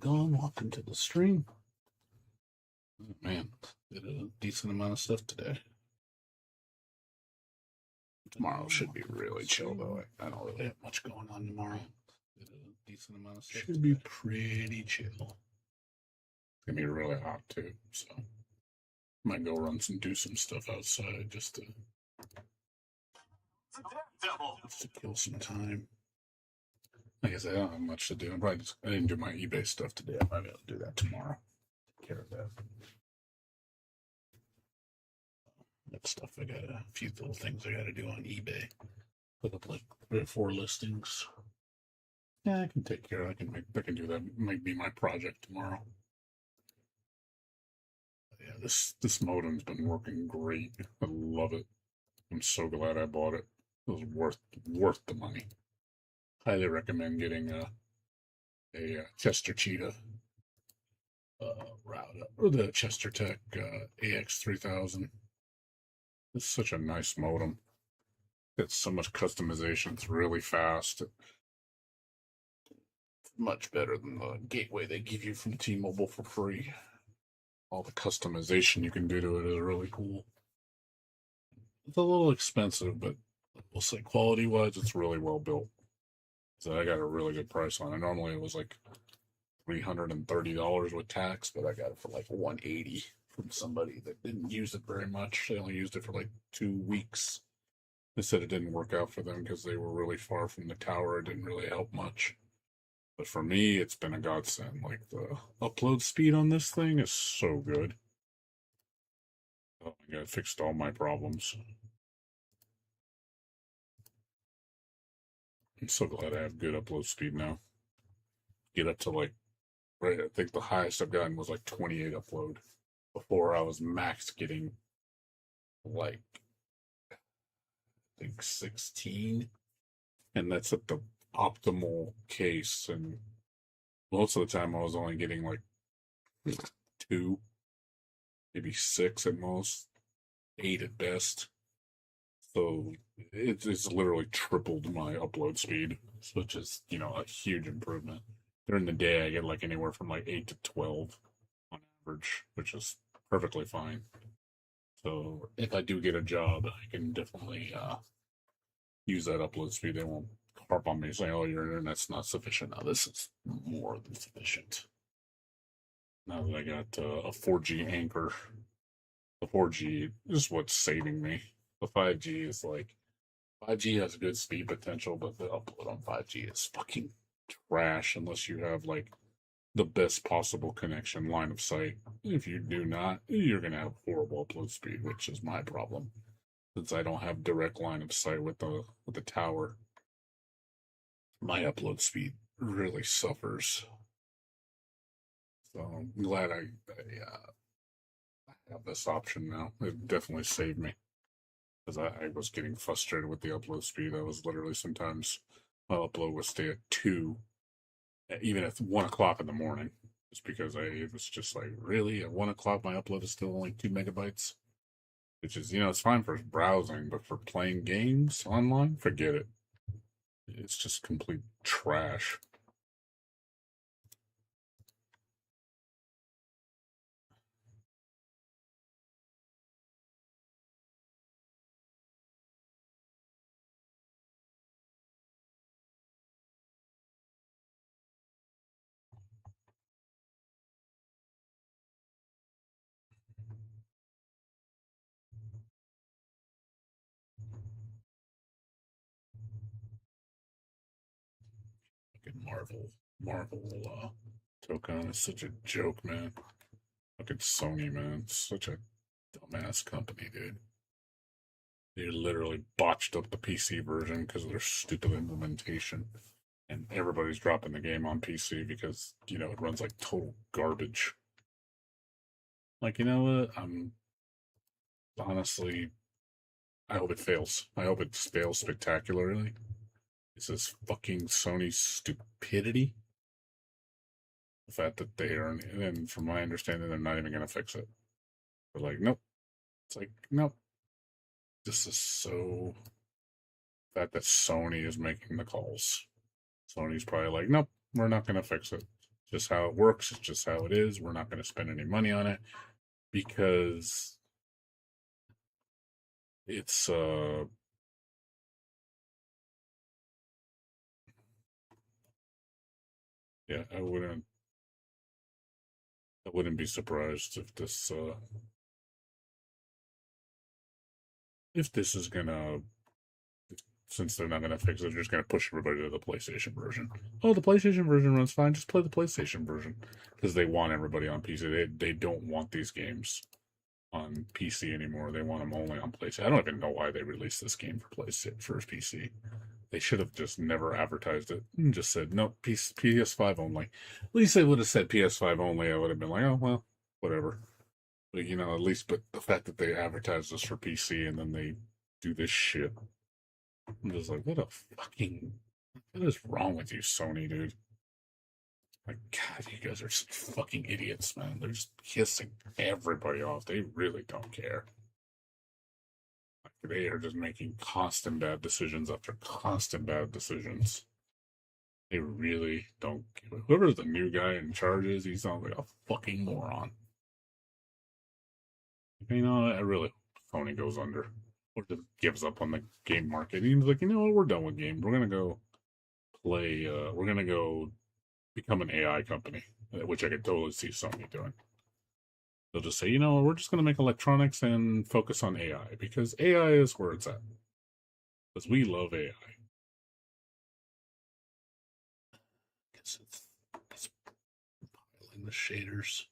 going? Welcome to the stream. Oh, man, did a decent amount of stuff today. Tomorrow should be really chill, though. I don't really have much going on tomorrow. Did a decent amount of stuff. Should be pretty chill. It's gonna be really hot too, so might go do some stuff outside just to kill some time. Like I said, I don't have much to do. I didn't do my eBay stuff today. I might be able to do that tomorrow. Take care of that. That stuff, I got a few little things I got to do on eBay. Put up like 3 or 4 listings. Yeah, I can take care of it. I can do that. It might be my project tomorrow. Yeah, this modem's been working great. I love it. I'm so glad I bought it. It was worth the money. Highly recommend getting a Chester Cheetah router, or the Chester Tech AX3000. It's such a nice modem. It's so much customization. It's really fast. It's much better than the gateway they give you from T-Mobile for free. All the customization you can do to it is really cool. It's a little expensive, but we'll say quality-wise, it's really well built. So I got a really good price on it. Normally it was like $330 with tax, but I got it for like $180 from somebody that didn't use it very much. They only used it for like 2 weeks. They said it didn't work out for them because they were really far from the tower. It didn't really help much. But for me, it's been a godsend. Like, the upload speed on this thing is so good. Oh my god, it fixed all my problems. I'm so glad I have good upload speed now. Get up to like, right, I think the highest I've gotten was like 28 upload. Before I was max getting like, I think 16. And that's at the optimal case. And most of the time I was only getting like 2, maybe 6 at most, 8 at best. So it's literally tripled my upload speed, which is, a huge improvement. During the day, I get like anywhere from like 8 to 12 on average, which is perfectly fine. So if I do get a job, I can definitely use that upload speed. They won't harp on me saying, "Oh, your internet's not sufficient." Now this is more than sufficient. Now that I got a 4G anchor, the 4G is what's saving me. The 5G is like, 5G has good speed potential, but the upload on 5G is fucking trash unless you have like the best possible connection, line of sight. If you do not, you're gonna have horrible upload speed, which is my problem, since I don't have direct line of sight with the tower. My upload speed really suffers. So I'm glad I have this option now. It definitely saved me, because I was getting frustrated with the upload speed. I was literally, sometimes my upload would stay at 2, even at 1 o'clock in the morning, just because it was just like, really, at 1 o'clock my upload is still only 2 megabytes, which is, it's fine for browsing, but for playing games online, forget it. It's just complete trash. Fucking Marvel Token is such a joke, man. Fucking Sony, man. Such a dumbass company, dude. They literally botched up the PC version because of their stupid implementation. And everybody's dropping the game on PC because, it runs like total garbage. Like, you know what? Honestly, I hope it fails. I hope it fails spectacularly. This is fucking Sony's stupidity. The fact that they are, and from my understanding, they're not even going to fix it. They're like, nope. It's like, nope. This is so. The fact that Sony is making the calls. Sony's probably like, nope, we're not going to fix it. Just how it works. It's just how it is. We're not going to spend any money on it because it's yeah, I wouldn't be surprised if this is gonna, since they're not gonna fix it, they're just gonna push everybody to the PlayStation version. Oh, the PlayStation version runs fine. Just play the PlayStation version because they want everybody on PC. They don't want these games on PC anymore. They want them only on PlayStation. I don't even know why they released this game for PlayStation for PC. They should have just never advertised it and just said no, PS5 only. At least they would have said PS5 only. I would have been like, oh well, whatever. But at least, but the fact that they advertise this for PC and then they do this shit, I'm just like, what is wrong with you, Sony, dude? My God, you guys are such fucking idiots, man. They're just kissing everybody off. They really don't care. Like, they are just making constant bad decisions after constant bad decisions. They really don't give a. Whoever the new guy in charge is, he sounds like a fucking moron. I really hope Sony goes under or just gives up on the game market. He's like, you know what, we're done with games. We're gonna go play. We're gonna go become an AI company, which I could totally see Sony doing. They'll just say, we're just gonna make electronics and focus on AI because AI is where it's at. Because we love AI. Guess it's compiling the shaders.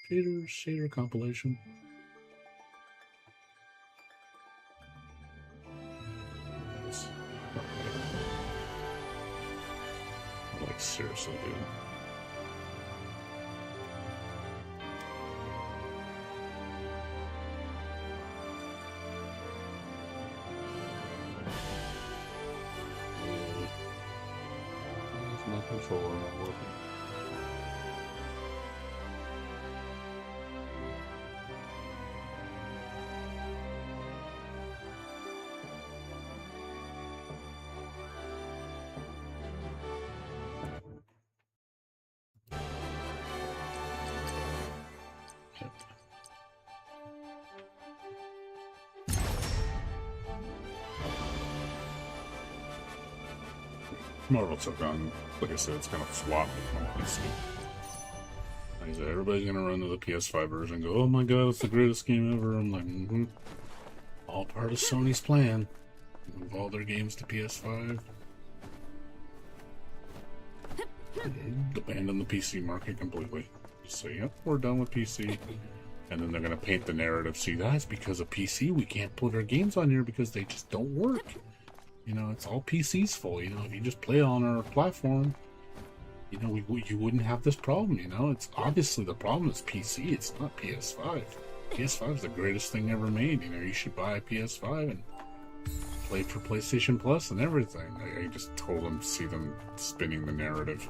Shader compilation. Like, seriously, dude. My controller not working. Marvel took on, like I said, it's kind of flopped on PC. Like I said, everybody's gonna run to the PS5 version and go, oh my god, it's the greatest game ever. I'm like, all part of Sony's plan. Move all their games to PS5. Abandon the PC market completely. Just say, yep, we're done with PC. And then they're gonna paint the narrative. See, that's because of PC. We can't put our games on here because they just don't work. It's all PC's fault. If you just play on our platform, you wouldn't have this problem. It's obviously the problem is PC. It's not PS5. PS5 is the greatest thing ever made. You should buy a PS5 and play for PlayStation Plus and everything. I just told them, see them spinning the narrative,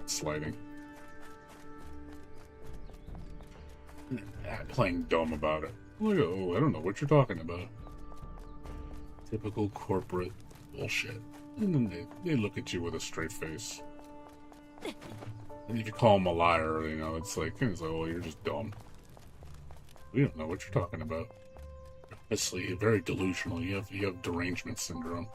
sliding, playing dumb about it. Like, oh, I don't know what you're talking about. Typical corporate bullshit. And then they look at you with a straight face. And if you call them a liar, it's like, oh, you're just dumb. We don't know what you're talking about. Obviously, you're very delusional. You have derangement syndrome.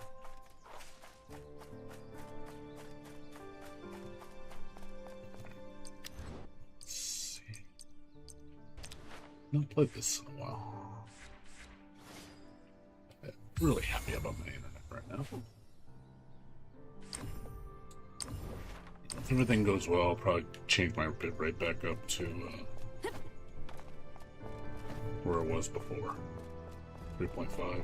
Let's see. I've not played this in a while. Really happy about my internet right now. If everything goes well, I'll probably change my bitrate back up to where it was before, 3.5.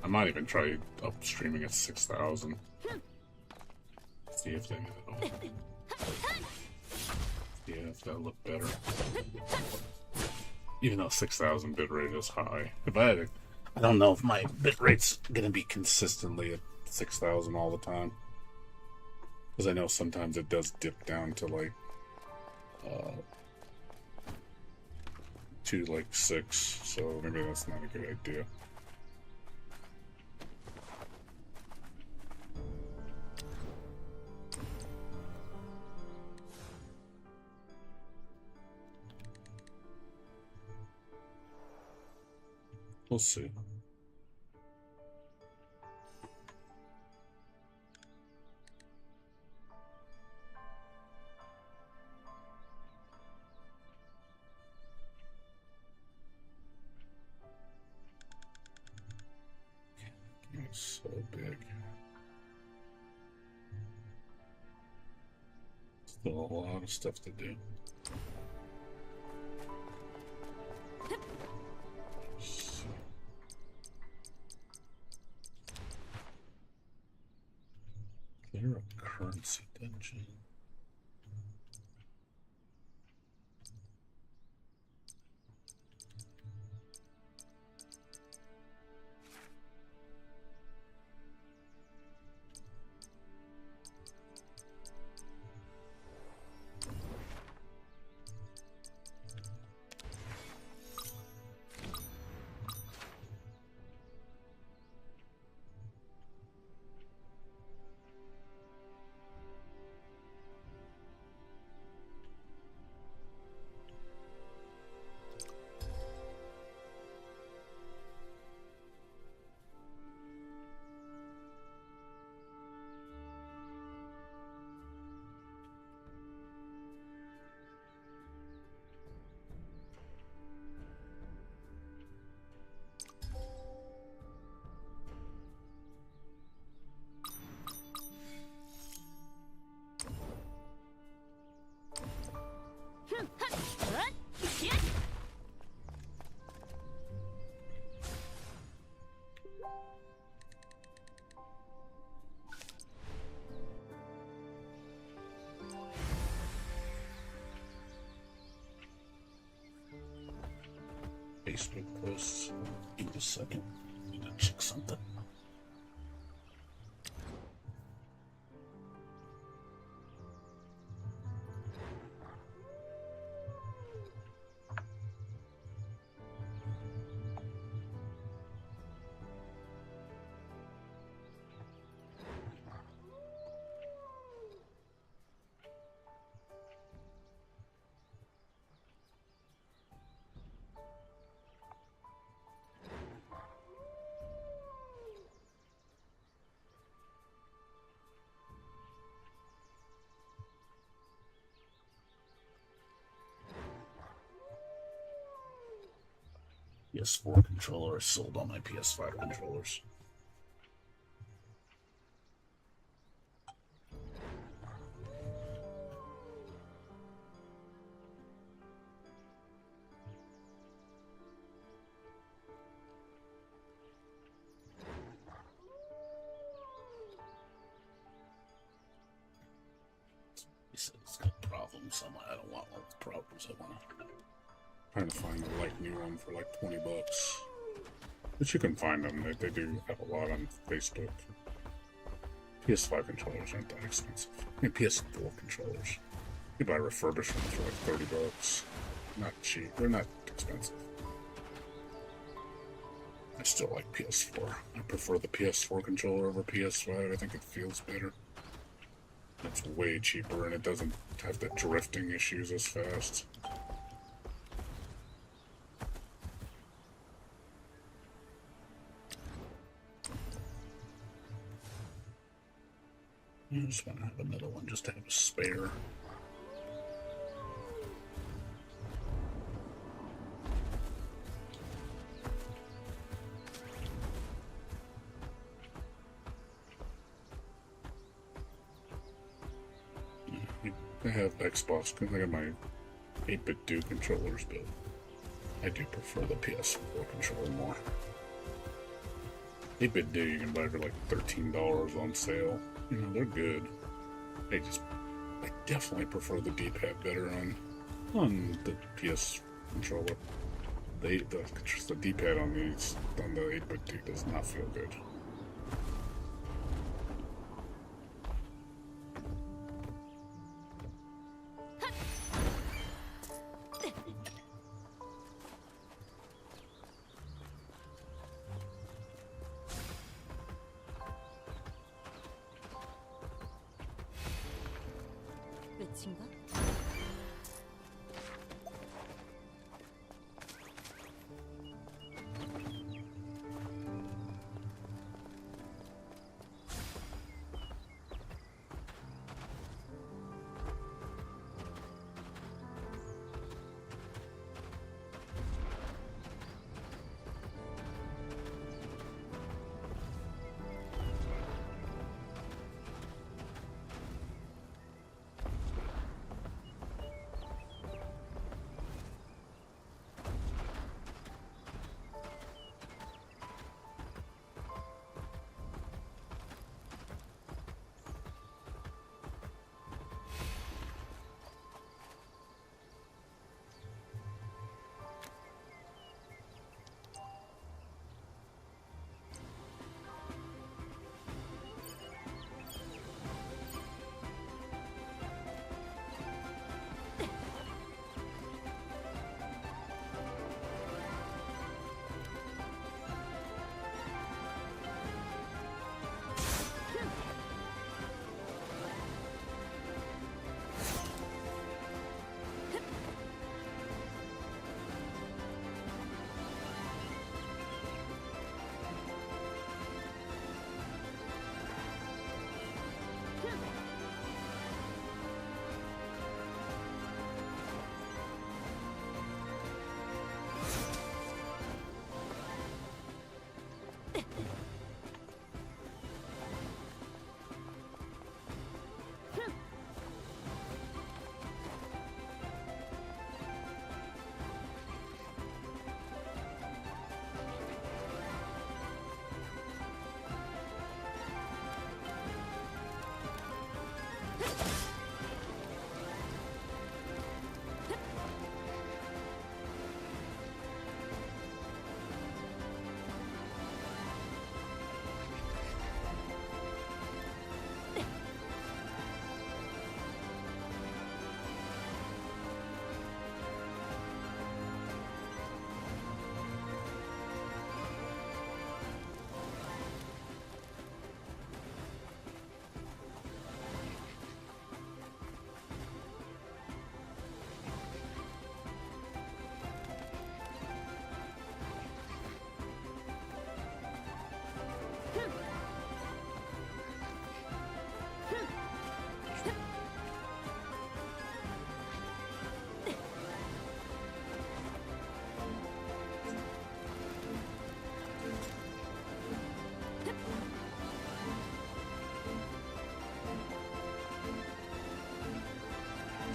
I might even try upstreaming at 6,000. See if that look better. Even though 6,000 bitrate is high. I don't know if my bitrate's gonna be consistently at 6,000 all the time. Because I know sometimes it does dip down to like 6, so maybe that's not a good idea. We'll see. It's so big. Still a lot of stuff to do. Clear a currency dungeon. Facebook posts. Give me a second. I need to check something. PS4 controller. I sold all my PS5 controllers. He said it's got problems. I don't want all the problems. I want to. Trying to find a like new one for like $20, but you can find them. They do have a lot on Facebook. PS5 controllers aren't that expensive. I mean, PS4 controllers. You buy refurbished ones for like $30. Not cheap. They're not expensive. I still like PS4. I prefer the PS4 controller over PS5. I think it feels better. It's way cheaper and it doesn't have the drifting issues as fast. I just want to have another one just to have a spare. I have Xbox because I got my 8-bit do controllers, but I do prefer the PS4 controller more. 8-bit do you can buy for like $13 on sale. You know, they're good. I definitely prefer the D-pad better on the PS controller. The D-pad on the 8-bit do does not feel good.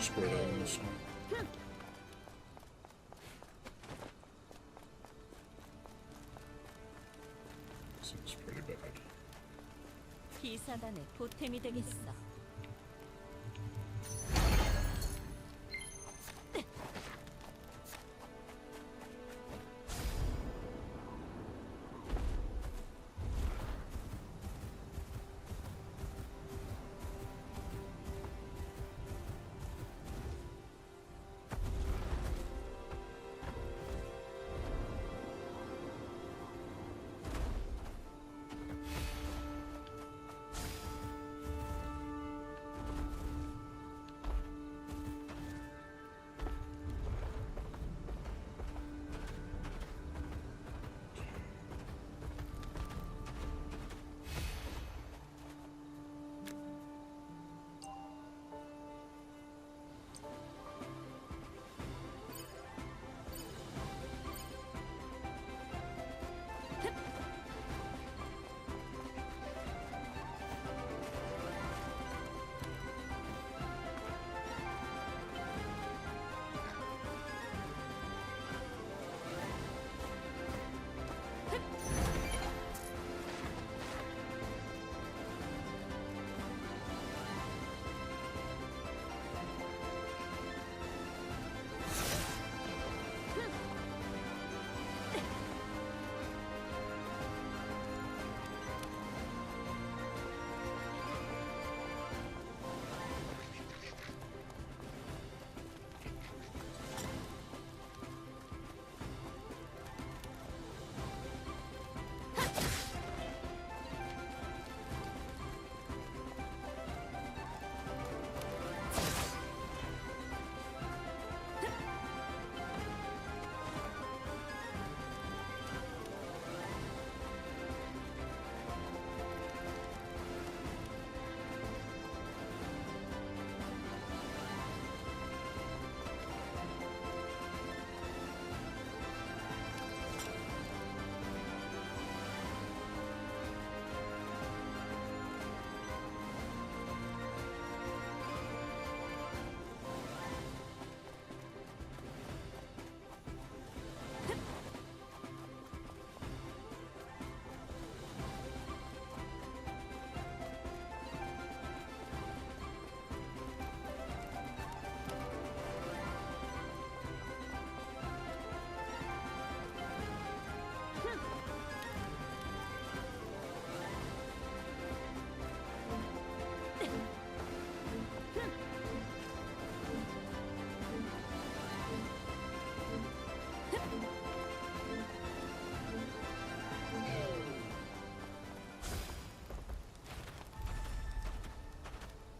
spread out on this one. Seems pretty bad. 기사단의 보탬이 되겠어.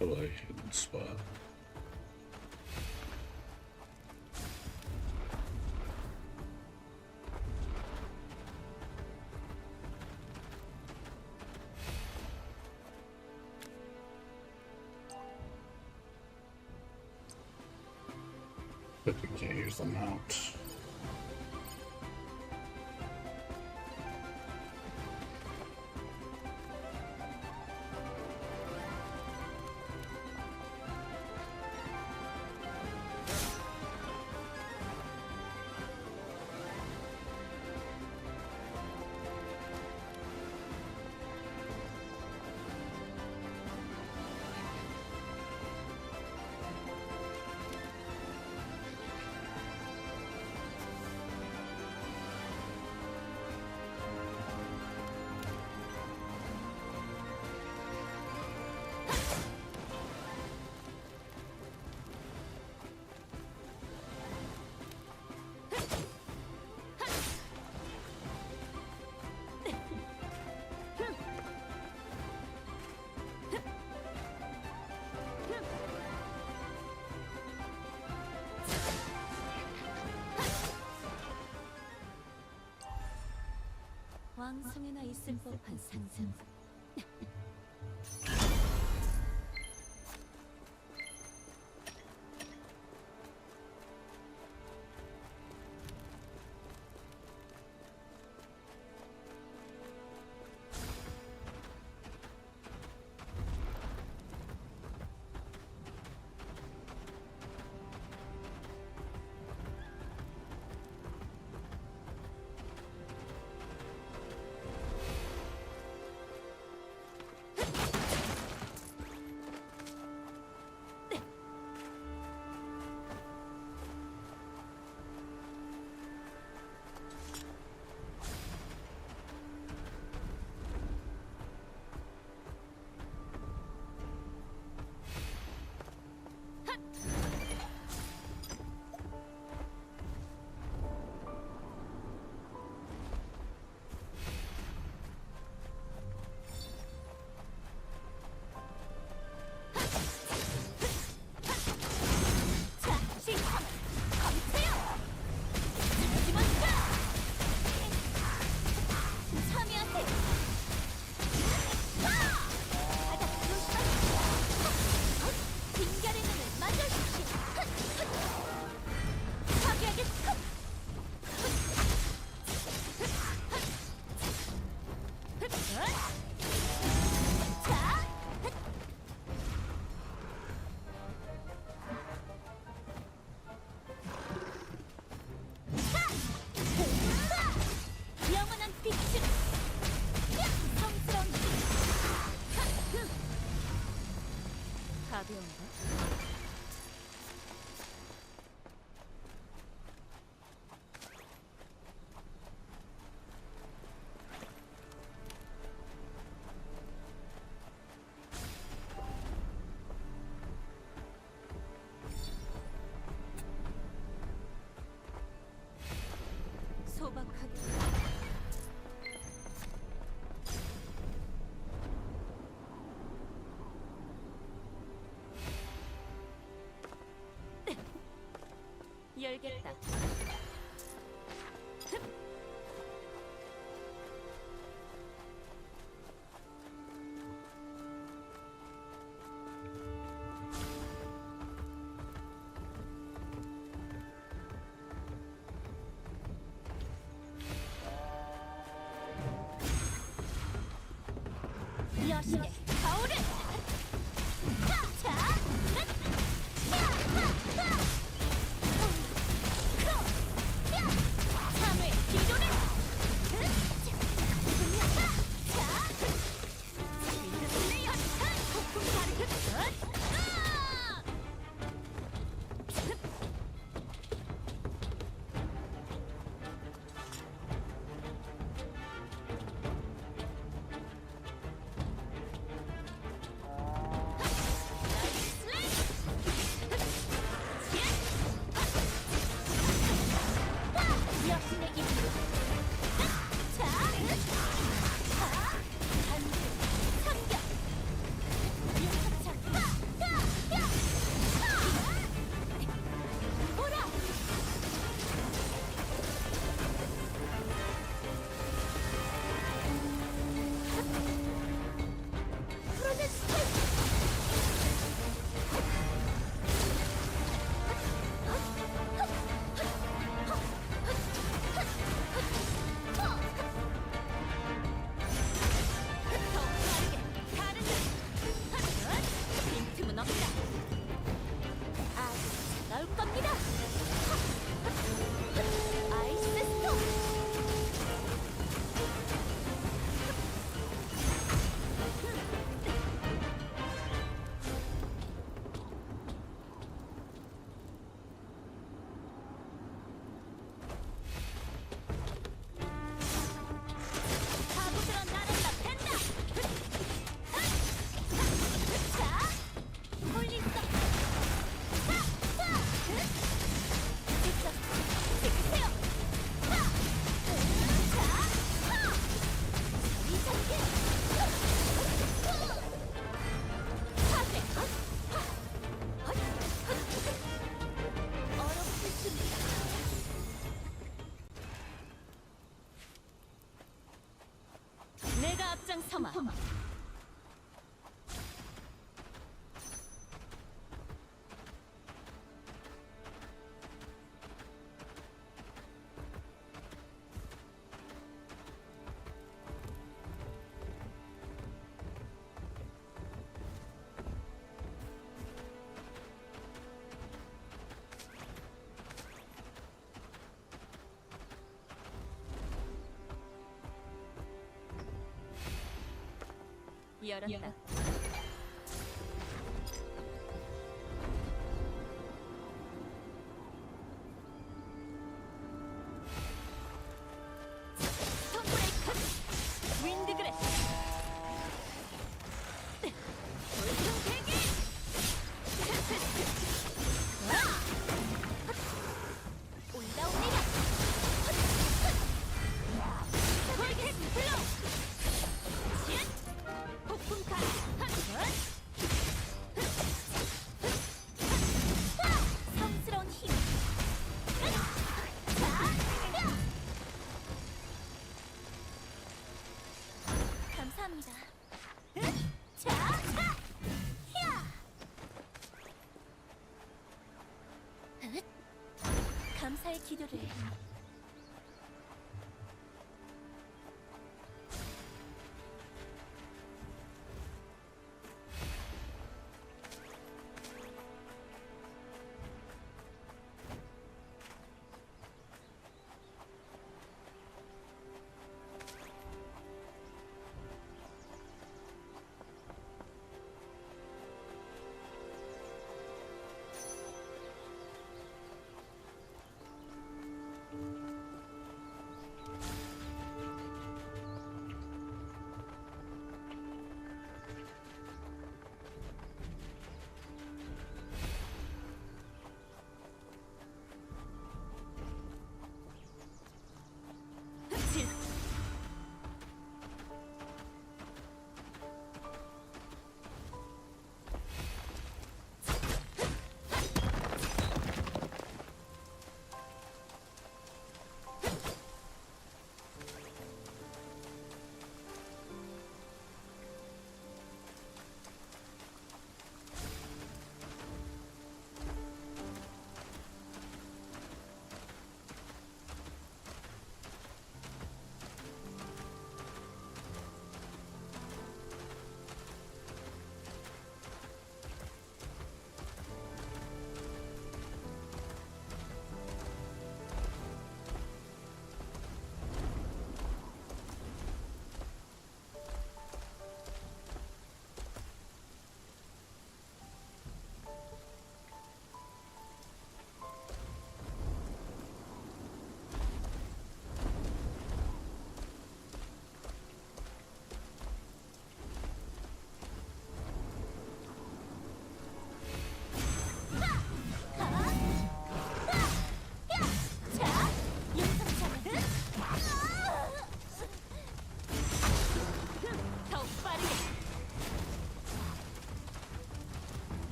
Hello, hidden spot. But we can't use the mount. 왕성에나 있을 법한 상상. 열겠다. 여신의 가오를! 자! 참을 기도를! 윈드슬레이어! 폭풍 가르쳐! 여신의 입으로 자! 반대! 참격! 용서창! 보라! 프로젝트 스타일! 더 빠르게 다른 빈틈은 없다. 아주 나올 겁니다. 아이스 스톰. 바보들은 나른다 팬다. 자, 홀리스터. 직접 지키세요. 자, 이상하게. 파괴. 얼어붙습니다. 내가 앞장서마. 열었다. 스톰브레이커! 윈드그래! 돌풍대기! 올라옵니다! 돌게 플로우! 폭풍 칼! 성스러운 힘! 감사합니다. 감사의 기도를.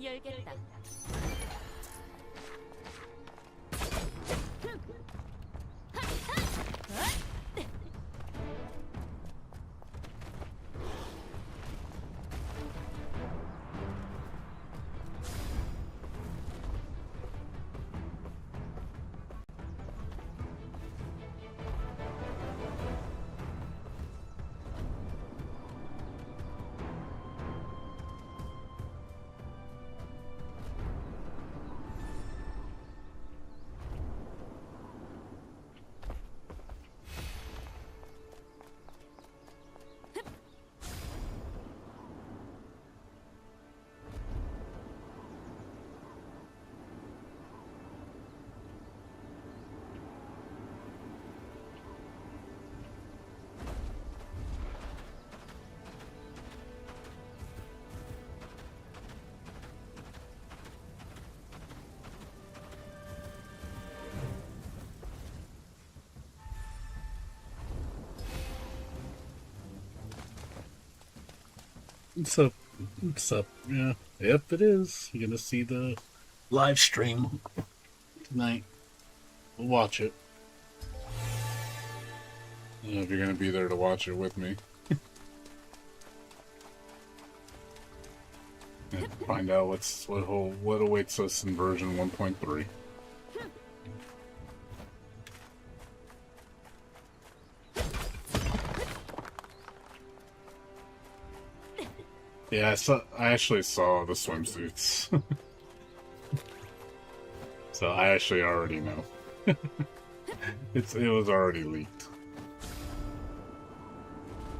열겠다. What's up? What's up? Yeah. Yep, it is. You're gonna see the live stream tonight. We'll watch it. I don't know if you're gonna be there to watch it with me. And find out what awaits us in version 1.3. Yeah, I actually saw the swimsuits. So I actually already know. It was already leaked.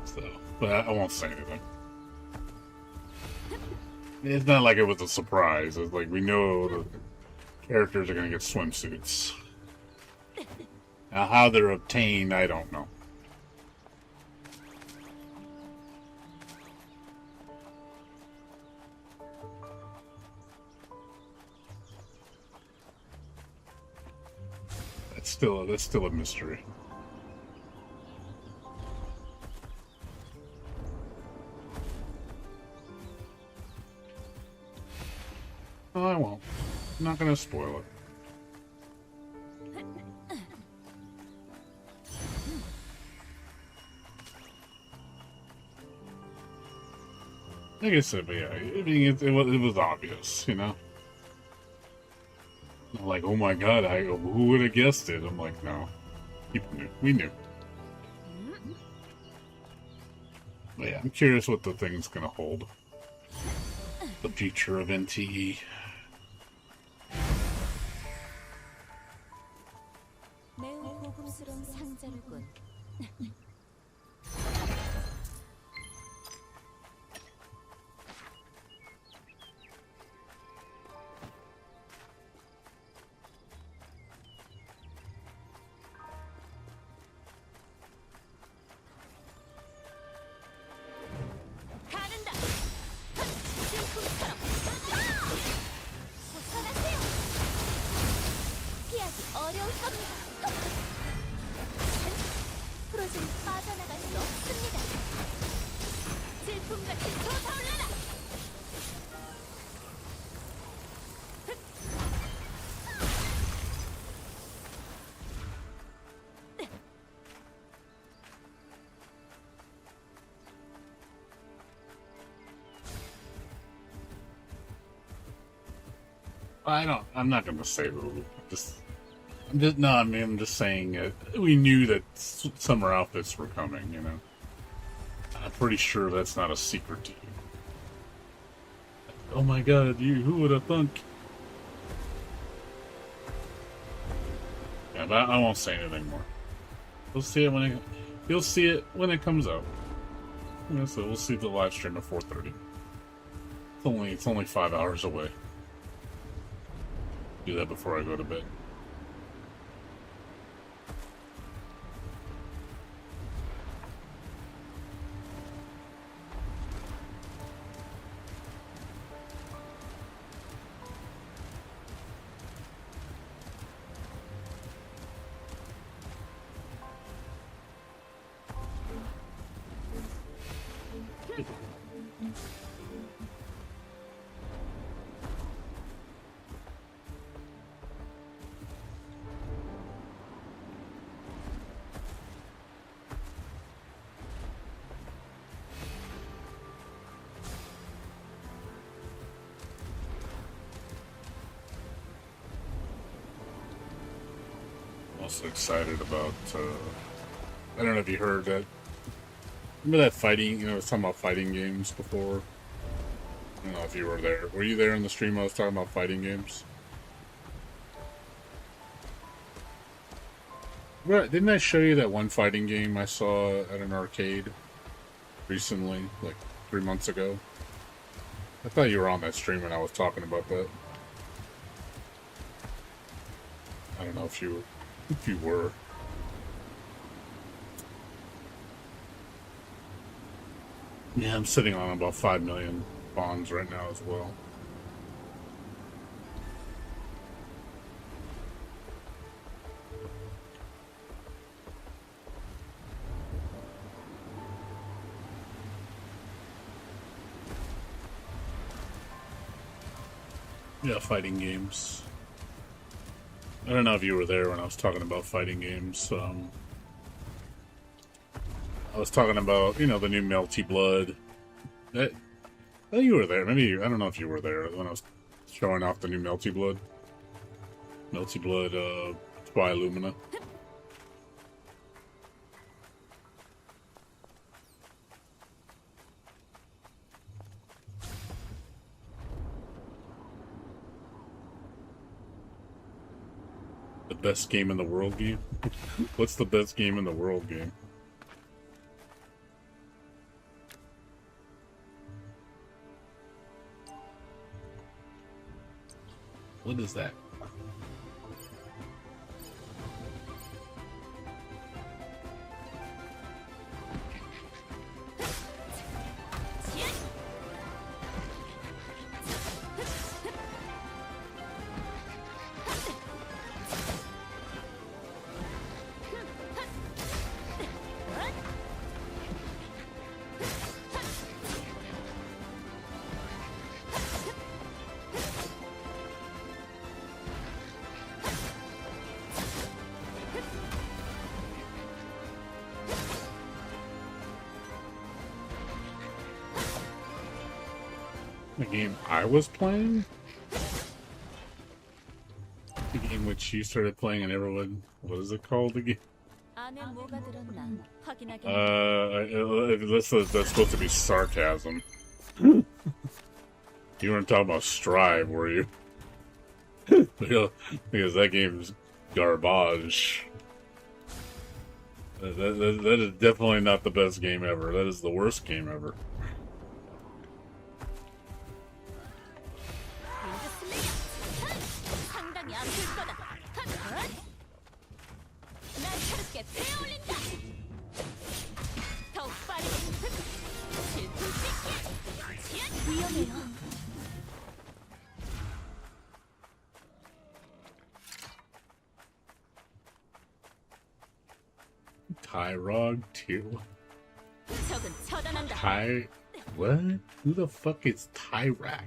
So, but I won't say anything. It's not like it was a surprise. It's like we know the characters are gonna get swimsuits. Now, how they're obtained, I don't know. That's still a mystery. Oh, I won't. I'm not gonna spoil it. Like I said, but yeah, I mean, it was obvious, you know? Like, oh my god, who would have guessed it? I'm like, no. People knew. We knew. But yeah, I'm curious what the thing's gonna hold. The future of NTE. 매우 고급스러운 상자로군. 가른다. 질풍처럼. 벗어나세요. 피하기 어려울 겁니다. 프로즌 빠져나갈 수 없습니다. 질풍같이 솟아올라라. I'm not gonna say who. No, I mean, I'm just saying we knew that summer outfits were coming, you know? I'm pretty sure that's not a secret to you. Oh my god, who would have thunk? Yeah, but I won't say anything more. You'll see it when it comes out. Yeah, so we'll see the live stream at 4:30. It's only 5 hours away. Do that before I go to bed. Also excited about, I don't know if you heard that. Remember that fighting, I was talking about fighting games before? I don't know if you were there. Were you there in the stream I was talking about fighting games? Right, didn't I show you that one fighting game I saw at an arcade recently, like 3 months ago? I thought you were on that stream when I was talking about that. I don't know if you were. Yeah, I'm sitting on about 5 million bonds right now as well. Yeah, fighting games. I don't know if you were there when I was talking about fighting games. I was talking about, the new Melty Blood. I think you were there. Maybe, I don't know if you were there when I was showing off the new Melty Blood. Melty Blood, Spy Lumina. The best game in the world game? What's the best game in the world game? What is that? The game I was playing? The game which you started playing and everyone... What is it called again? That's supposed to be sarcasm. You weren't talking about Strive, were you? Because that game's garbage. That is definitely not the best game ever. That is the worst game ever. Tyrog 2. What? Who the fuck is Tyrak?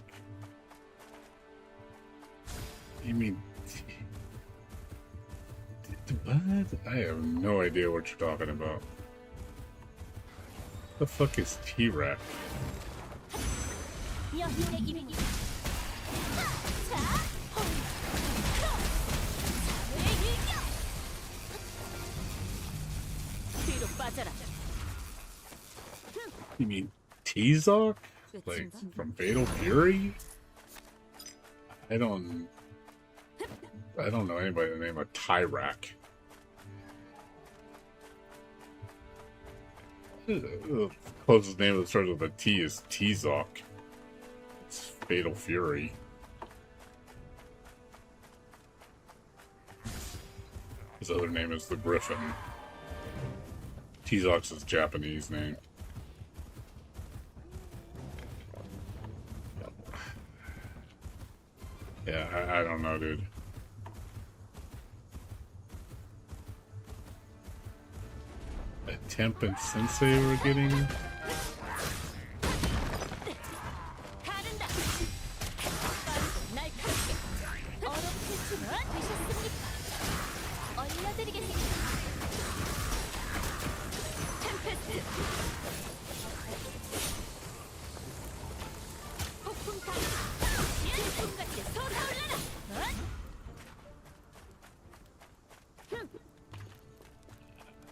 You mean... What? I have no idea what you're talking about. The fuck is T-Rack? You mean T-Zoc? Like, from Fatal Fury? I don't know anybody by the name of Tyrak. The closest name that starts with a T is T-Zoc. It's Fatal Fury. His other name is the Griffin. T-Zoc's his Japanese name. Yeah, I don't know, dude. A Temp and Sensei we're getting.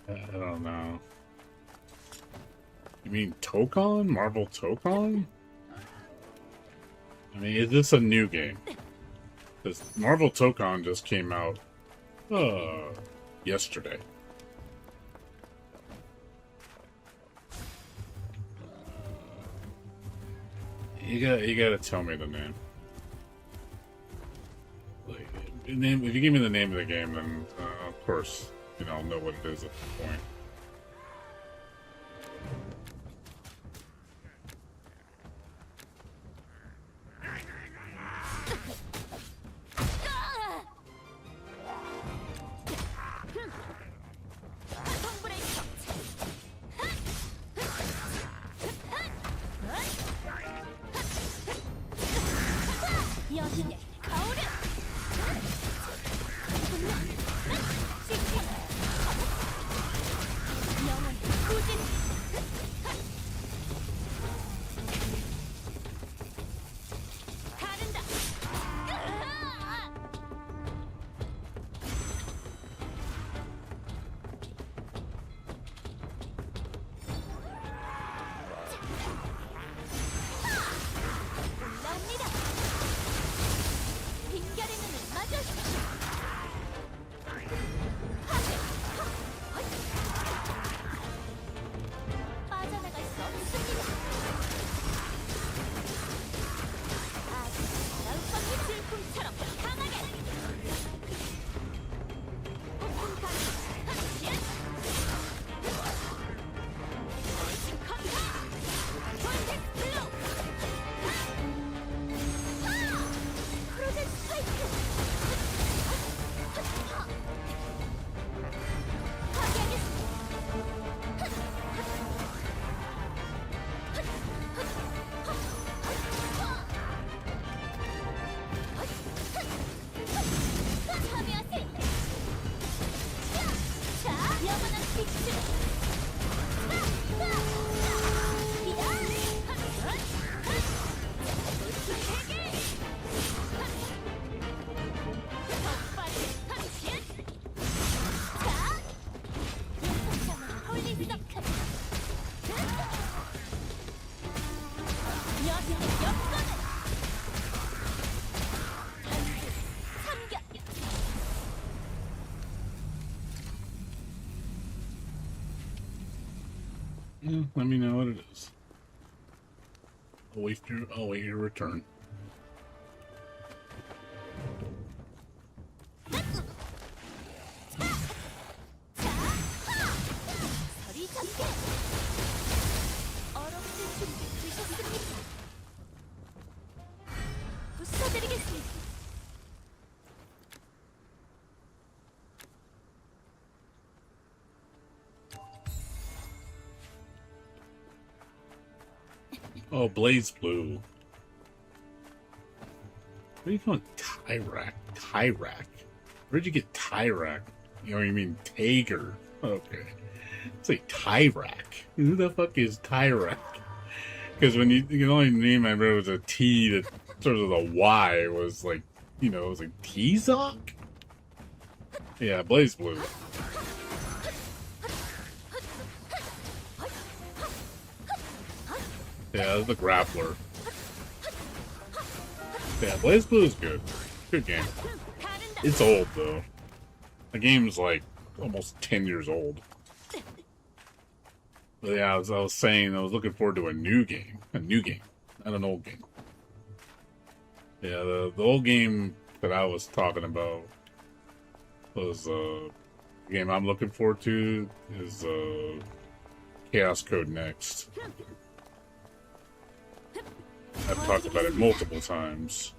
I don't know. You mean Tokon? Marvel Tokon? I mean, is this a new game? Because Marvel Tokon just came out yesterday. You gotta tell me the name. Like, if you give me the name of the game, then of course, you know, I'll know what it is at the point. Yeah, let me know what it is. I'll wait your return. Oh, Blaze Blue. Where are you going? Tyrak. Tyrak. Where'd you get Tyrak? You know, you mean Tager. Okay. It's like Tyrak. Who the fuck is Tyrak? Because when the only name I remember was a T that sort of the Y was like, you know, it was like T-Zoc? Yeah, Blaze Blue. Yeah, the grappler. Yeah, Blaze Blue is good. Good game. It's old, though. The game's like almost 10 years old. But yeah, as I was saying, I was looking forward to a new game. A new game, not an old game. Yeah, the old game that I was talking about was a game I'm looking forward to is Chaos Code Next. I've talked about it multiple times.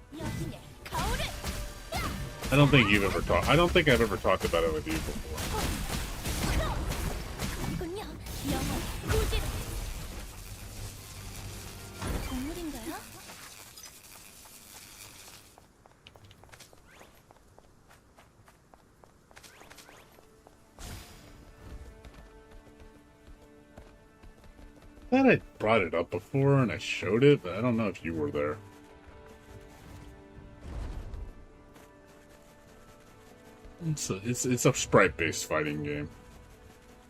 I don't think you've ever talked. I don't think I've ever talked about it with you before. I thought I brought it up before and I showed it, but I don't know if you were there. It's a sprite-based fighting game.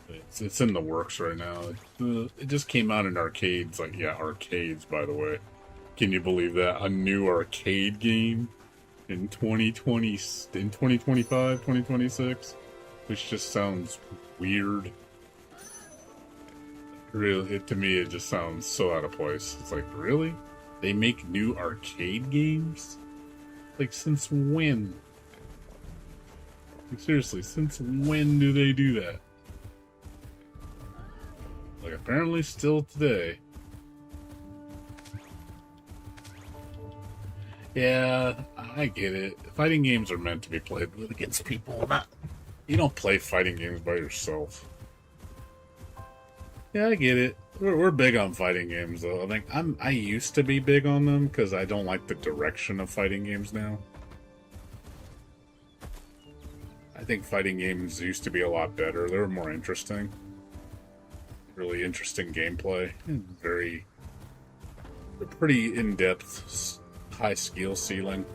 It's in the works right now. It just came out in arcades. Like, yeah, arcades, by the way. Can you believe that? A new arcade game in 2020, in 2025, 2026? Which just sounds weird. Really, to me, it just sounds so out of place. It's like, really? They make new arcade games? Like, since when? Like, seriously, since when do they do that? Like, apparently still today. Yeah, I get it. Fighting games are meant to be played against people. You don't play fighting games by yourself. Yeah, I get it. We're big on fighting games, though. I think I used to be big on them because I don't like the direction of fighting games now. I think fighting games used to be a lot better. They were more interesting. Really interesting gameplay. Pretty in-depth, high skill ceiling.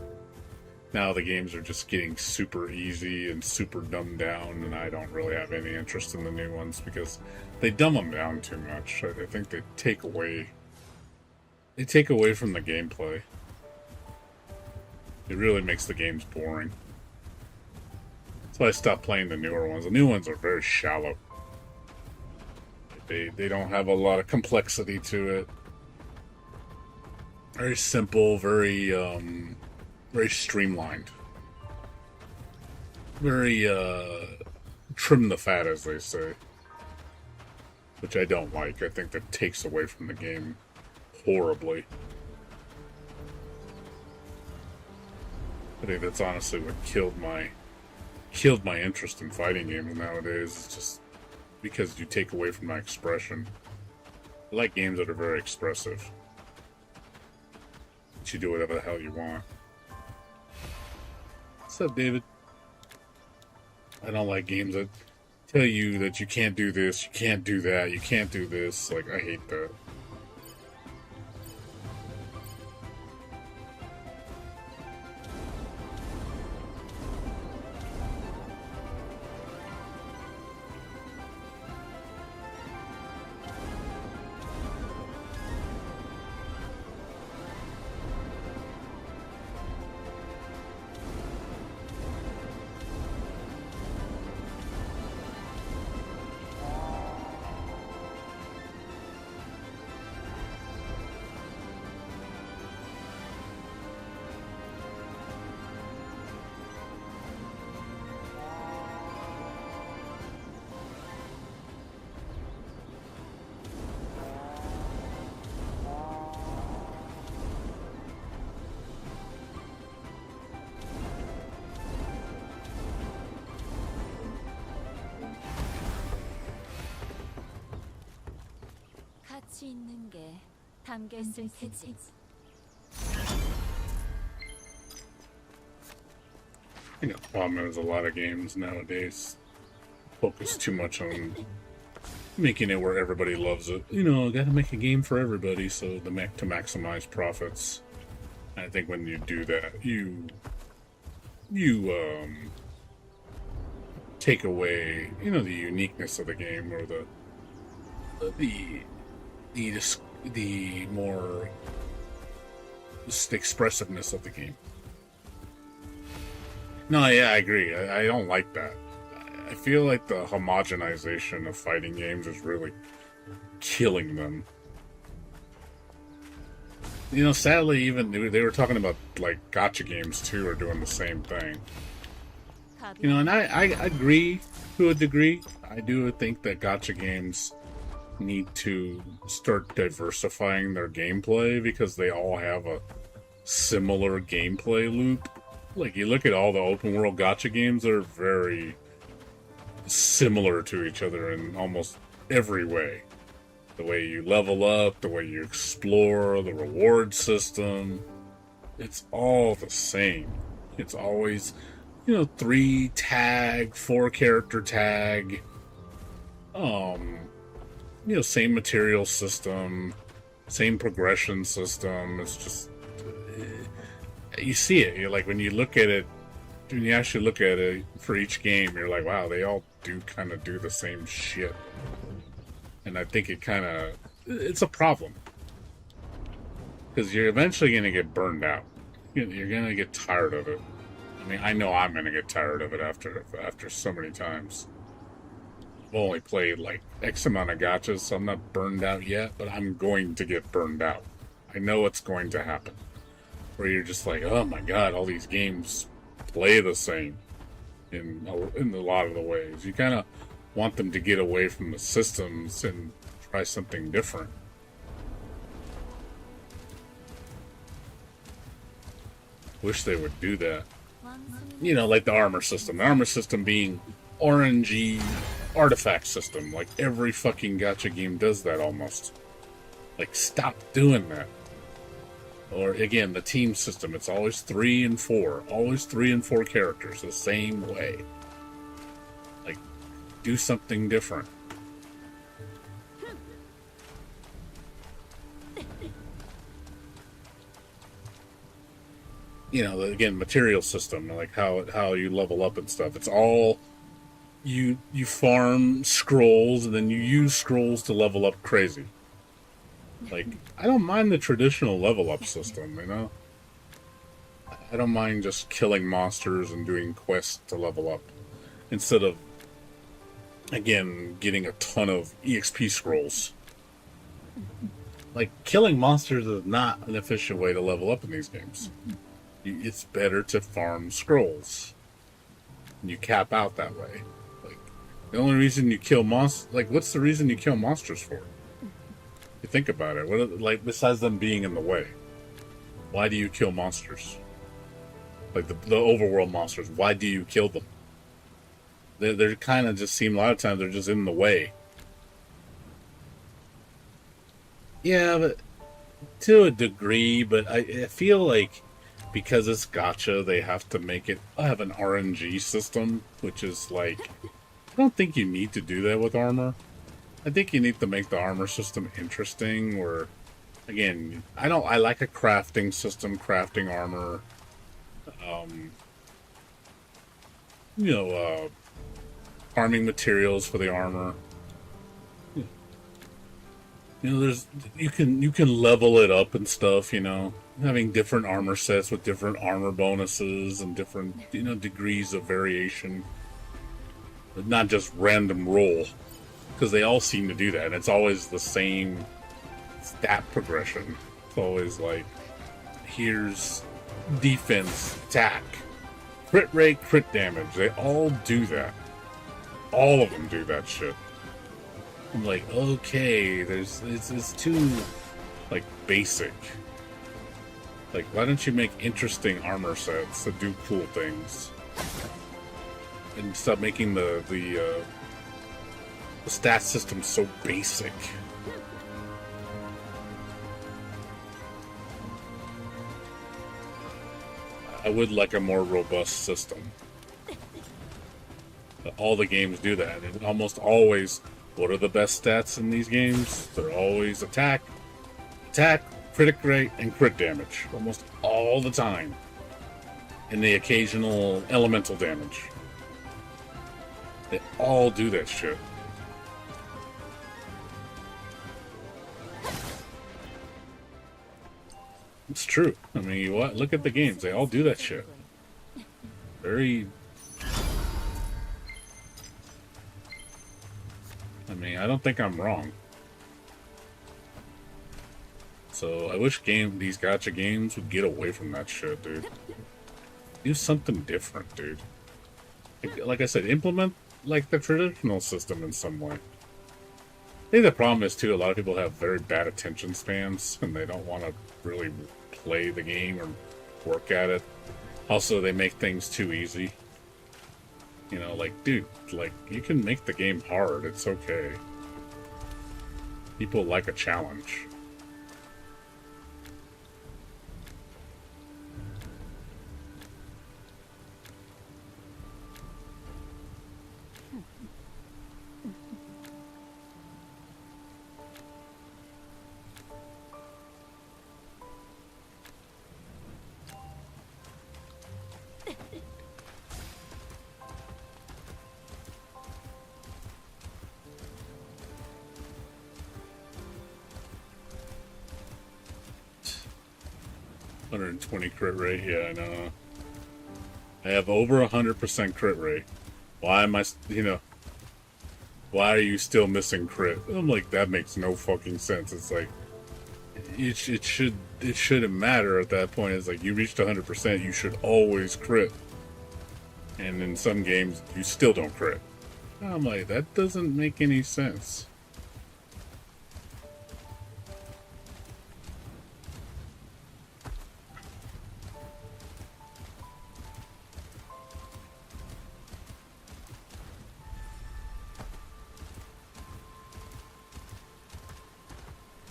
Now the games are just getting super easy and super dumbed down, and I don't really have any interest in the new ones because they dumb them down too much. I think they take away from the gameplay. It really makes the games boring. So I stopped playing the newer ones. The new ones are very shallow. They don't have a lot of complexity to it. Very simple, very streamlined. Very trim the fat, as they say. Which I don't like. I think that takes away from the game horribly. I think that's honestly what killed my interest in fighting games nowadays. It's just because you take away from my expression. I like games that are very expressive. That you do whatever the hell you want. What's up, David? I don't like games that tell you that you can't do this, you can't do that, you can't do this. Like, I hate that. 가치 있는 게 담겨 있을 테지. You know, the problem is a lot of games nowadays focus too much on making it where everybody loves it. You know, got to make a game for everybody so to maximize profits. And I think when you do that, you take away, you know, the uniqueness of the game, or the more just expressiveness of the game. No, yeah, I agree. I don't like that. I feel like the homogenization of fighting games is really killing them. You know, sadly, even they were talking about like gacha games too are doing the same thing. You know, and I agree to a degree. I do think that gacha games need to start diversifying their gameplay because they all have a similar gameplay loop. Like, you look at all the open world gacha games, they're very similar to each other in almost every way. The way you level up, the way you explore, the reward system, it's all the same. It's always, you know, 3 tag, 4 character tag, you know, same material system, same progression system. It's just, you see it. You're like, when you look at it, when you actually look at it for each game, you're like, wow, they all do kind of do the same shit. And I think it's a problem. Because you're eventually going to get burned out. You're going to get tired of it. I mean, I know I'm going to get tired of it after so many times. I've only played like X amount of gachas, so I'm not burned out yet, but I'm going to get burned out. I know it's going to happen. Where you're just like, oh my god, all these games play the same in a lot of the ways. You kind of want them to get away from the systems and try something different. Wish they would do that. You know, like the armor system. The armor system being RNG artifact system. Like, every fucking gacha game does that almost. Like, stop doing that. Or, again, the team system. It's always 3 and 4. Always 3 and 4 characters. The same way. Like, do something different. You know, again, material system. Like, how you level up and stuff. It's all... You farm scrolls, and then you use scrolls to level up crazy. Like, I don't mind the traditional level up system, you know? I don't mind just killing monsters and doing quests to level up. Instead of, again, getting a ton of EXP scrolls. Like, killing monsters is not an efficient way to level up in these games. It's better to farm scrolls. And you cap out that way. Like, the only reason you kill monsters... Like, what's the reason you kill monsters for? You think about it. What, like, besides them being in the way, why do you kill monsters? Like the overworld monsters, why do you kill them? They're kind of just seem, a lot of times they're just in the way. Yeah, but to a degree, but I feel like because it's gacha, they have to make it have an RNG system, which is like I don't think you need to do that with armor. I think you need to make the armor system interesting, or again, I like a crafting system, crafting armor. Um, you know, farming materials for the armor. You know, you can level it up and stuff. You know, having different armor sets with different armor bonuses and different degrees of variation, but not just random roll, because they all seem to do that. And it's always the same stat progression. It's always like, here's defense, attack, crit rate, crit damage. They all do that. All of them do that shit. I'm like, okay, it's too like basic. Like, why don't you make interesting armor sets that do cool things, and stop making the stat system so basic. I would like a more robust system. All the games do that, and almost always, what are the best stats in these games? They're always attack, critic rate, and crit damage. Almost all the time. And the occasional elemental damage. They all do that shit. It's true. I mean, what? Look at the games. They all do that shit. Very... I mean, I don't think I'm wrong. So, I wish these gacha games would get away from that shit, dude. Do something different, dude. Like I said, implement, like, the traditional system in some way. I think the problem is, too, a lot of people have very bad attention spans, and they don't want to really play the game or work at it. Also, they make things too easy. You know, like, dude, like, you can make the game hard. It's okay. People like a challenge. .120 crit rate, yeah, I know. I have over 100% crit rate. Why am I, why are you still missing crit? I'm like, that makes no fucking sense. It's like, it shouldn't matter at that point. It's like, you reached 100%, you should always crit. And in some games, you still don't crit. I'm like, that doesn't make any sense.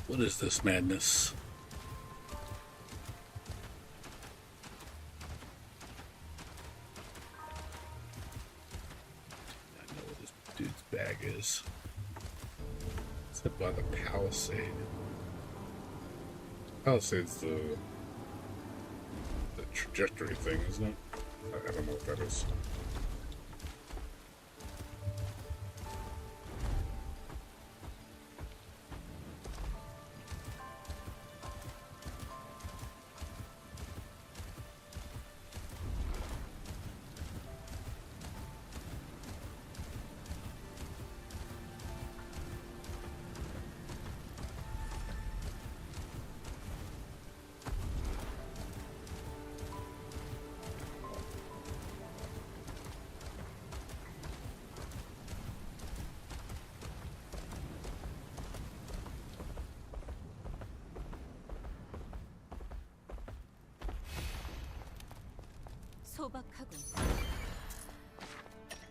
What is this madness? I know what this dude's bag is. It's up by the palisade. Palisade's the trajectory thing, isn't it? I don't know what that is.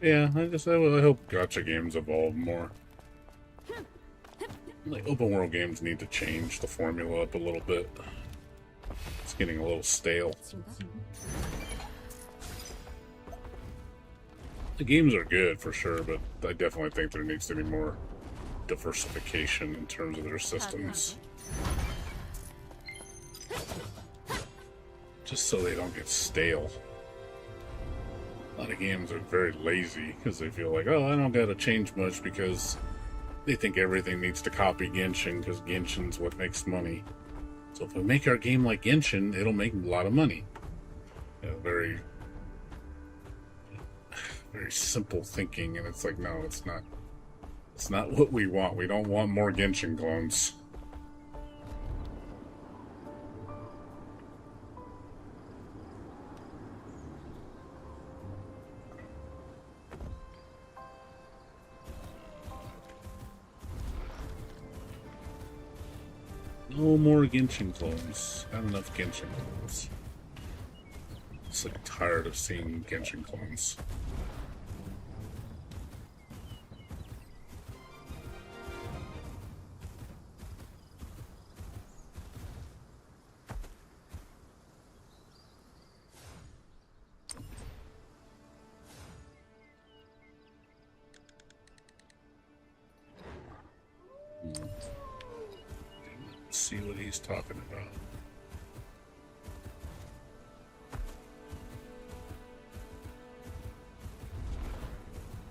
Yeah, I hope gacha games evolve more. Like, open world games need to change the formula up a little bit. It's getting a little stale. The games are good for sure, but I definitely think there needs to be more diversification in terms of their systems. Just so they don't get stale. A lot of games are very lazy because they feel like, oh, I don't gotta change much because they think everything needs to copy Genshin because Genshin's what makes money. So if we make our game like Genshin, it'll make a lot of money. Very simple thinking, and it's like, no, it's not. It's not what we want. We don't want more Genshin clones. No more Genshin clones. Not enough Genshin clones. Just like tired of seeing Genshin clones. See what he's talking about.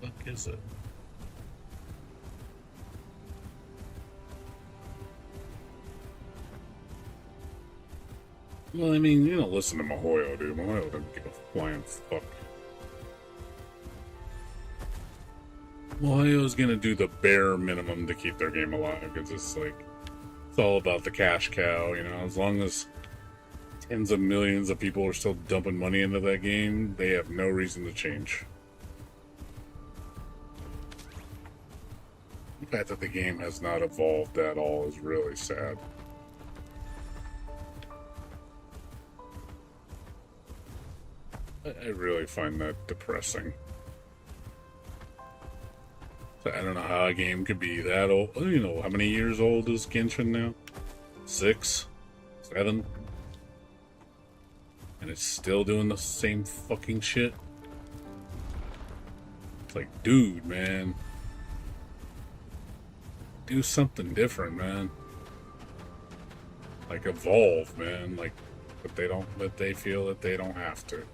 What is it? Well, I mean, you don't listen to Mahoyo, dude. Mahoyo doesn't give a flying fuck. Mahoyo's gonna do the bare minimum to keep their game alive, because it's like, it's all about the cash cow, you know. As long as tens of millions of people are still dumping money into that game, they have no reason to change. The fact that the game has not evolved at all is really sad. I really find that depressing. So I don't know how a game could be that old. You know, how many years old is Genshin now? 6? 7? And it's still doing the same fucking shit? It's like, dude, man. Do something different, man. Like, evolve, man. Like, but they feel that they don't have to.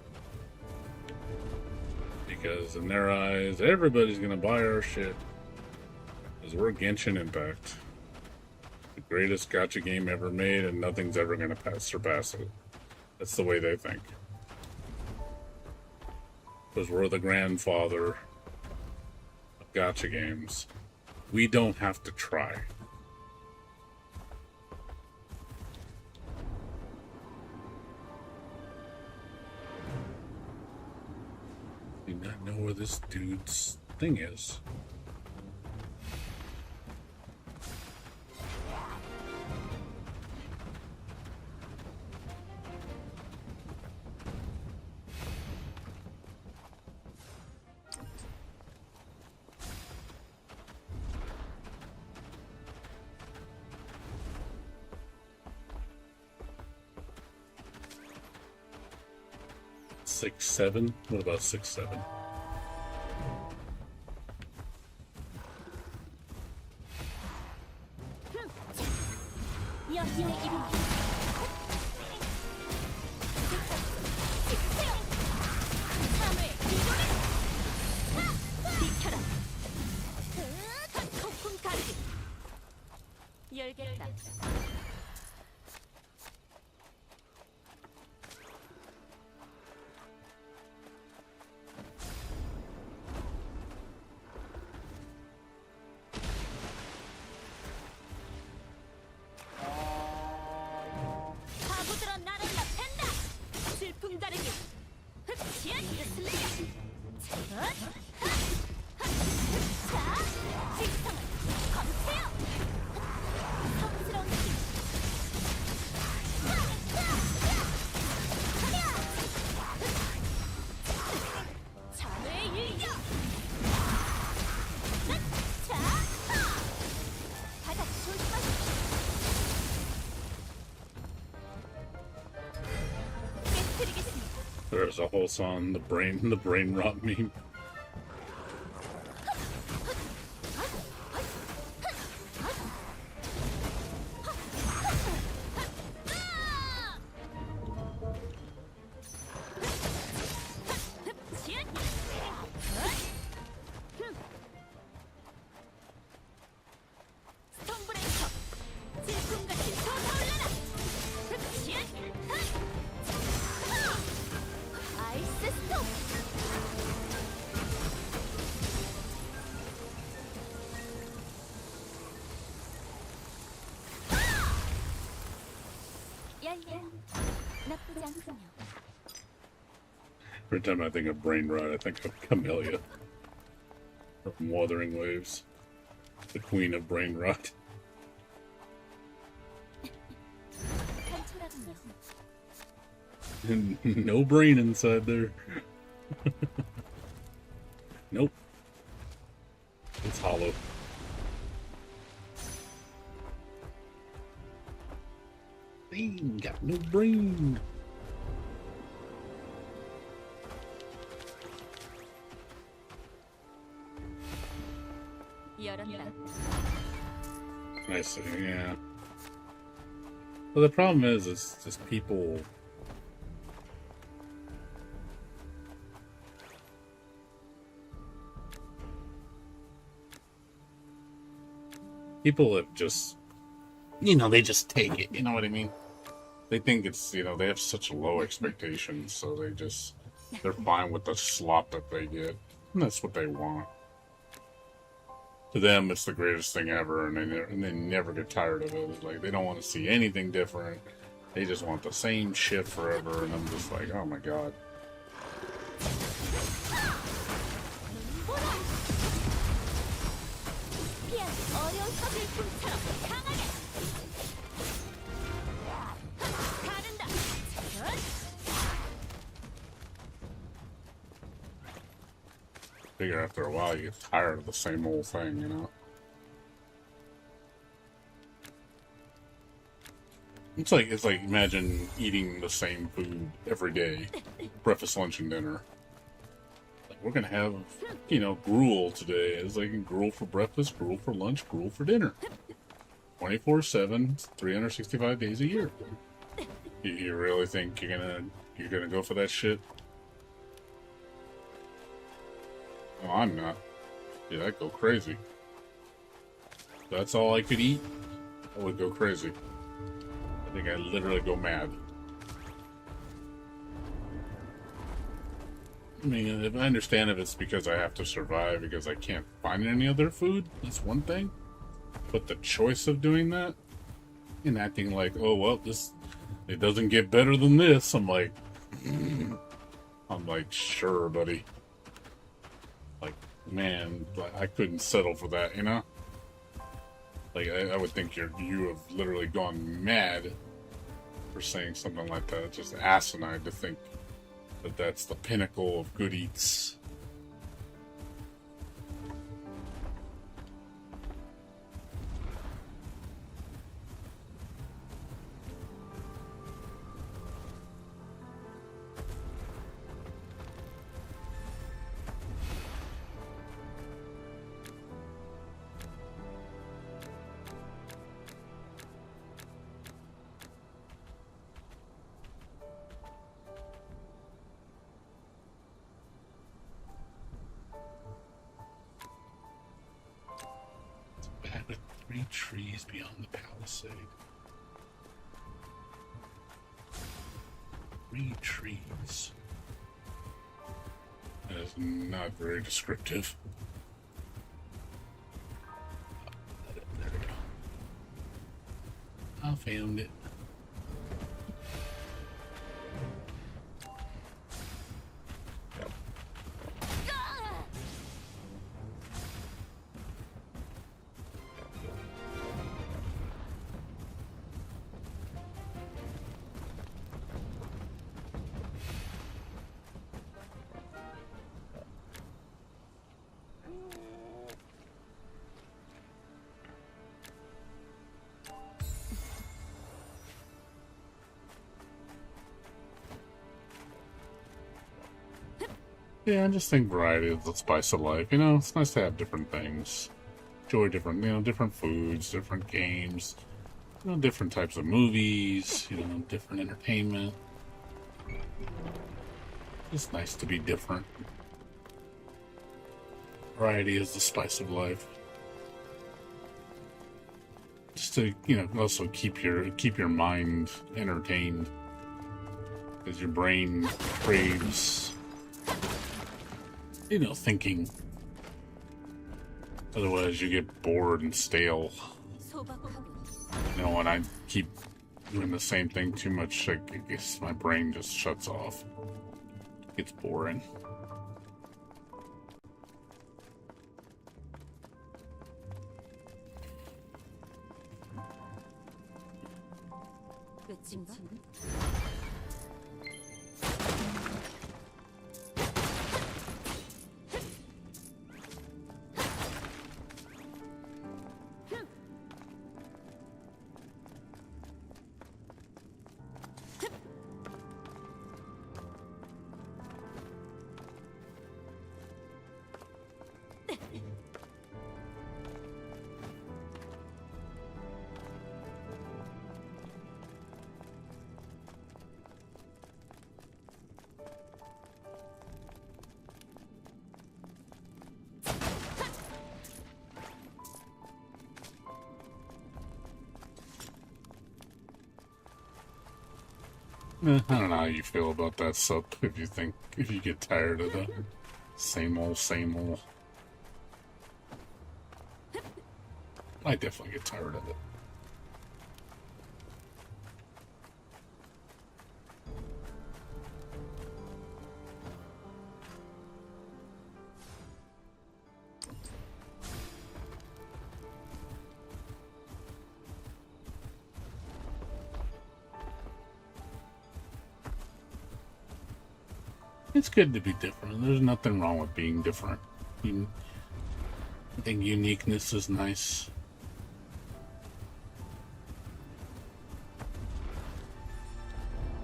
Because in their eyes, everybody's gonna buy our shit. Because we're Genshin Impact. The greatest gacha game ever made, and nothing's ever gonna surpass it. That's the way they think. Because we're the grandfather of gacha games. We don't have to try. Do not know where this dude's thing is. Six, 7? What about 6, 7? There's a whole song, the brain rot meme. Every time I think of brain rot, I think of Camellia from Wuthering Waves, the queen of brain rot. And no brain inside there. Nope. It's hollow. Ain't got no brain. I see, yeah. Well, the problem is, it's just people. People that just, they just take it. You know what I mean? They think it's, they have such low expectations, so they're fine with the slop that they get, and that's what they want. To them, it's the greatest thing ever, and they never get tired of it. It's like they don't want to see anything different. They just want the same shit forever, and I'm just like, oh my god. Figure after a while you get tired of the same old thing, It's like imagine eating the same food every day, breakfast, lunch, and dinner. Like we're gonna have, gruel today. It's like gruel for breakfast, gruel for lunch, gruel for dinner. 24/7, 365 days a year. You really think you're gonna go for that shit? No, I'm not. Yeah, I'd go crazy. If that's all I could eat, I would go crazy. I think I'd literally go mad. I mean, if I understand if it's because I have to survive because I can't find any other food, that's one thing. But the choice of doing that and acting like, oh well, it doesn't get better than this. I'm like, sure, buddy. Like, man, I couldn't settle for that, Like, I would think you have literally gone mad for saying something like that. It's just asinine to think that that's the pinnacle of good eats. With 3 trees beyond the palisade. 3 trees. That is not very descriptive. There we go. I found it. Yeah, I just think variety is the spice of life. It's nice to have different things. Enjoy different, different foods, different games, different types of movies, different entertainment. It's nice to be different. Variety is the spice of life. Just to, also keep your mind entertained. Because your brain craves thinking. Otherwise, you get bored and stale. When I keep doing the same thing too much, I guess my brain just shuts off. It's boring. 끝인가? I don't know how you feel about that sup. If you get tired of the same old, same old. I definitely get tired of it. It's good to be different. There's nothing wrong with being different. I think uniqueness is nice.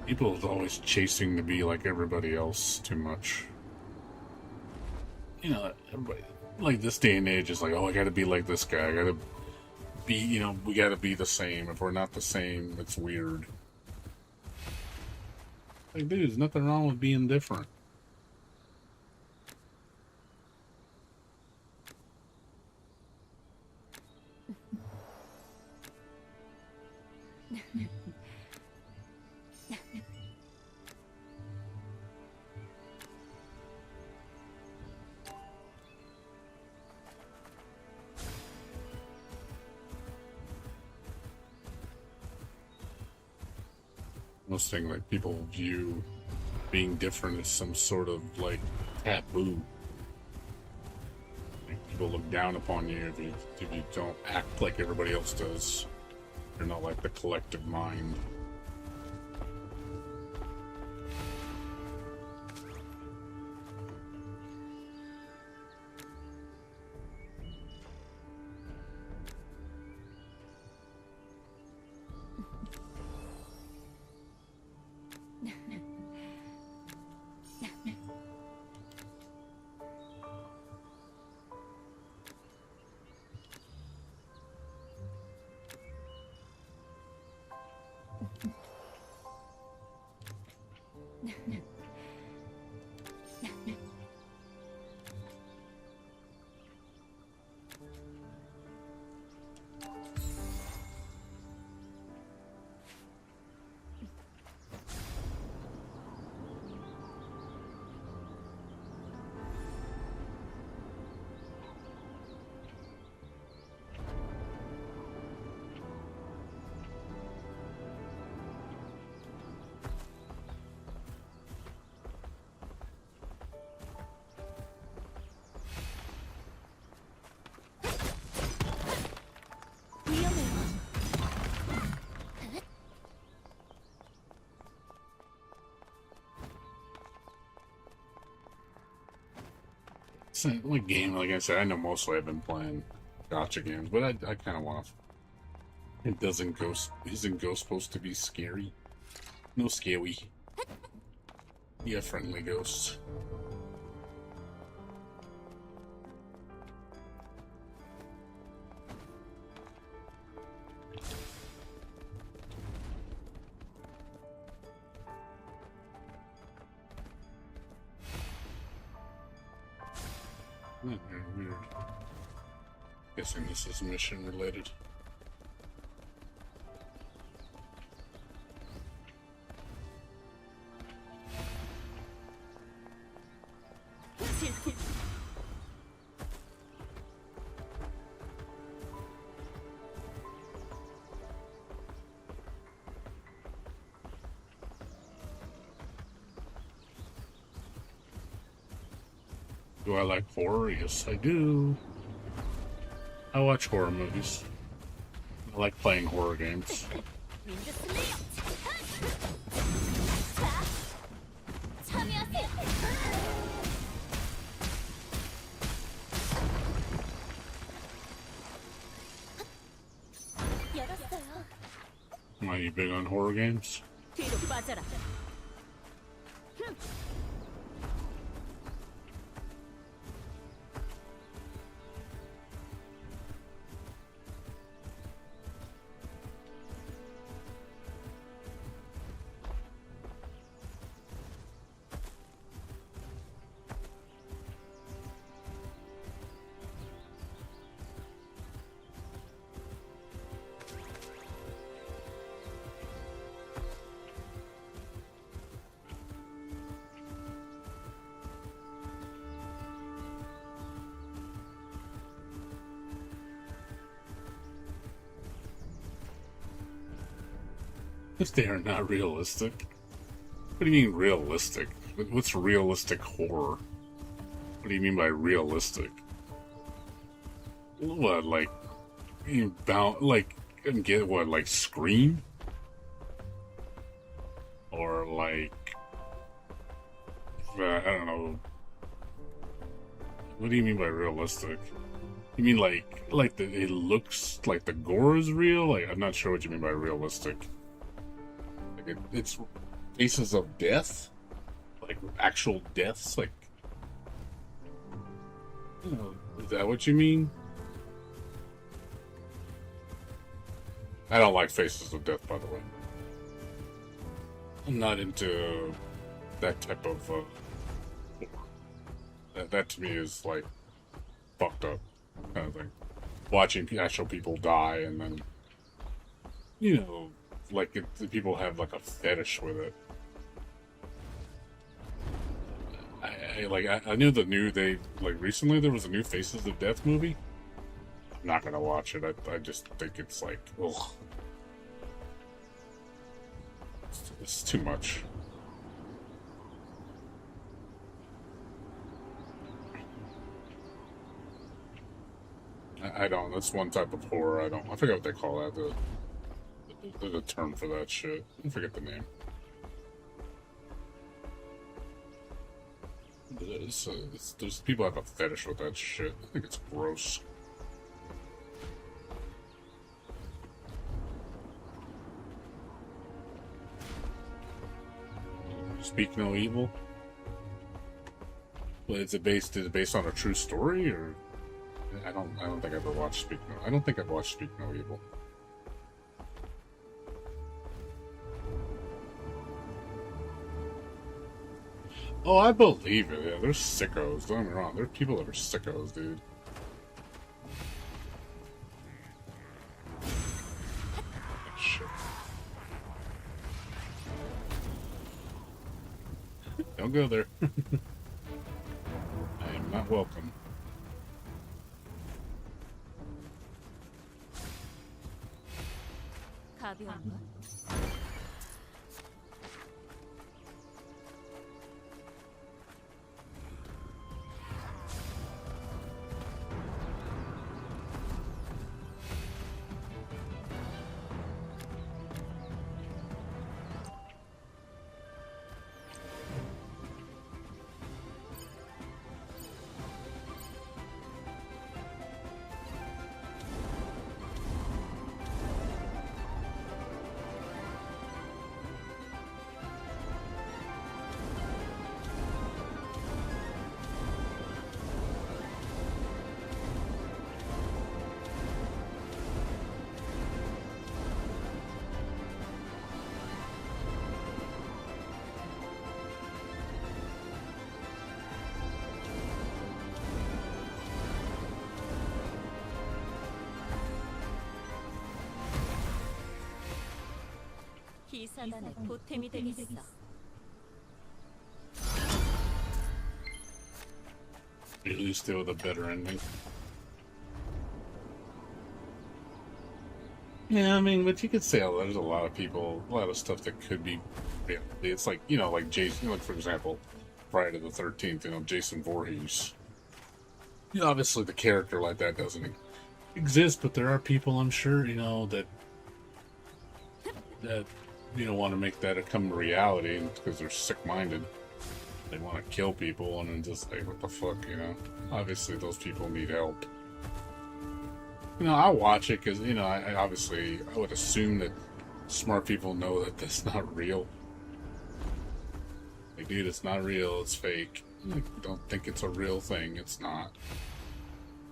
People are always chasing to be like everybody else too much. You know, everybody, like this day and age is like, oh, I gotta be like this guy. I gotta be, we gotta be the same. If we're not the same, it's weird. Like, dude, there's nothing wrong with being different. Most thing like people view being different as some sort of like taboo. Like, people look down upon you if you don't act like everybody else does. You're not like the collective mind. Like game, like I said, I know mostly I've been playing gotcha games, but I kind of want to. It doesn't Ghost. Isn't Ghost supposed to be scary? No scary. Yeah, friendly ghosts. Very weird. Guessing this is mission related. Do I like horror? Yes, I do. I watch horror movies. I like playing horror games. Are you big on horror games? If they are not realistic. What do you mean realistic? What's realistic horror? What do you mean by realistic? What, like, you bound, like, get what, like Scream? Or like, I don't know. What do you mean by realistic? You mean like it looks like the gore is real? Like, I'm not sure what you mean by realistic. Like it's faces of death, like actual deaths. Like, is that what you mean? I don't like faces of death, by the way. I'm not into that type of horror. That to me is like fucked up kind of thing. Watching actual people die and then, like people have like a fetish with it. I knew recently there was a new Faces of Death movie. I'm not gonna watch it. I just think it's like, ugh. It's too much. I don't. That's one type of horror. I forget what they call that. There's a term for that shit. I forget the name. There's people have a fetish with that shit. I think it's gross. Speak No Evil. But is it based on a true story, or I don't think I've ever watched Speak No. I don't think I've watched Speak No Evil. Oh, I believe it. Yeah, there's sickos. Don't get me wrong. There's people that are sickos, dude. Shit. Don't go there. I am not welcome. 기사단의 보탬이 되겠어. At least with a better ending. Yeah, I mean, but you could say there's a lot of people, a lot of stuff that could be. It's like like Jason, like for example, Friday the 13th. Jason Voorhees. You know, obviously, the character like that doesn't exist, but there are people, I'm sure, you know, that you know want to make that come reality because they're sick-minded. They want to kill people, and then just like, what the fuck, you know? Obviously, those people need help. You know, I watch it because you know, I obviously I would assume that smart people know that that's not real. Like, dude, it's not real. It's fake. Like, don't think it's a real thing. It's not.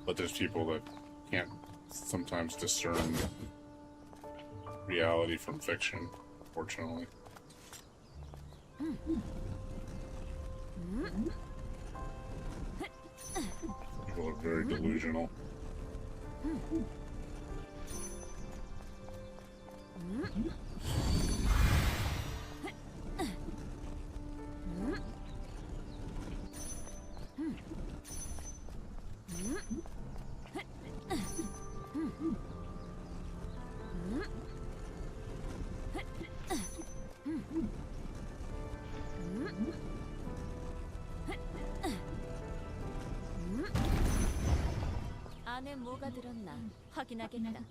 But there's people that can't sometimes discern reality from fiction, fortunately. People are very delusional. 안에 뭐가 들었나 확인하겠다.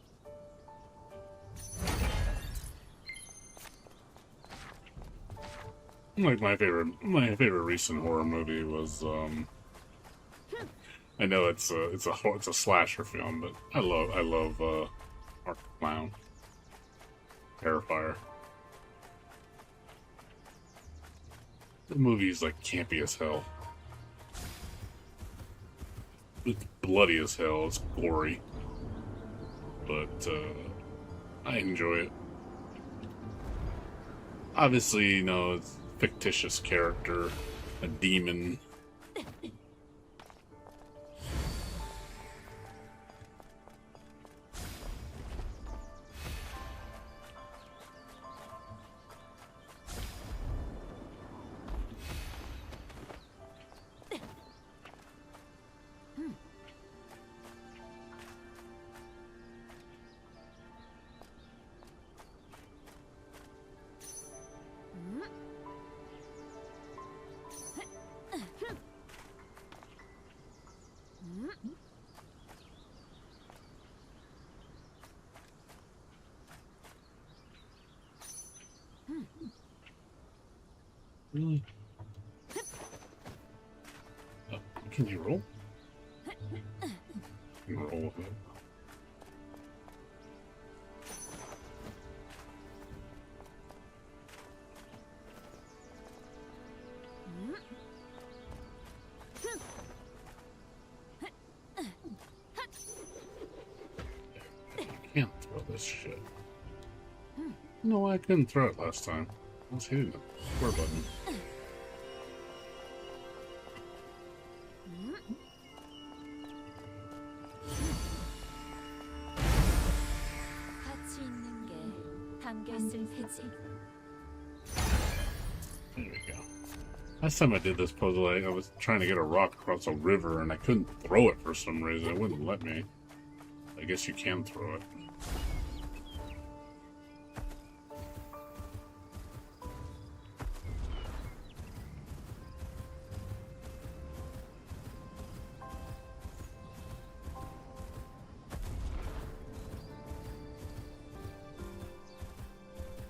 Like my favorite recent horror movie was I know it's a slasher film, but I love Mark the Clown, Terrifier. The movie's like campy as hell. It's bloody as hell. It's gory, but I enjoy it. Obviously, you know, it's a fictitious character, a demon. Really? Oh, can you roll? You can roll with it. I can't throw this shit. No, I couldn't throw it last time. I was hitting the square button. 가치 있는 게 담겨 있을 테지. There we go. Last time I did this puzzle, I was trying to get a rock across a river, and I couldn't throw it for some reason. It wouldn't let me. I guess you can throw it.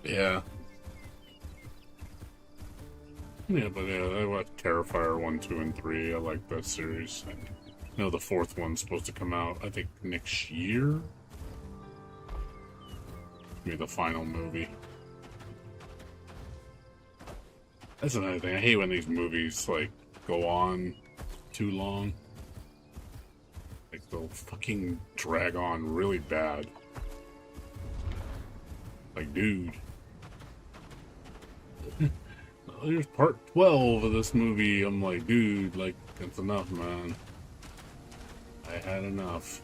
Yeah. Yeah, but yeah, I watched Terrifier 1, 2, and 3. I like that series. I know the fourth one's supposed to come out, I think, next year? Maybe the final movie. That's another thing. I hate when these movies, like, go on too long. Like, they'll fucking drag on really bad. Like, dude. Here's part 12 of this movie. I'm like, dude, like, that's enough, man. I had enough.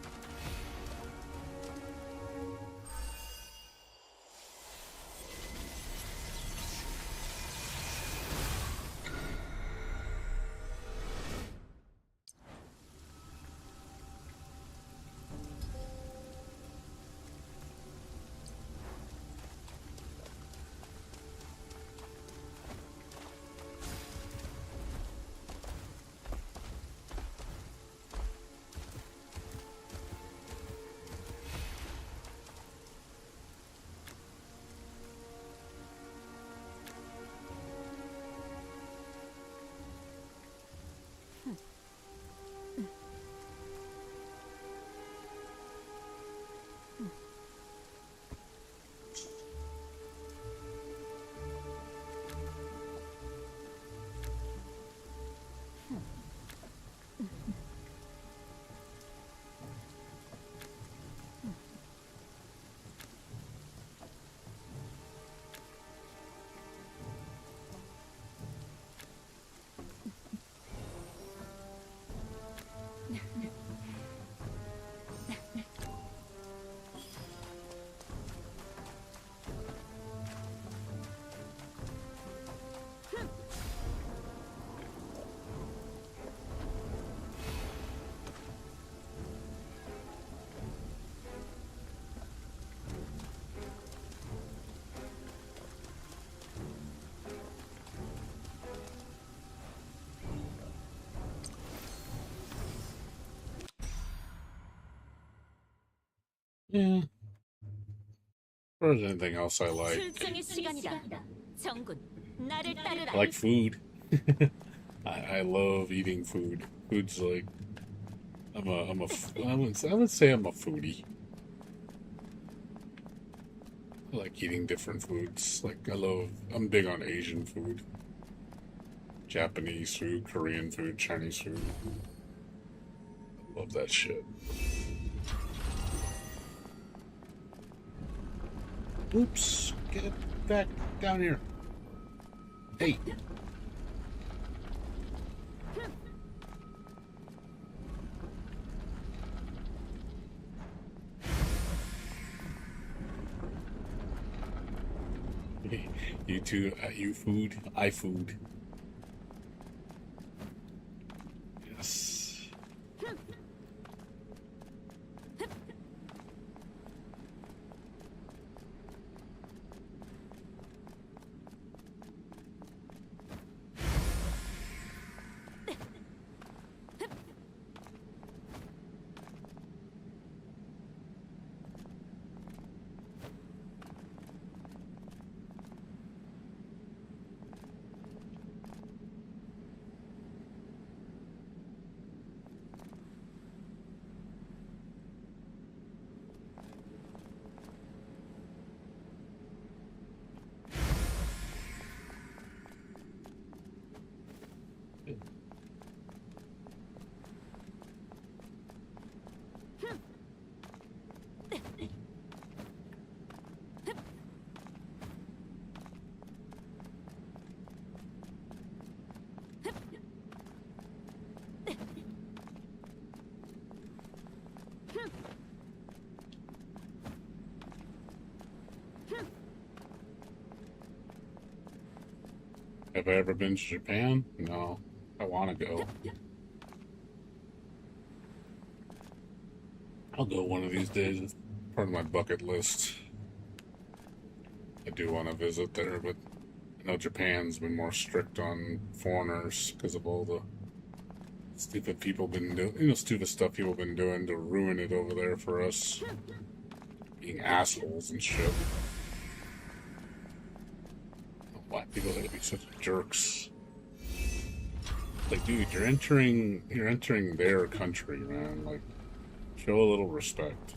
Yeah. Or is anything else I like? 출정의 시간이다. 정군, 나를 따르라. I like food. I love eating food. Food's like I would say I'm a foodie. I like eating different foods. Like I'm big on Asian food. Japanese food, Korean food, Chinese food. Love that shit. Oops, get back down here. Hey. You too, you food, I food. Yes. Have I ever been to Japan? No. I want to go. I'll go one of these days. It's part of my bucket list. I do want to visit there, but I know Japan's been more strict on foreigners because of all the stupid people been doing, stupid stuff people been doing to ruin it over there for us. Being assholes and shit. Black people gotta be such jerks. Like, dude, you're entering their country, man. Like, show a little respect.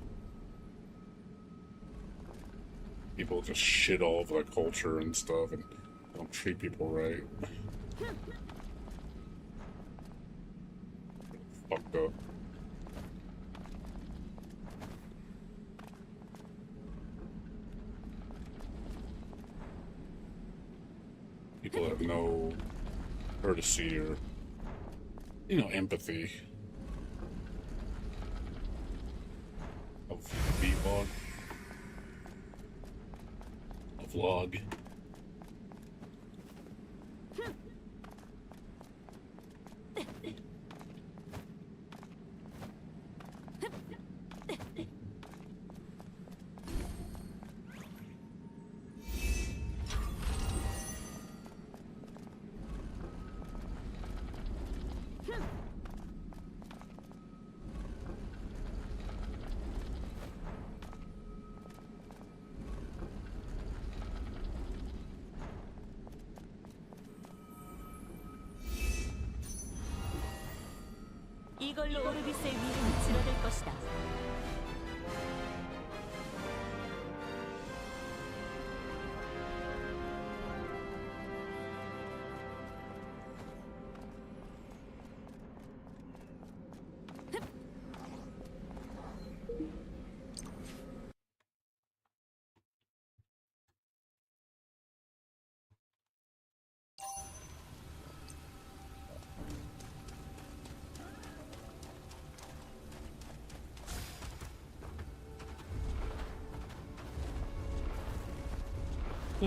People just shit all over the culture and stuff and don't treat people right. Fucked up. People have no courtesy or, empathy. Of vlog. A vlog. 이걸로 오르비스의 위력이 줄어들 것이다.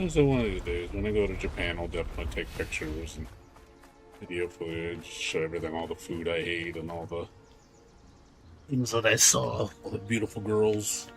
So one of these days, when I go to Japan, I'll definitely take pictures and video footage, show everything, all the food I ate and all the things that I saw, all the beautiful girls.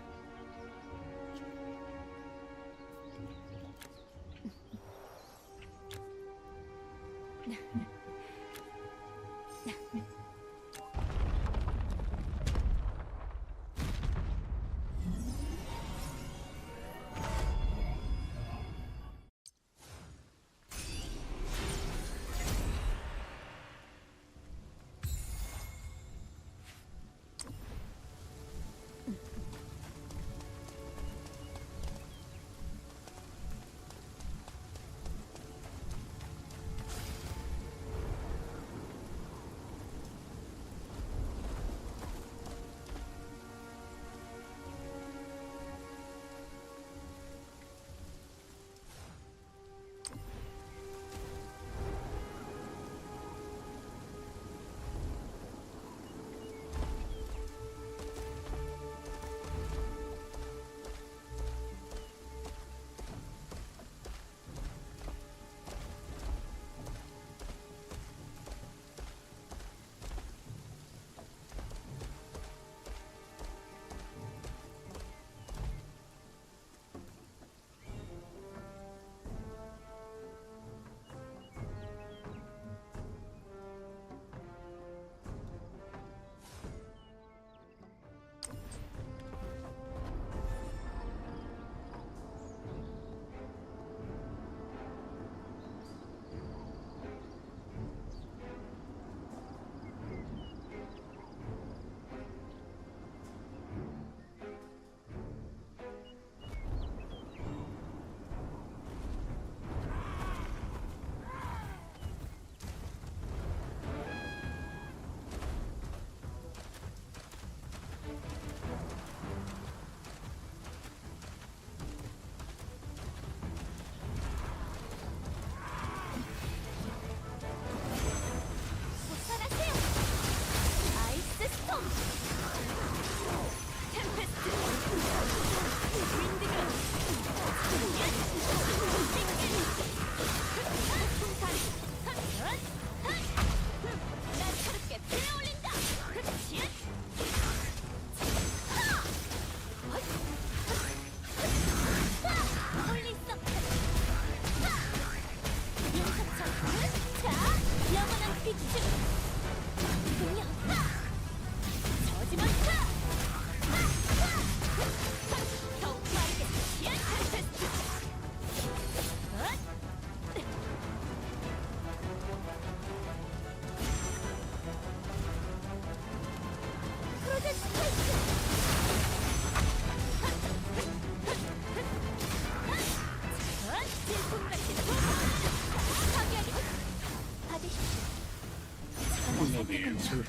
answer?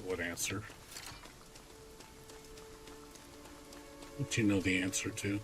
What answer? What do you know the answer to?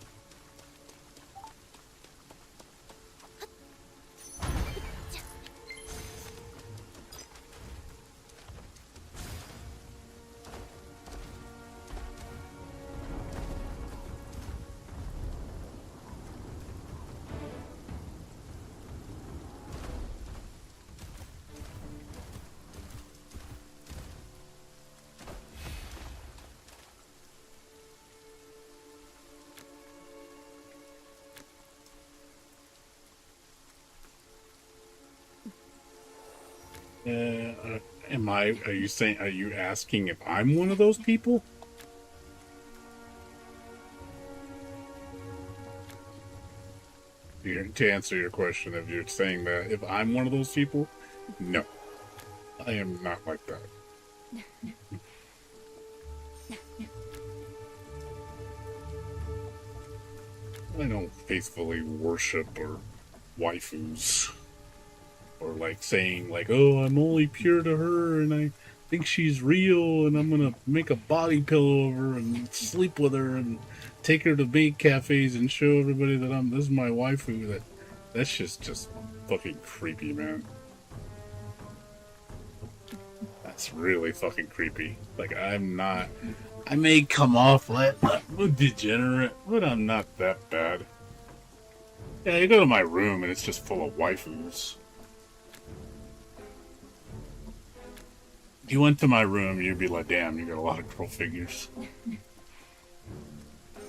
Are you saying, are you asking if I'm one of those people? To answer your question, if you're saying that if I'm one of those people, no, I am not like that. I don't faithfully worship or waifus. Or like saying like, oh, I'm only pure to her and I think she's real and I'm gonna make a body pillow of her and sleep with her and take her to maid cafes and show everybody that this is my waifu. That's just fucking creepy, man. That's really fucking creepy. Like, I'm not, I may come off like a degenerate, but I'm not that bad. Yeah, you go to my room and it's just full of waifus. If you went to my room, you'd be like, damn, you got a lot of girl figures.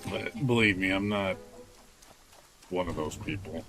But believe me, I'm not one of those people.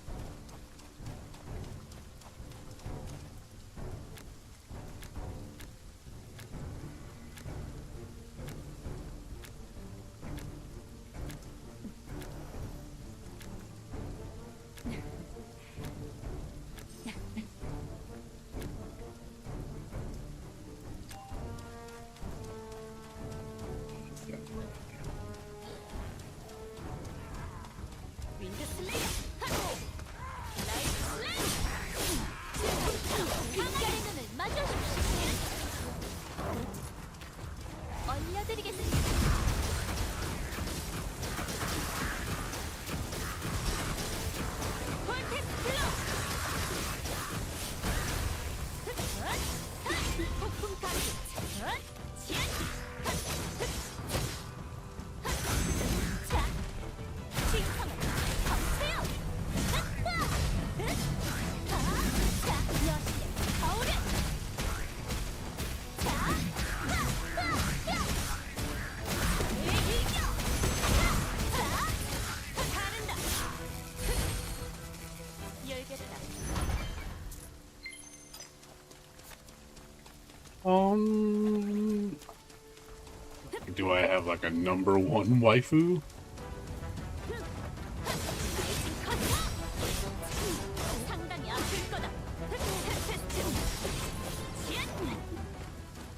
Do I have like a number one waifu?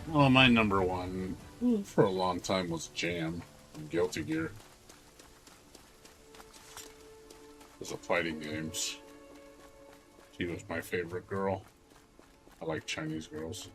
Well, my number one for a long time was Jam in Guilty Gear. Those are fighting games. She was my favorite girl. I like Chinese girls.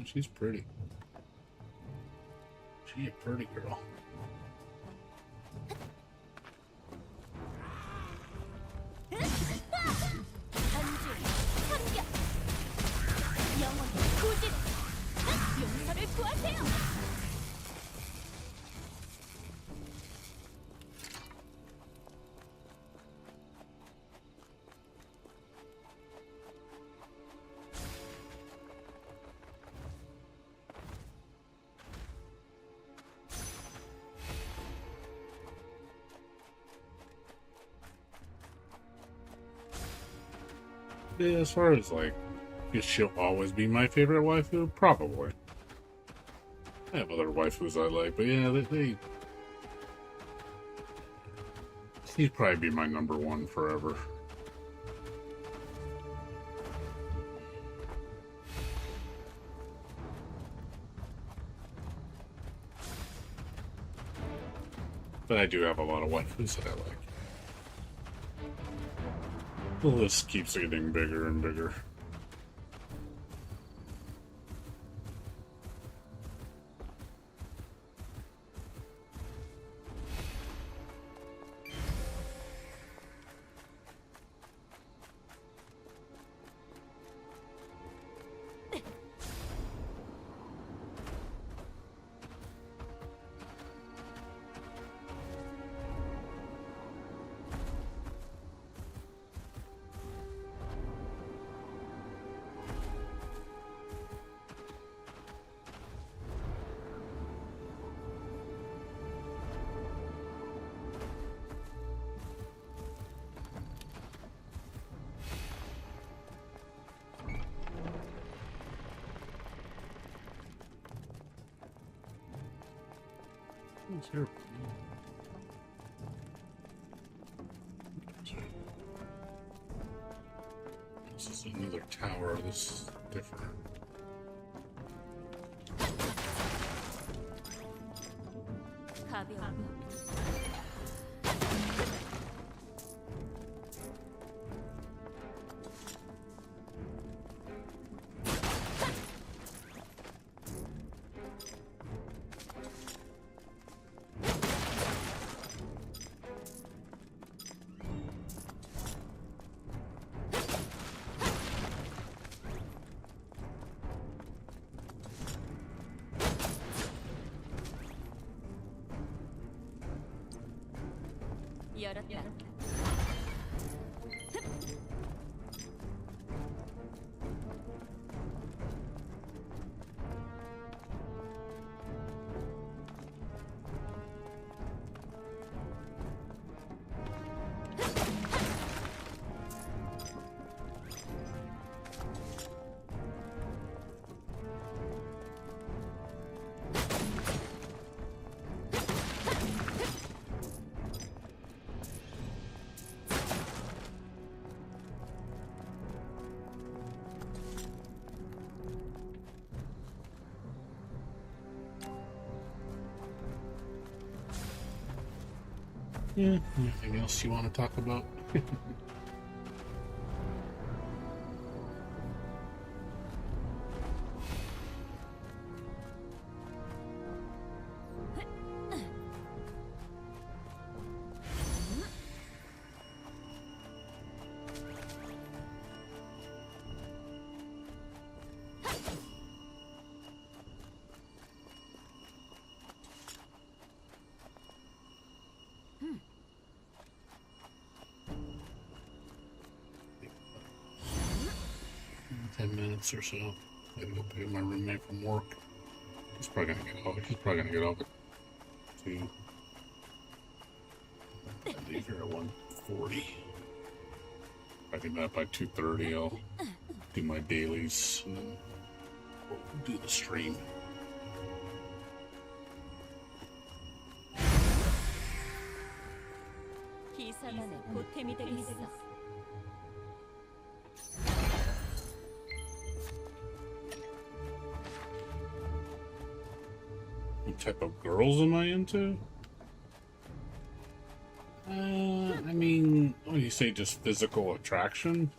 She's pretty. She a pretty girl. Yeah, as far as like, if she'll always be my favorite waifu, probably. I have other waifus I like, but yeah, she'd probably be my number one forever. But I do have a lot of waifus that I like. The list keeps getting bigger and bigger. What's here? This is another tower. This is different. 열었다. Yeah. Anything else you want to talk about? Or so. I gotta go pick up my roommate from work. He's probably gonna get off. He's probably gonna get off at 2. I'll leave here at 1:40. If I get back by 2:30, I'll do my dailies and then we'll do the stream. 기사단의 보탬이 되겠어. What type of girls am I into? I mean, when you say just physical attraction,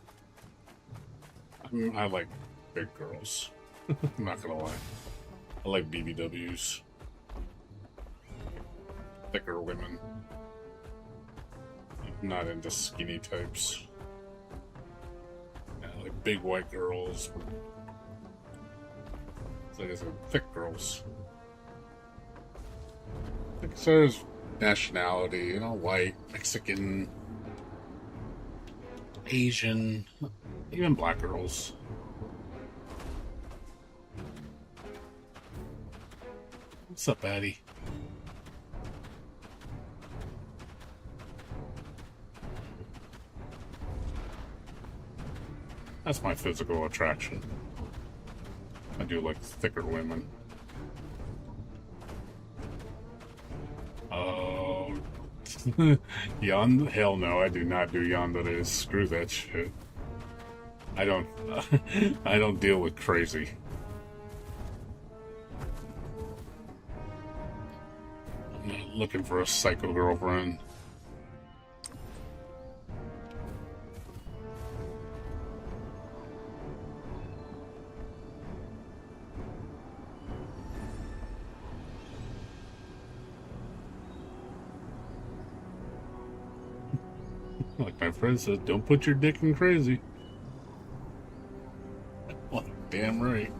I like big girls. I'm not gonna lie. I like BBWs. Thicker women. I'm not into skinny types. I like big white girls. Like I said, thick girls. Like as far as nationality, you know, white, Mexican, Asian, even black girls. What's up, Addie? That's my physical attraction. I do like thicker women. Oh, hell no, I do not do yandere. Screw that shit. I don't, I don't deal with crazy. I'm not looking for a psycho girlfriend. Like my friend said, don't put your dick in crazy. Well, damn right.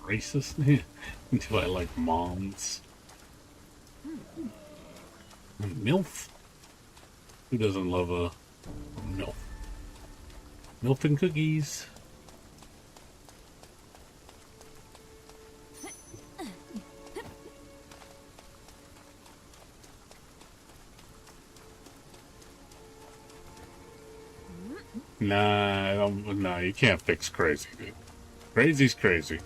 Racist? Do I like moms? MILF? Who doesn't love a MILF? MILF and cookies. Nah, you can't fix crazy, dude. Crazy's crazy.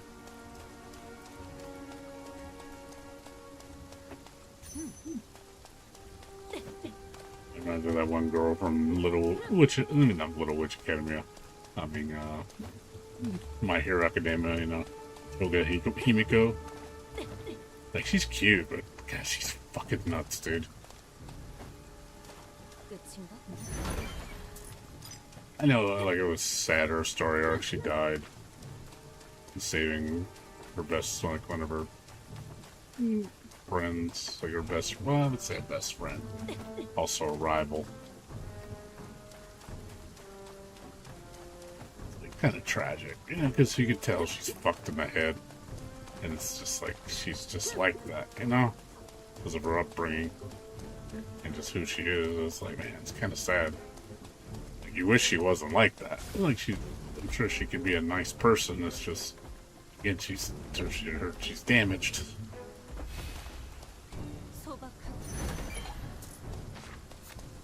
Reminds me of that one girl from not Little Witch Academia. I mean, My Hero Academia, you know. Toga Himiko. Like, she's cute, but God, she's fucking nuts, dude. I know, like, it was sad, her story arc. She died. Saving her best, like, one of her friends. Like, her best, well, I would say a best friend. Also a rival. Like, kind of tragic, you know, because you could tell she's fucked in the head. And it's just like, she's just like that, you know? Because of her upbringing. And just who she is. It's like, man, it's kind of sad. Like, you wish she wasn't like that. Like, I'm sure she could be a nice person. It's just, again, she's damaged.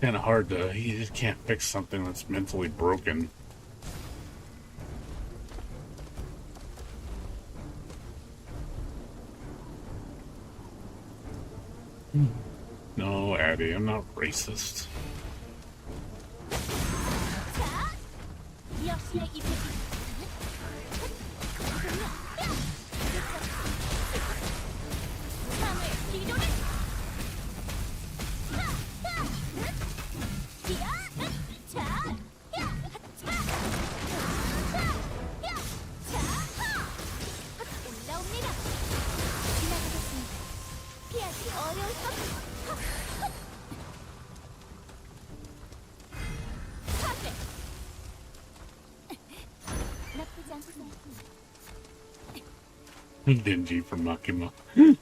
Kind of hard you just can't fix something that's mentally broken. No, Addie, I'm not racist. Dingy from Makima. Reminds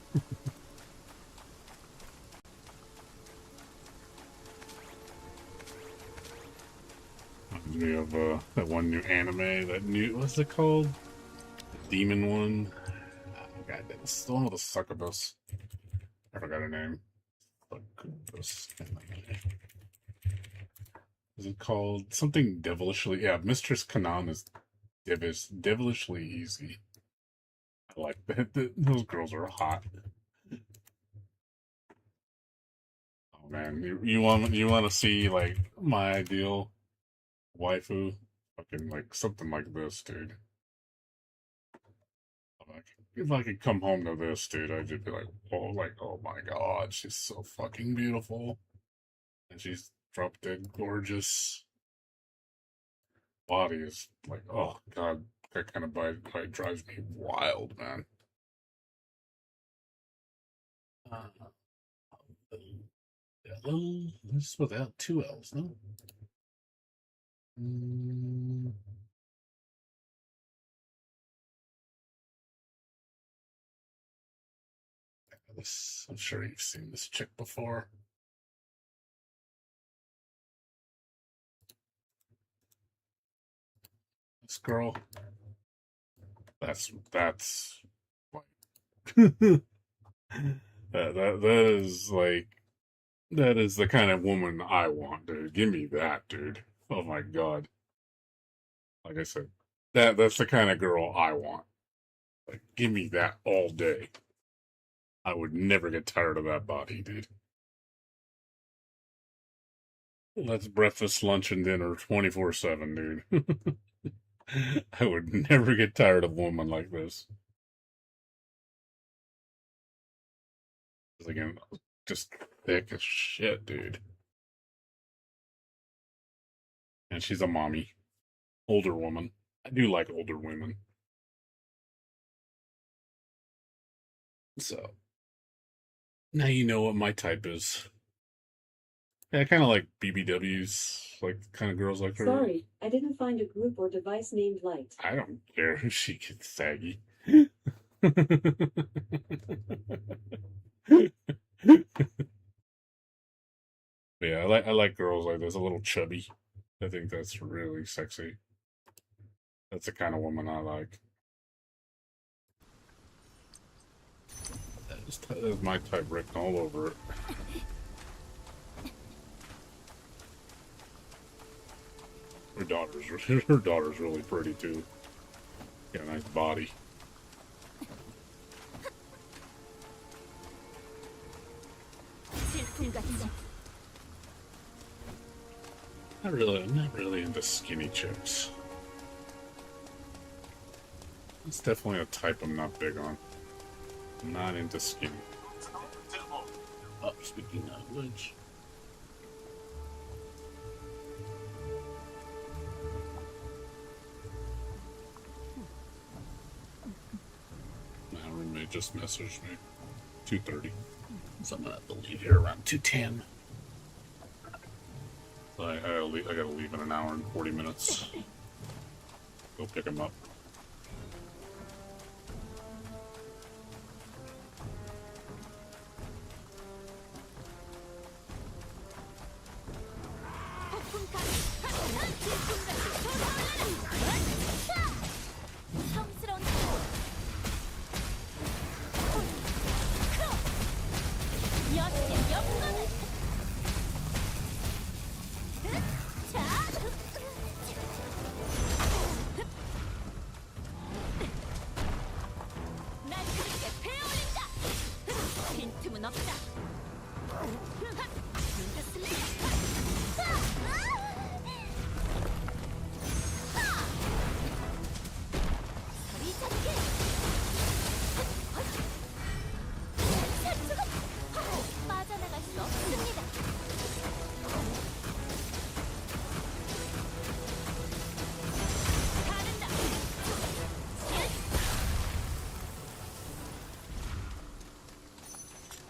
me of that one new anime, what's it called? The demon one. Oh, God, that's the one with the succubus. I forgot her name. Succubus. Is it called something devilishly? Yeah, Mistress Kanan is devilishly easy. I like that. Those girls are hot. Oh man, you want to see like my ideal waifu? Fucking like something like this, dude. Like, if I could come home to this, dude, I'd just be like, oh my god, she's so fucking beautiful, and she's drop dead gorgeous. Body is like, oh god, that kind of bite drives me wild, man. This is without two L's, no? Mm, this. I'm sure you've seen this chick before. This girl. That's like that is like that is the kind of woman I want, dude. Give me that, dude. Oh my god. Like I said, that's the kind of girl I want. Like, give me that all day. I would never get tired of that body, dude. That's breakfast, lunch, and dinner 24/7, dude. I would never get tired of a woman like this. Again, just thick as shit, dude. And she's a mommy. Older woman. I do like older women. So, now you know what my type is. Yeah, I kind of like BBWs, like kind of girls like her. Sorry, I didn't find a group or device named Light. I don't care if she gets saggy. Yeah, I like girls like this, a little chubby. I think that's really sexy. That's the kind of woman I like. That's my type written all over it. Her daughter's really pretty too. Got a nice body. I'm not really into skinny chicks. It's definitely a type I'm not big on. I'm not into skinny. Oh, speaking of which. My roommate just messaged me. 2:30. So I'm gonna have to leave here around 2:10. I gotta leave in an hour and 40 minutes. Go pick him up.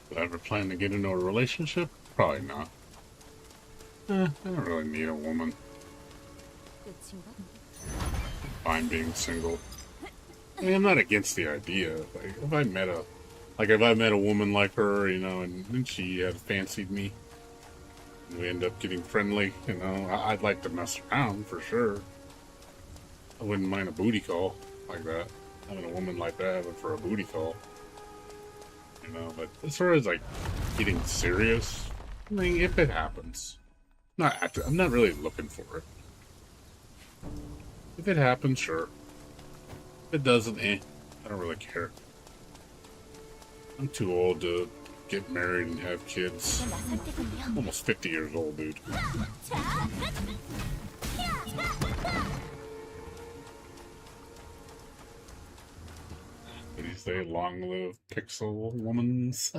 Do I ever plan to get into a relationship? Probably not. I don't really need a woman. Fine being single. I mean, I'm not against the idea. Like, if I met a woman like her, you know, and she had fancied me, and we end up getting friendly, you know, I'd like to mess around for sure. I wouldn't mind a booty call like that. Having a woman like that, but for a booty call. You know, but as far as like getting serious, I mean, if it happens, I'm not really looking for it. If it happens, sure. If it doesn't, I don't really care. I'm too old to get married and have kids. I'm almost 50 years old, dude. What do you say? Long live pixel womans?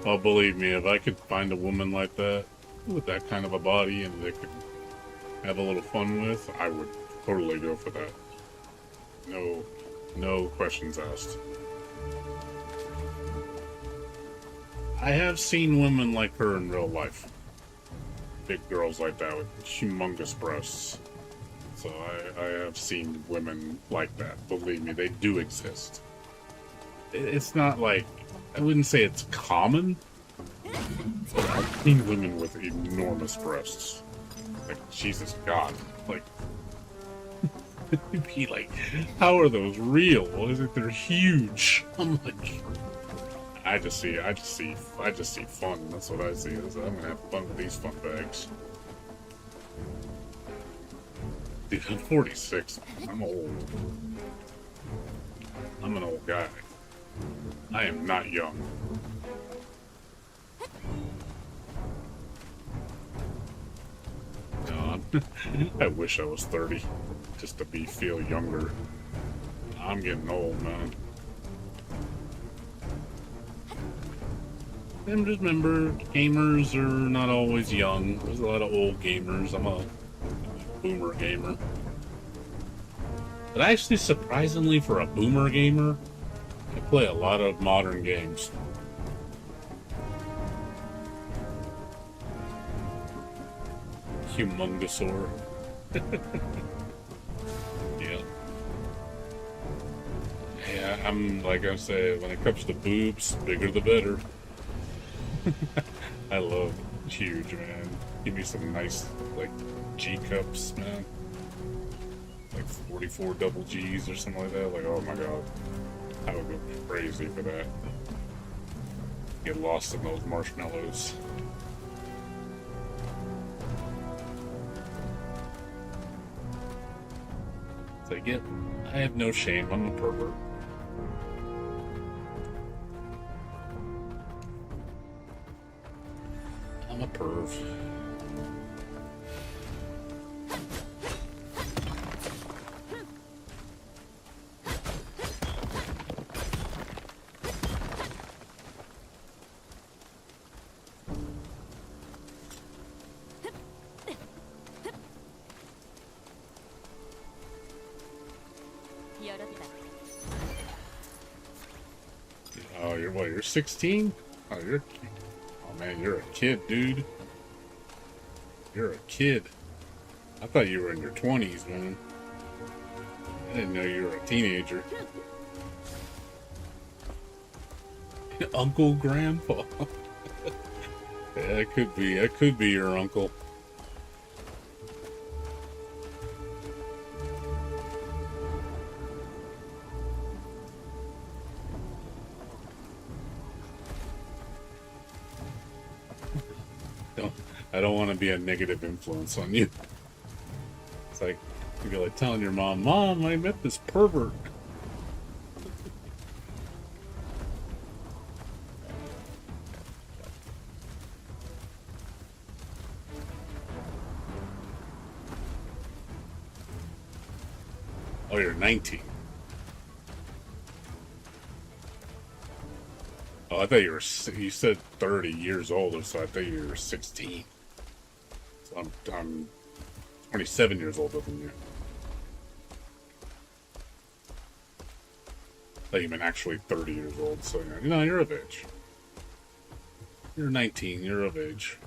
Oh, believe me, if I could find a woman like that, with that kind of a body, and they could have a little fun with, I would totally go for that. No questions asked. I have seen women like her in real life. Big girls like that with humongous breasts. So I have seen women like that. Believe me, they do exist. It's not like, I wouldn't say it's common. I've seen women with enormous breasts. Like, Jesus God. Like, you'd be like, how are those real? Is it they're huge? I'm like, I just see fun. That's what I see. I'm gonna have fun with these fun bags. Dude, I'm 46. I'm old. I'm an old guy. I am not young. No, I wish I was 30, just to feel younger. I'm getting old, man. And just remember, gamers are not always young. There's a lot of old gamers. I'm a boomer gamer. But actually, surprisingly, for a boomer gamer, I play a lot of modern games. Humongosaur. Yeah. Yeah, I'm, like I say, when it comes to boobs, bigger the better. I love huge, man. Give me some nice, like, G cups, man. Like 44 double G's or something like that. Like, oh my god. I would go crazy for that. Get lost in those marshmallows. So yeah, I have no shame. I'm a pervert. I'm a perv. Oh, you're what? You're 16? Oh, oh man, you're a kid, dude. You're a kid. I thought you were in your 20s, man. I didn't know you were a teenager. Uncle Grandpa. Yeah, it could be. It could be your uncle. I don't want to be a negative influence on you. It's like, you'd be like telling your mom, Mom, I met this pervert. Oh, you're 19. Oh, I thought you said 30 years older, so I thought you were 16. So I'm 27 years older than you. I thought you meant actually 30 years old, so you're of age. You're 19, you're of age.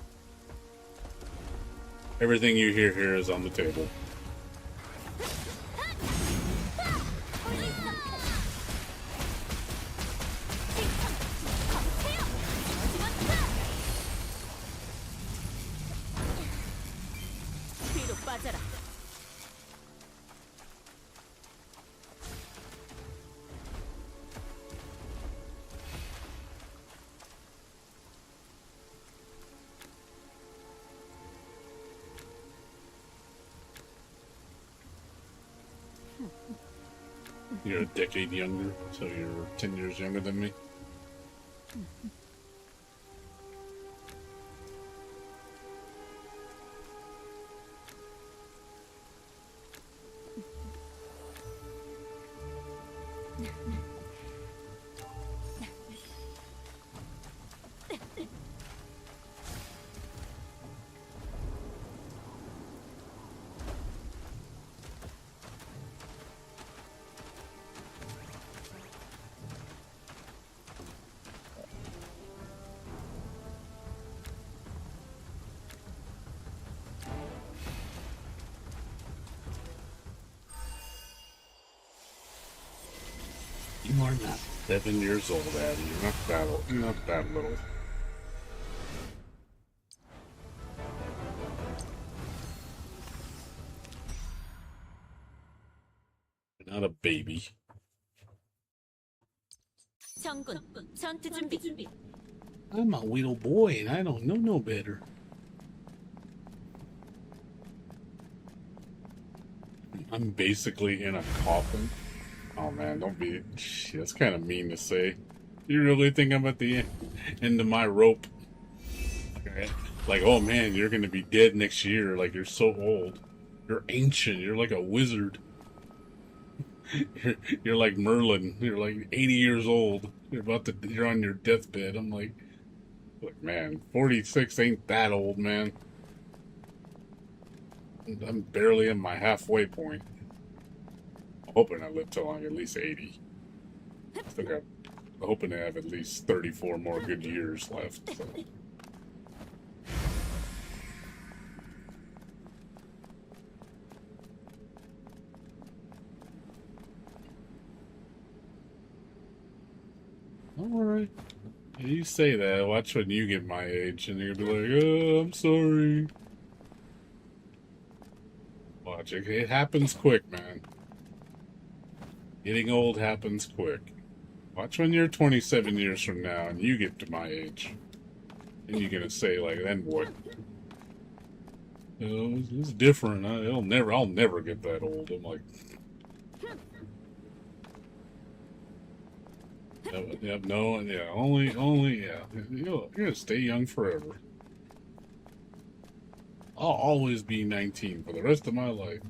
Everything you hear here is on the table. You're a decade younger, so you're 10 years younger than me. You are not. 7 years old, Abby. You're not that old. You're not that little. You're not a baby. 정군, 전투 준비. I'm a little boy and I don't know no better. I'm basically in a coffin. Oh man, don't be. Shit, that's kind of mean to say. You really think I'm at the end of my rope? Like, oh man, you're gonna be dead next year. Like, you're so old. You're ancient. You're like a wizard. You're like Merlin. You're like 80 years old. You're on your deathbed. I'm like, look, man, 46 ain't that old, man. I'm barely in my halfway point. I'm hoping I live till I'm at least 80. I'm hoping to have at least 34 more good years left. So. Alright. You say that, watch when you get my age and you're gonna be like, oh, I'm sorry. Watch it. It happens quick, man. Getting old happens quick. Watch when you're 27 years from now and you get to my age. And you're gonna say, like, then what? You know, it's different. I'll never get that old. I'm like, yep, no, yeah, only, yeah. You're gonna stay young forever. I'll always be 19 for the rest of my life.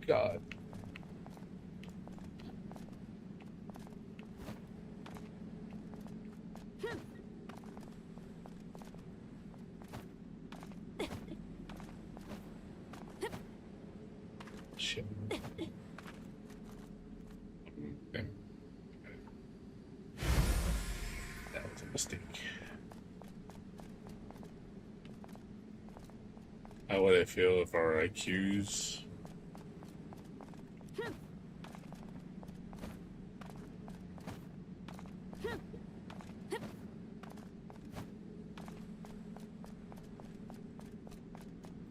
God. Shit. That was a mistake. How would I feel if our IQs...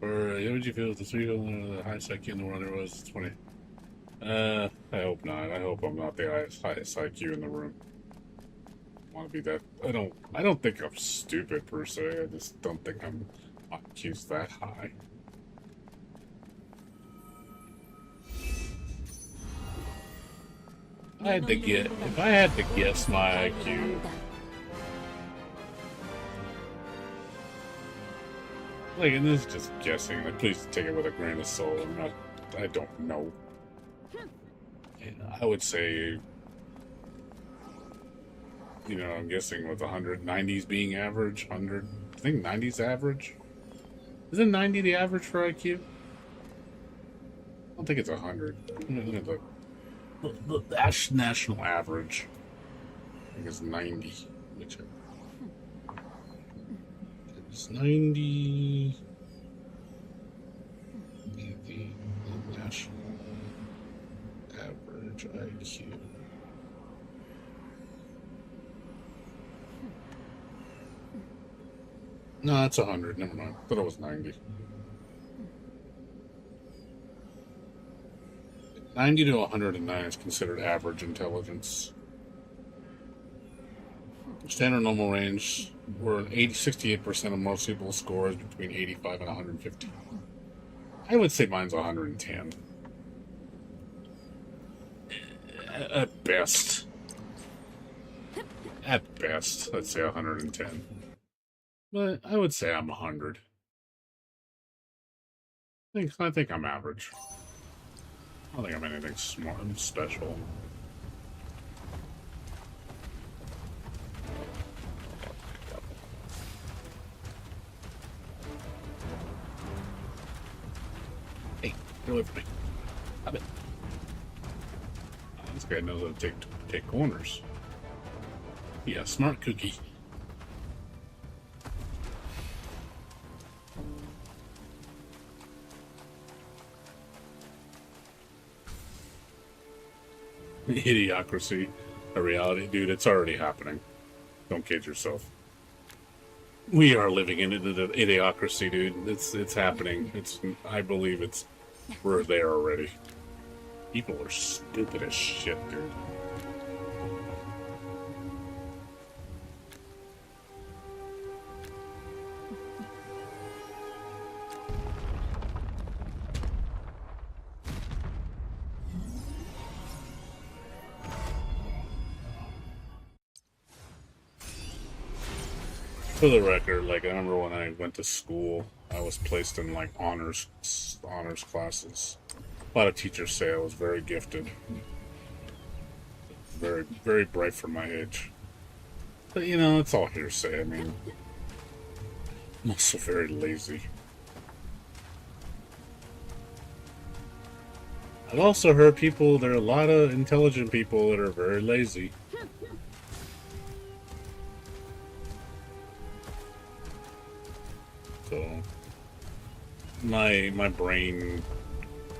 Or how would you feel if the 3 the highest IQ in the world there was 20? I hope not. I hope I'm not the highest IQ in the room. I want to be that. I don't think I'm stupid per se. I just don't think my IQ's that high. If I had to guess my IQ, like, and this is just guessing, like, please take it with a grain of salt. I don't know. And I would say, you know, I'm guessing with 190s being average, 100, I think 90's average. Isn't 90 the average for IQ? I don't think it's 100. The national average, I think it's 90, which is 90. The national average IQ. No, that's 100. Never mind. I thought it was 90. 90 to 109 is considered average intelligence. Standard normal range, where 68% of most people's score is between 85 and 150. I would say mine's 110. At best. At best, let's say 110. But I would say I'm 100. I think I'm average. I don't think I'm anything smart and special. Hey, get away from me. Stop it. This guy knows how to take corners. Yeah, smart cookie. Idiocracy, a reality, dude. It's already happening. Don't kid yourself. We are living in an idiocracy, dude. It's happening. I believe we're there already. People are stupid as shit, dude. For the record, like, I remember when I went to school, I was placed in like honors classes. A lot of teachers say I was very gifted, very very bright for my age. But you know, it's all hearsay. I mean, I'm also very lazy. I've also heard there are a lot of intelligent people that are very lazy. So my brain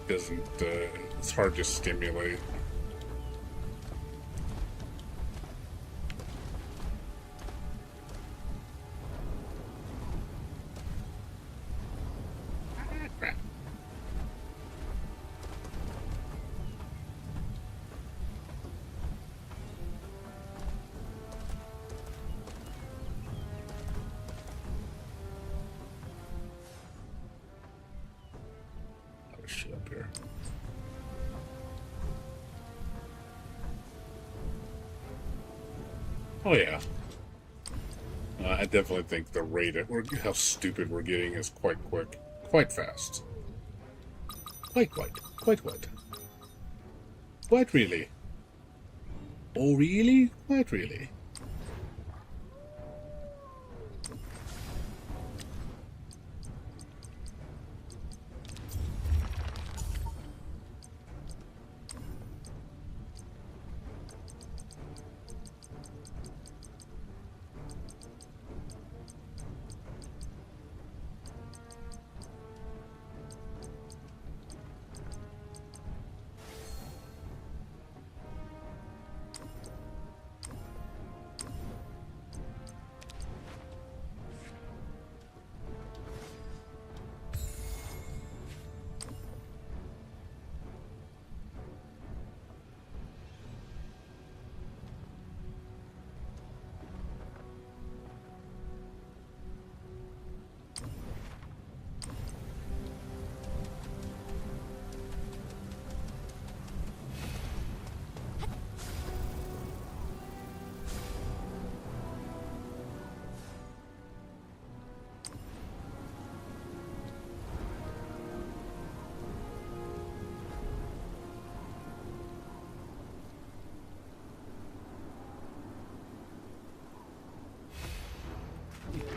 doesn't. It's hard to stimulate. Crap. Shit up here. Oh yeah. I definitely think the rate at how stupid we're getting is quite quick, quite fast. Quite really. Oh really? Quite really.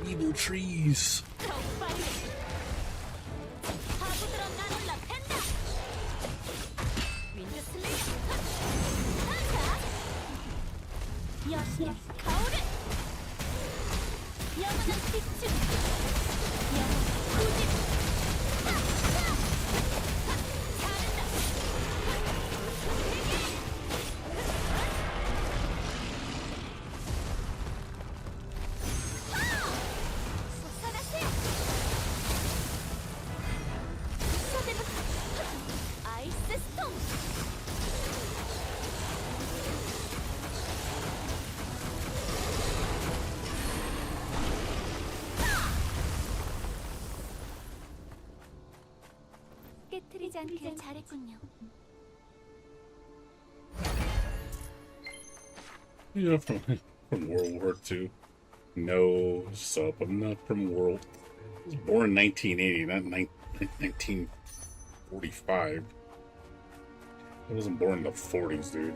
Evil trees. 깨트리지 않길 잘했군요. You know, from World War II. No, sup, I'm not from World. I was born in 1980, not 1945. I wasn't born in the 40s, dude.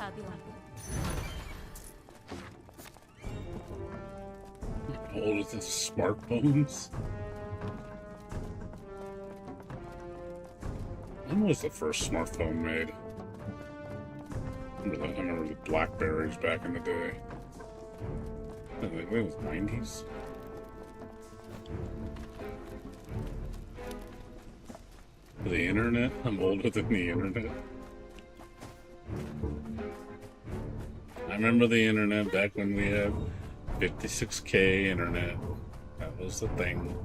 가벼워. Older than smartphones. When was the first smartphone made? I remember the Blackberries back in the day. I think it was 90s. The internet? I'm older than the internet. I remember the internet back when we had 56K internet. That was the thing.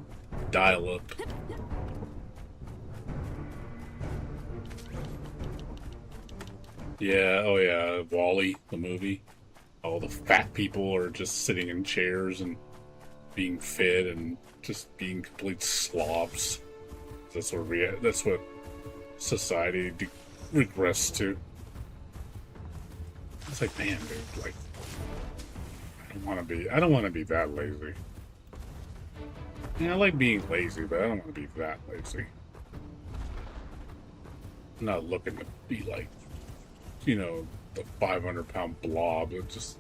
Dial-up. Yeah, oh yeah, Wall-E, the movie. All the fat people are just sitting in chairs and being fed and just being complete slobs. That's what society regressed to. It's like, man, dude, like, I don't want to be that lazy. Yeah, I like being lazy, but I don't want to be that lazy. I'm not looking to be like, you know, the 500-pound blob that just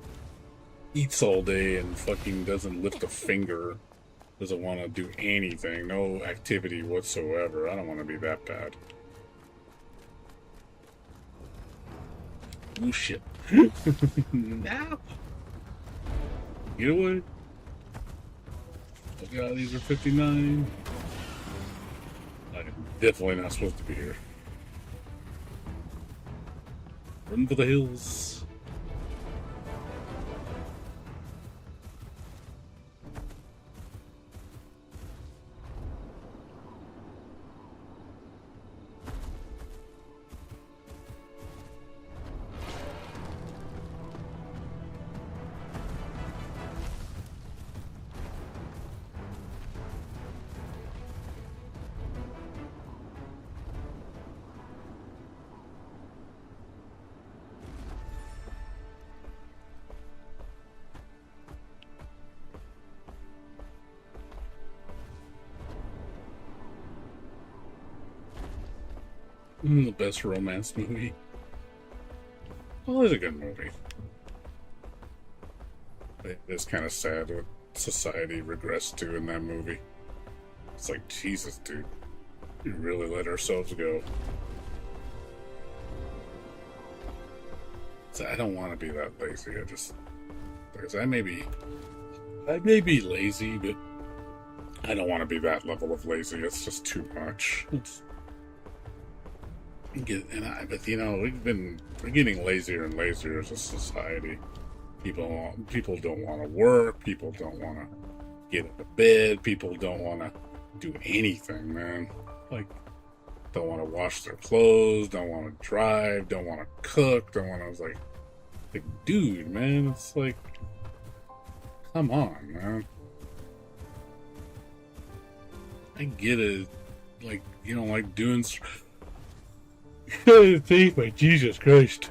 eats all day and fucking doesn't lift a finger, doesn't want to do anything, no activity whatsoever. I don't want to be that bad. Oh shit. No. Get away. Oh god, these are 59. I'm definitely not supposed to be here. Run for the hills. The best romance movie. Well, it's a good movie. It's kind of sad what society regressed to in that movie. It's like, Jesus, dude. We really let ourselves go. So I don't want to be that lazy. Because I may be lazy, but I don't want to be that level of lazy. It's just too much. But you know, we're getting lazier and lazier as a society. People don't want to work. People don't want to get out of bed. People don't want to do anything, man. Like, don't want to wash their clothes. Don't want to drive. Don't want to cook. Don't want to. I was like, dude, man, it's like, come on, man. I get it. Like, you know, like doing. Thank my Jesus Christ.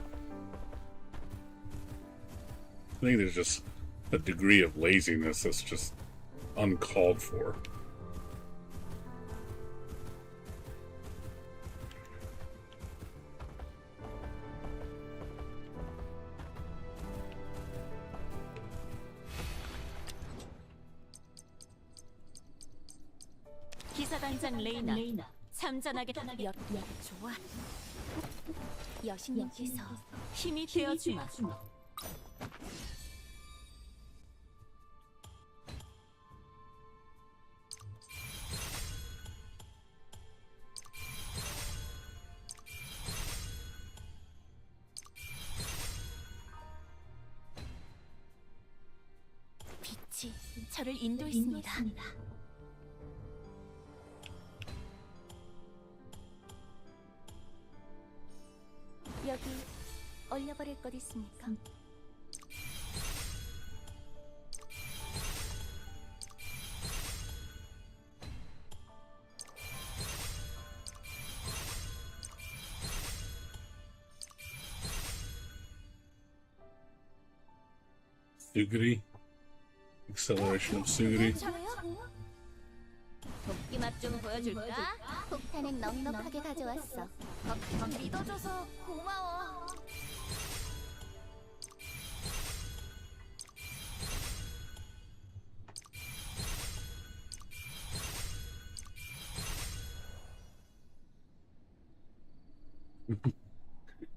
I think there's just a degree of laziness that's just uncalled for. 기사단장 레이나 참전하겠다. 좋아. 여신님께서 힘이 되어주마. 빛이 저를 인도했습니다. 여기 얼려버릴 것 있습니까? Suguri. Acceleration of Suguri. 도끼 맛 좀 보여줄까? 폭탄은 넉넉하게 가져왔어. 믿어줘서 고마워.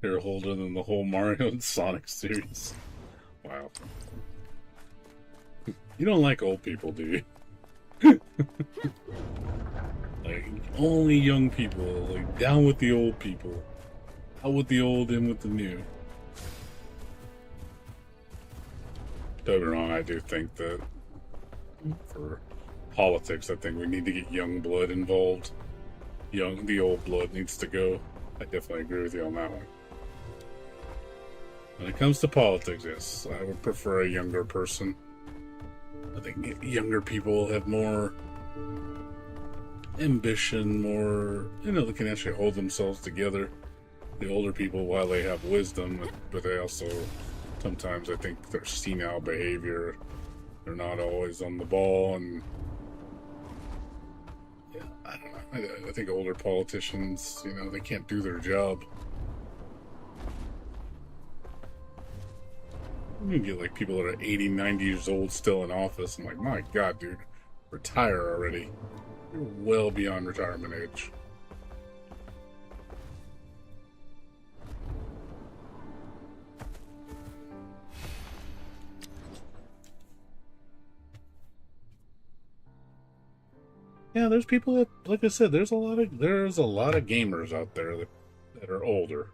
They're older than the whole Mario and Sonic series. Wow. You don't like old people, do you? Like, only young people. Like, down with the old people. Out with the old, in with the new. Don't get me wrong, I do think that for politics, I think we need to get young blood involved. The old blood needs to go. I definitely agree with you on that one. When it comes to politics, yes, I would prefer a younger person. I think younger people have more ambition, more, they can actually hold themselves together. The older people, while they have wisdom, but they also, sometimes I think their senile behavior, they're not always on the ball, and yeah, I don't know. I think older politicians, they can't do their job. You get like people that are 80, 90 years old still in office. I'm like, my God, dude, retire already. You're well beyond retirement age. Yeah, there's people that, like I said, there's a lot of gamers out there that are older.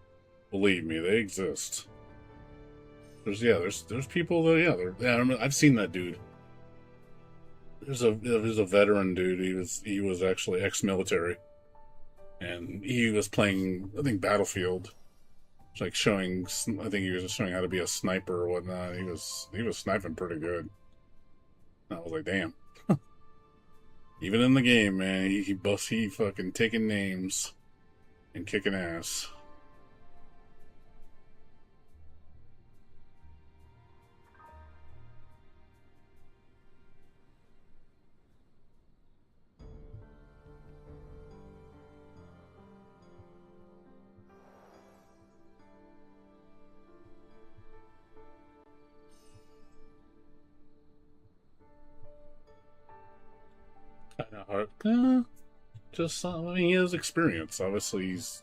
Believe me, they exist. There's people that I've seen that dude. There's a veteran dude. He was actually ex-military, and he was playing, I think, Battlefield. It's like showing. I think he was showing how to be a sniper or whatnot. He was sniping pretty good. And I was like, damn. Even in the game, man, he fucking taking names and kicking ass. Kind of hard. I mean, he has experience. Obviously, he's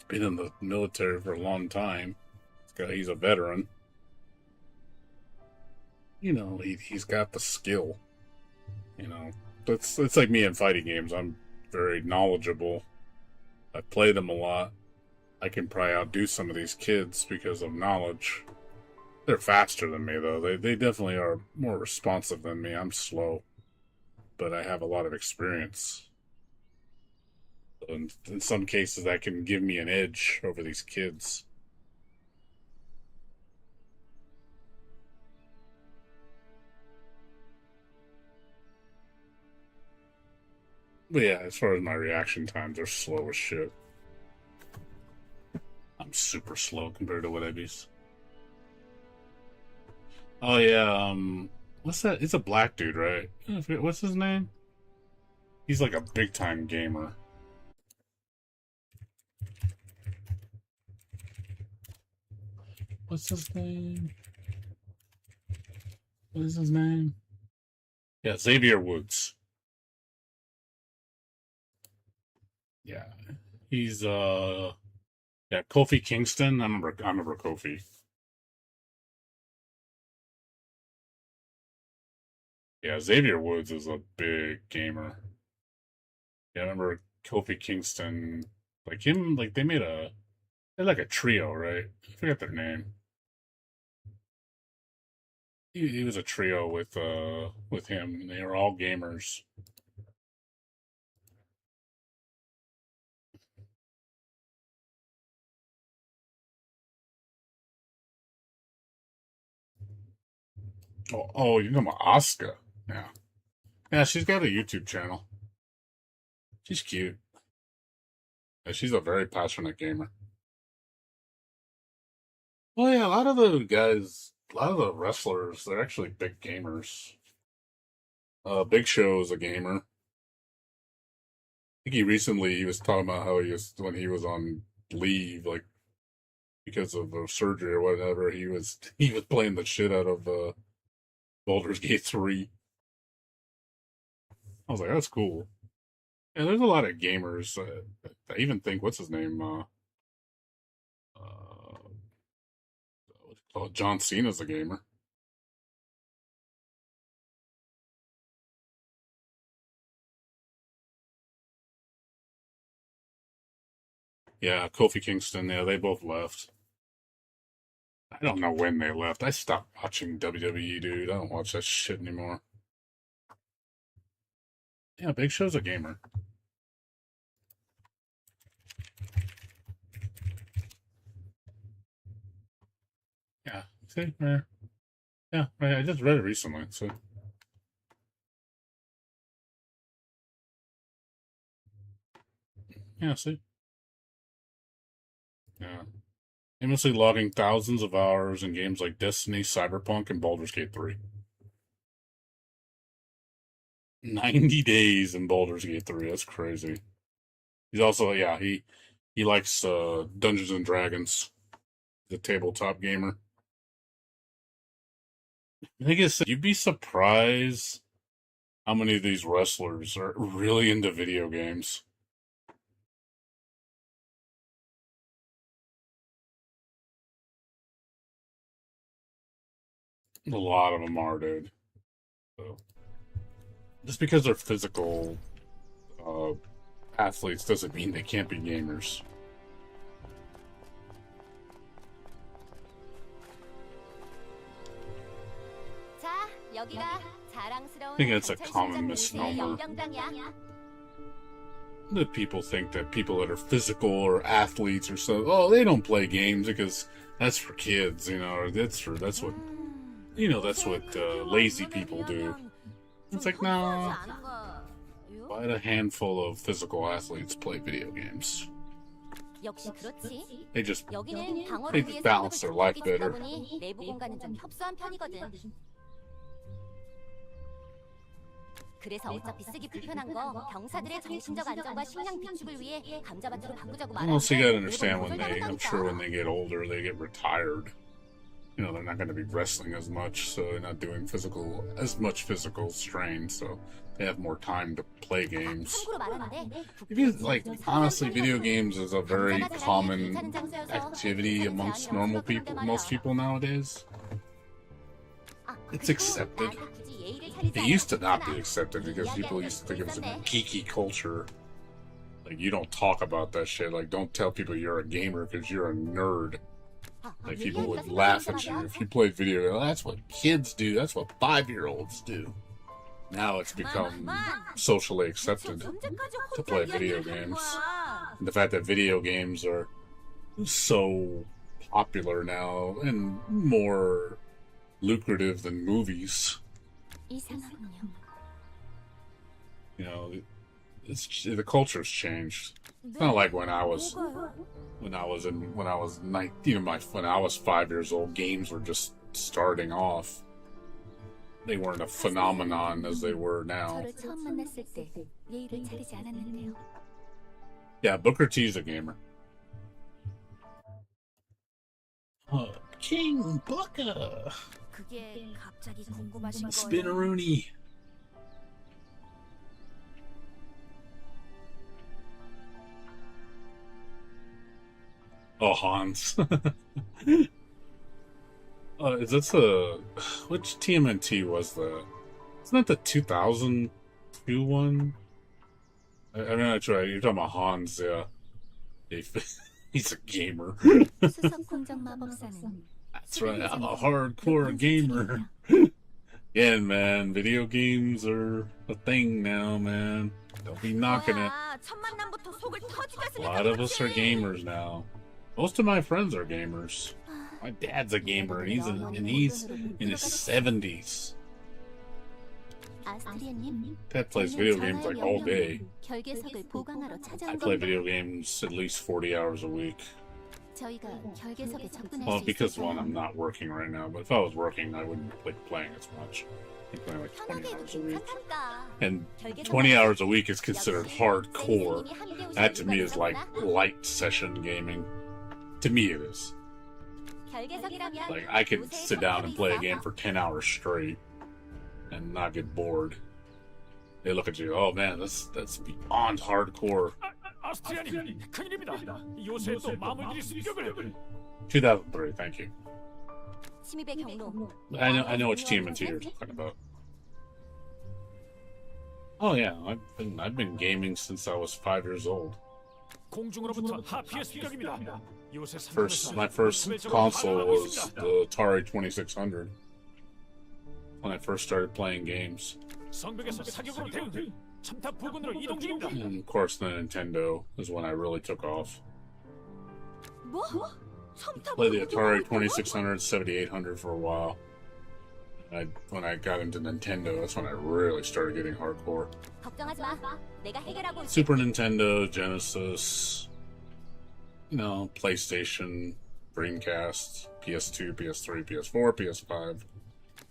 been in the military for a long time. He's a veteran. He's got the skill. You know, it's like me in fighting games. I'm very knowledgeable. I play them a lot. I can probably outdo some of these kids because of knowledge. They're faster than me, though. They definitely are more responsive than me. I'm slow, but I have a lot of experience. In some cases, that can give me an edge over these kids. But yeah, as far as my reaction times, they're slow as shit. I'm super slow compared to what Ebby's. Oh yeah, what's that? It's a black dude, right? What's his name? He's like a big time gamer. What's his name? What is his name? Yeah, Xavier Woods. Yeah, he's yeah, Kofi Kingston. I remember Kofi. Yeah, Xavier Woods is a big gamer. Yeah, I remember Kofi Kingston. Like him, like they're like a trio, right? I forget their name. He was a trio with him, and they were all gamers. Oh, you know my Asuka. Yeah, yeah. She's got a YouTube channel. She's cute. Yeah, she's a very passionate gamer. Well, yeah, a lot of the guys, a lot of the wrestlers, they're actually big gamers. Big Show is a gamer. I think he was talking about how he was when he was on leave, like because of surgery or whatever. He was playing the shit out of Baldur's Gate 3. I was like, that's cool. And there's a lot of gamers. I even think what's his name? Oh, John Cena's a gamer. Yeah, Kofi Kingston. Yeah, they both left. I don't know when they left. I stopped watching WWE, dude. I don't watch that shit anymore. Yeah, Big Show's a gamer. Yeah, see, right. Yeah, right. I just read it recently, so. Yeah, see. Yeah. Famously logging thousands of hours in games like Destiny, Cyberpunk, and Baldur's Gate 3. 90 days in Baldur's Gate 3. That's crazy. He's also, yeah, he likes Dungeons and Dragons. The tabletop gamer. I think it's, you'd be surprised how many of these wrestlers are really into video games. A lot of them are, dude. So, just because they're physical athletes doesn't mean they can't be gamers. I think that's a common misnomer. That people think that people that are physical or athletes or so, oh, they don't play games because that's for kids, you know, or that's what, you know, that's what lazy people do. It's like, no, quite a handful of physical athletes play video games. They just balance their life better. Also, you gotta understand I'm sure when they get older, they get retired. You know, they're not going to be wrestling as much, so they're not doing as much physical strain, so they have more time to play games. Honestly, video games is a very common activity amongst most people nowadays. It's accepted. It used to not be accepted because people used to think it was a geeky culture. Like, you don't talk about that shit. Like, don't tell people you're a gamer because you're a nerd. Like, people would laugh at you if you play video games. That's what kids do. That's what 5-year-olds do. Now it's become socially accepted to play video games. And the fact that video games are so popular now and more lucrative than movies. You know, the culture's changed. It's not like when I was 5 years old, games were just starting off. They weren't a phenomenon as they were now. Yeah, Booker T's a gamer. King Booker! Spinneroonie! Oh, Hans. Is this which TMNT was the? Isn't that the 2002 one? I'm not sure. You're talking about Hans, yeah. He's a gamer. That's right. I'm a hardcore gamer. Yeah, man. Video games are a thing now, man. Don't be knocking it. A lot of us are gamers now. Most of my friends are gamers. My dad's a gamer, and he's in his 70s. Dad plays video games like all day. I play video games at least 40 hours a week. Well, because one, I'm not working right now, but if I was working, I wouldn't like playing as much. I play like 20 hours a week. And 20 hours a week is considered hardcore. That to me is like light session gaming. To me it is. Like, I could sit down and play a game for 10 hours straight and not get bored. They look at you, oh man, that's beyond hardcore. 2003, thank you. 침입의 경로. I know which TMNT you're talking about. Oh yeah, I've been gaming since I was 5 years old. 공중으로부터 하피의 습격입니다. 요새 My first console was the Atari 2600. When I first started playing games. 성벽에서 사격으로 대응. 첨탑 부근으로 이동 중입니다. And of course the Nintendo is when I really took off. 뭐? Played the Atari 2600, 7800 for a while. When I got into Nintendo, that's when I really started getting hardcore. 걱정하지 마. 내가 해결하고 있어. Super Nintendo, Genesis, you know, PlayStation, Dreamcast, PS2, PS3, PS4, PS5.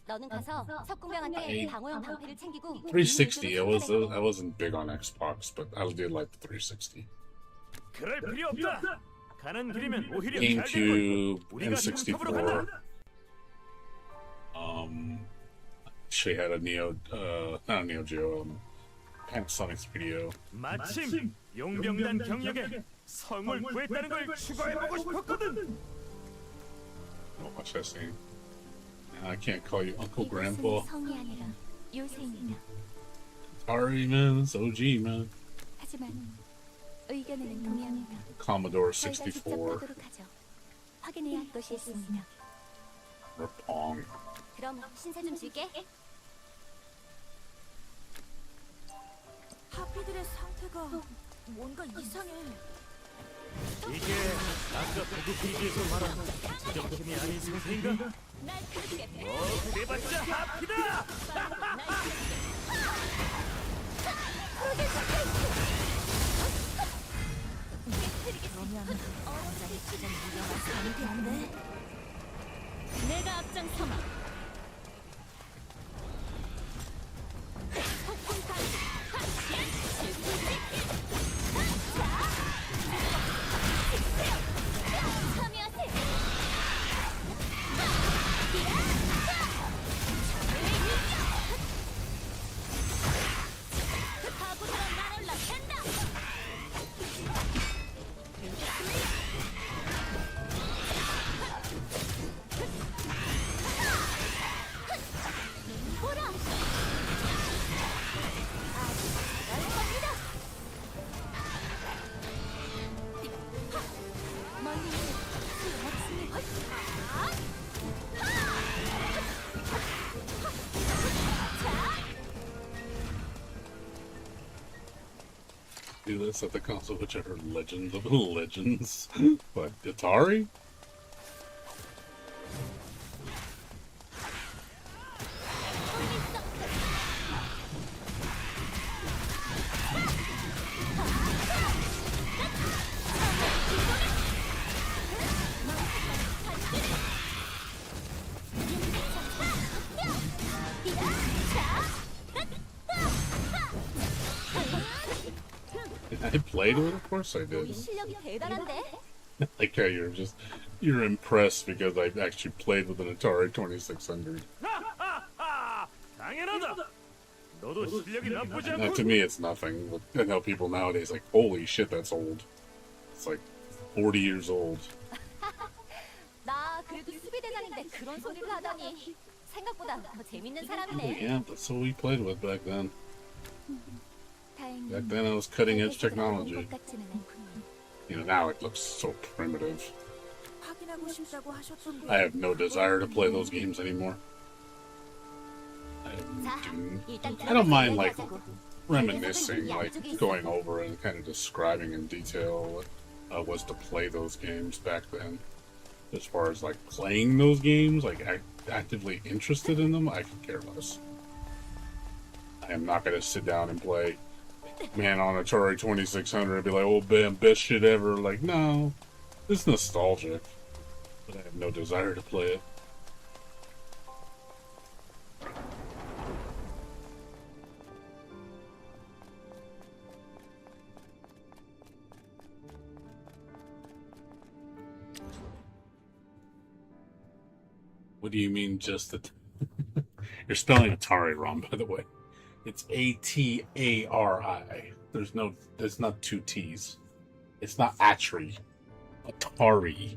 너는 가서 석궁병한테 방어용 방패를 챙기고 360. I wasn't big on Xbox, but I did like the 360. 그럴 필요 없다. 가는 길이면 오히려 GameCube, N64. She had a not a Neo Geo, Panasonic Video. 마침 용병단 경력에 성을 구했다는 걸 추가해보고 싶었거든. Don't watch that scene. I can't call you Uncle Grandpa. 성이 아니라 요새입니다. Atari man, it's OG man. 하지만 의견에는 동의합니다. Commodore 저희가 직접 64 보도록 하죠. 확인해야 할 것이 있습니다. or Pong. 그럼 신세 좀 줄게. 하피들의 상태가 뭔가 이상해. 이게 아까 보급기지에서 말한 정신이 아닌 상태인가? 날 그렇게 그래봤자 하피다! 그러면 어른들이 지금 위험한 상태인데 내가 앞장서마. 폭풍 타기. 참여하세요. 바보처럼 날아올라 캔다. 보라. 아주 잘할 겁니다. 멀리 소용없습니다. Do this at the console, which I heard Legends of Legends. What, Atari? I played with it, of course I did. 우리 실력이 대단한데? Like how you're impressed because I actually played with an Atari 2600. 당연하다. 너도 실력이 나쁘지 Now, 않고 to me, it's nothing. But I know people nowadays like, holy shit, that's old. It's like 40 years old. 나 그래도 수비대장인데 그런 소리를 하다니 생각보다 더 재밌는 But 사람이네. yeah, that's what we played with back then. 다행히 Back then, it was cutting edge technology. 것 같지는 않군요. You know, now it looks so primitive. 확인하고 싶다고 하셨던데. I have no desire to play those games anymore. I don't mind like reminiscing, like going over and kind of describing in detail what was to play those games back then. As far as like playing those games, like actively interested in them, I could care less. I am not going to sit down and play, man, on Atari 2600 and be like, oh, man, best shit ever. Like, no, it's nostalgic, but I have no desire to play it. What do you mean just that? You're spelling Atari wrong, by the way. It's Atari. There's not two T's. It's not Atari. Atari.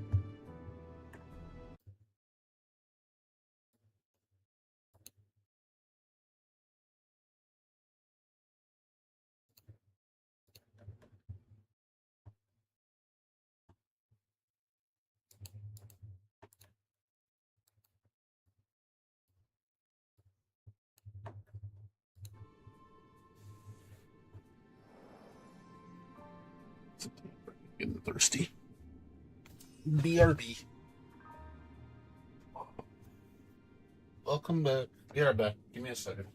Getting thirsty. BRB. Welcome back. Be right back. Give me a second.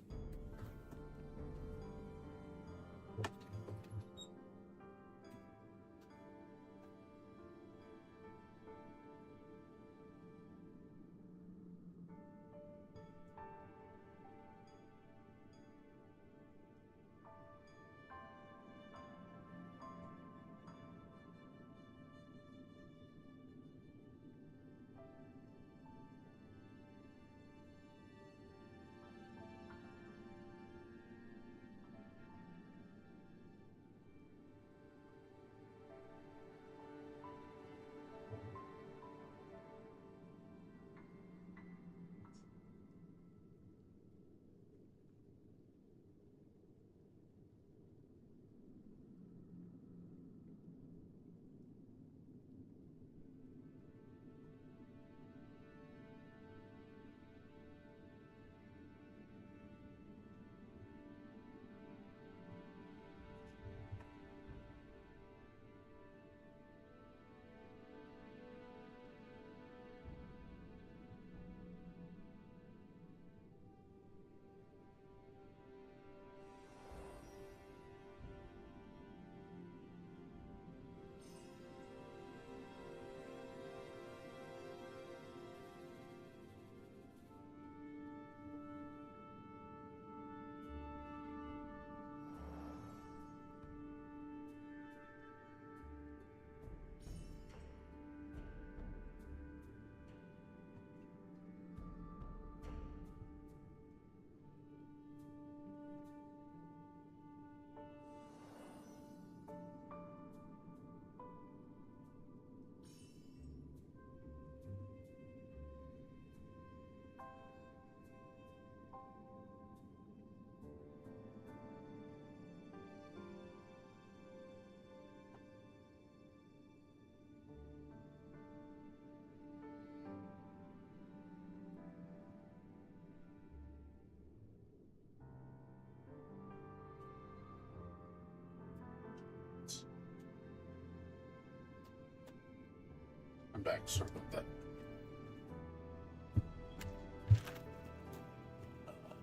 I'm back. Sorry about that.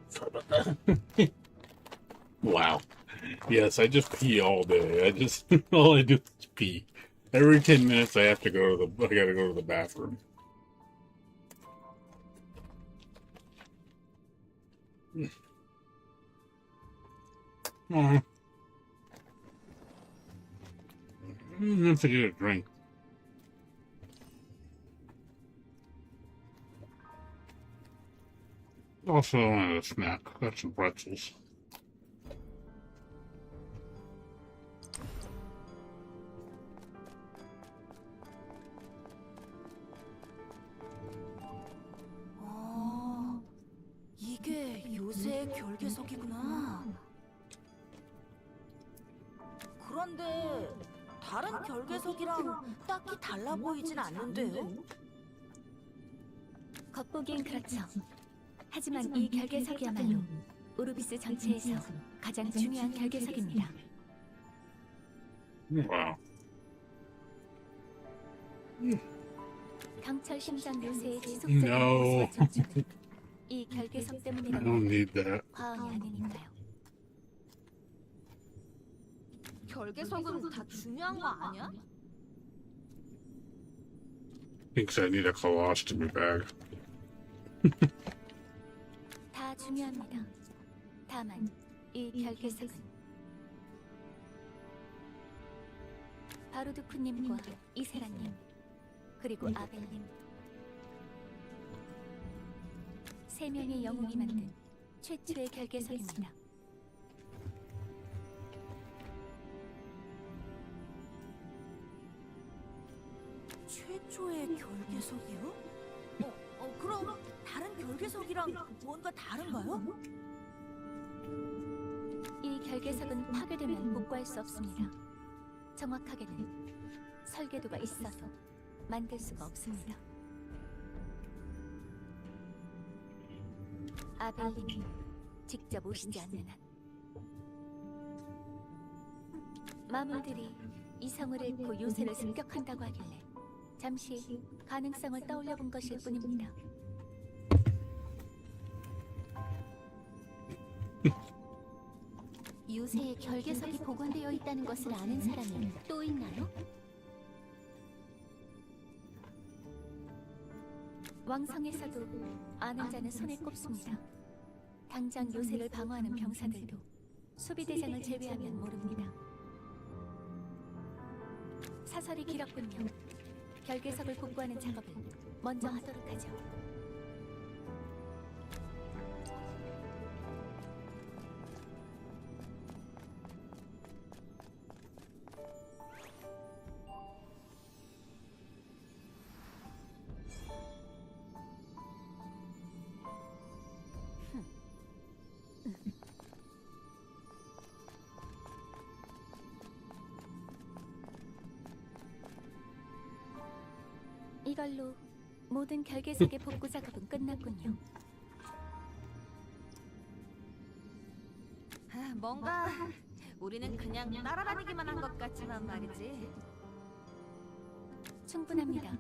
Sorry about that. Wow. Yes, I just pee all day. All I do is pee. Every 10 minutes I gotta go to the bathroom. I have to get a drink. Also, I wanted a snack. Got some pretzels. 이게 요새의 결계석이구나. 그런데 다른 결계석이랑 딱히 달라 보이진 않는데요? 겉보기엔 그렇죠. 하지만 이 결계석이야말로 오르비스 전체에서 가장 중요한 결계석입니다. 와우. 강철 심장 요새의 지속적인 No. 모습을 촉진은 이 결계석 I don't 때문이라는 need that. 과언이 아니니까요. 결계석은 다 중요한 거 아니야? Thinks I need a colostomy bag. 다 중요합니다. 다만 이 결계석은 바로두쿠님과 이세라님 그리고 아벨님 세 명의 영웅이 만든 최초의 결계석입니다. 최초의 결계석이요? 그럼 다른 결계석이랑 뭔가 다른가요? 이 결계석은 파괴되면 복구할 수 없습니다. 정확하게는 설계도가 있어서 만들 수가 없습니다. 아벨님이 직접 오시지 않는 한 마물들이 이성을 잃고 요새를 습격한다고 하길래 잠시 가능성을 떠올려 본 것일 뿐입니다. 요새에 결계석이 보관되어 있다는 것을 아는 사람이 또 있나요? 왕성에서도 아는 자는 손에 꼽습니다. 당장 요새를 방어하는 병사들도 수비대장을 제외하면 모릅니다. 사설이 길었군요. 결계석을 복구하는 작업을 먼저 하도록 하죠. 이걸로 모든 결계석의 복구 작업은 끝났군요. 뭔가 우리는 그냥 따라다니기만 한 것 같지만 말이지. 충분합니다.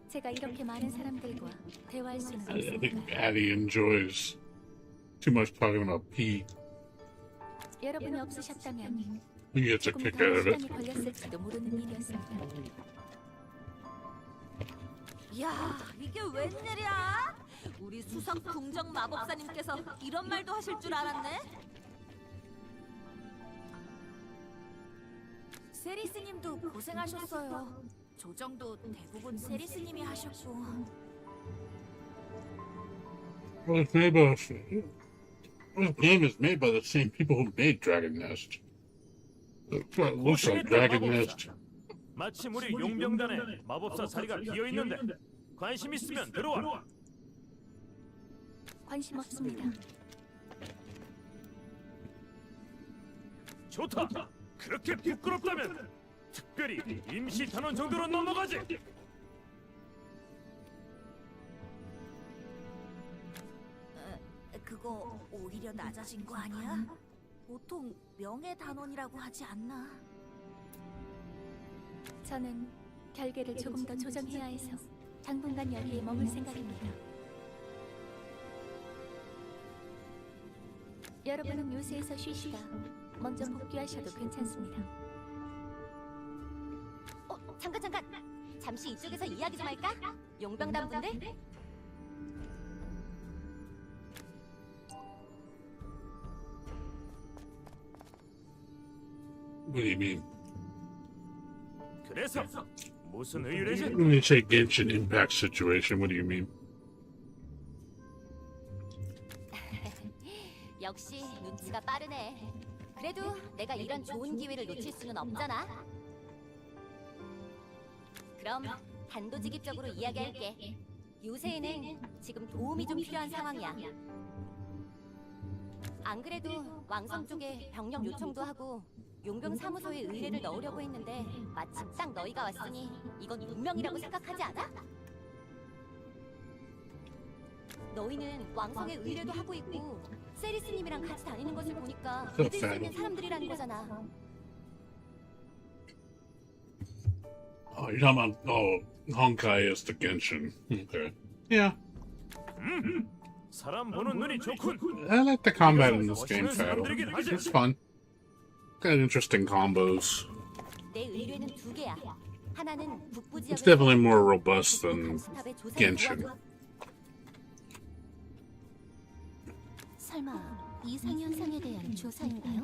제가 이렇게 많은 사람들과 대화할 수는 I think 없습니다. Addie enjoys too much talking about pee. 여러분이 없으셨다면 He gets a 조금 kick 더 out of it. 시간이 걸렸을지도 모르는 일이었습니다. 야, 이게 웬일이야? 우리 수성 궁정 마법사님께서 이런 말도 하실 줄 알았네. 세리스님도 고생하셨어요. 조정도 대부분 세리스님이 하셨고. Well, it's made by this game is made by the same people who made Dragonnest. It looks like Dragonnest. 마침 우리 용병단에 마법사 자리가 비어 있는데 관심 있으면 들어와. 관심 없습니다. 좋다. 그렇게 부끄럽다면 특별히 임시 단원 정도로 넘어가지. 그거 오히려 낮아진 거 아니야? 보통 명예 단원이라고 하지 않나? 저는 결계를 조금 더 조정해야 해서 당분간 여기에 머물 생각입니다. 여러분은 요새에서 쉬시다 먼저 복귀하셔도 괜찮습니다. 잠깐! 잠시 이쪽에서 이야기 좀 할까? 용병단 분들? What do you mean? 그래서 무슨 의뢰지? When you say Genshin Impact situation, what do you mean? 역시 눈치가 빠르네. 그래도 내가 이런 좋은 기회를 놓칠 수는 없잖아. 그럼 단도직입적으로 이야기할게. 요새에는 지금 도움이 좀 필요한 상황이야. 안 그래도 왕성 쪽에 병력 요청도 하고 용병 사무소에 의뢰를 넣으려고 했는데 마침 딱 너희가 왔으니 이건 운명이라고 생각하지 않아? 너희는 왕성의 의뢰도 하고 있고 세리스님이랑 같이 다니는 것을 보니까 믿을 수 있는 사람들이라는 거잖아. Oh, you're talking about Honkai is the Genshin. Okay. Yeah. 사람 보는 눈이 좋군. I like the combat in this game, Faddle. It's fun. Got interesting combos. 내 의뢰는 두 개야. 하나는 북부 지역의 It's definitely more robust than 감시탑의 조사를 Genshin. 도와줘. 설마 이상현상에 대한 조사인가요?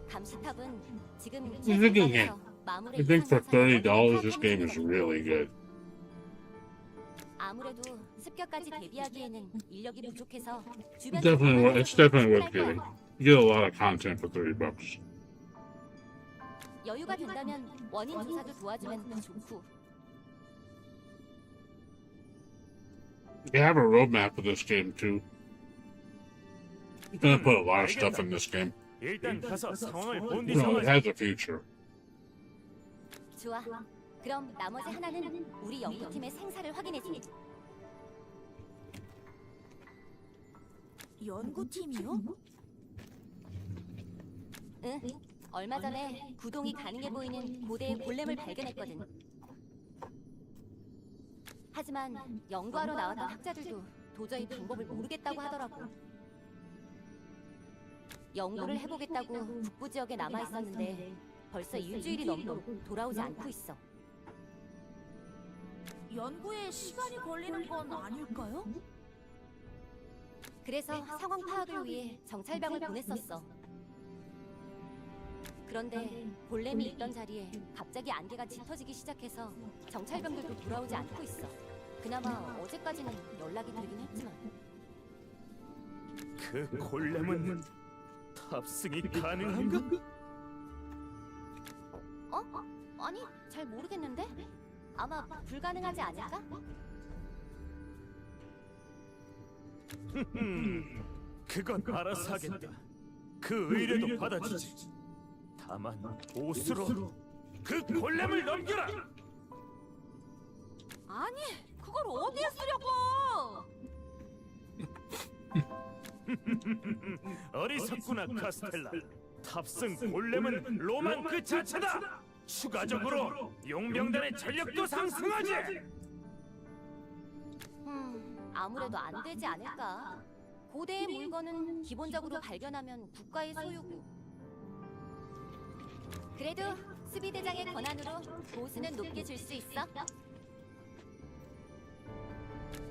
감시탑은 지금 You're thinking it. 마물의 I think for 이상 $30, this 현상을 game is really good. 아무래도 습격까지 대비하기에는 인력이 부족해서 주변 It's definitely worth getting. You get a lot of content for $30. 여유가 된다면 원인 조사도 도와주면 더 좋고. They have a roadmap for this game too. You're gonna put a lot of stuff in this game. 일단 가서 상황을 본 뒤 You know, it 정하자. has a future. 좋아. 그럼 나머지 하나는 우리 연구팀의 생사를 확인해주게. 연구팀이요? 응. 얼마 전에 구동이 가능해 보이는 고대의 골렘을 발견했거든. 하지만 연구하러 나왔던 학자들도 도저히 방법을 모르겠다고 하더라고. 연구를 해보겠다고 북부 지역에 남아 있었는데 벌써 일주일이 넘도록 돌아오지 않고 있어. 연구에 시간이 걸리는 건 아닐까요? 그래서 상황 파악을 위해 정찰병을 보냈었어. 그런데 골렘이 있던 자리에 갑자기 안개가 짙어지기 시작해서 정찰병들도 돌아오지 않고 있어. 그나마 어제까지는 연락이 되긴 했지만. 그 골렘은 탑승이 가능한가? 아니, 잘 모르겠는데? 아마 불가능하지 않을까? 그건 알아서 하겠다. 그 의뢰도 받아주지. 다만 보수로 그 골렘을 넘겨라. 아니, 그걸 어디에 쓰려고? 어리석구나 카스텔라. 탑승 골렘은 로망 그 자체다. 추가적으로 용병단의 전력도 상승하지. 아무래도 안 되지 않을까? 고대의 물건은 기본적으로 발견하면 국가의 소유고. 그래도 수비대장의 권한으로 보수는 높게 줄 수 있어.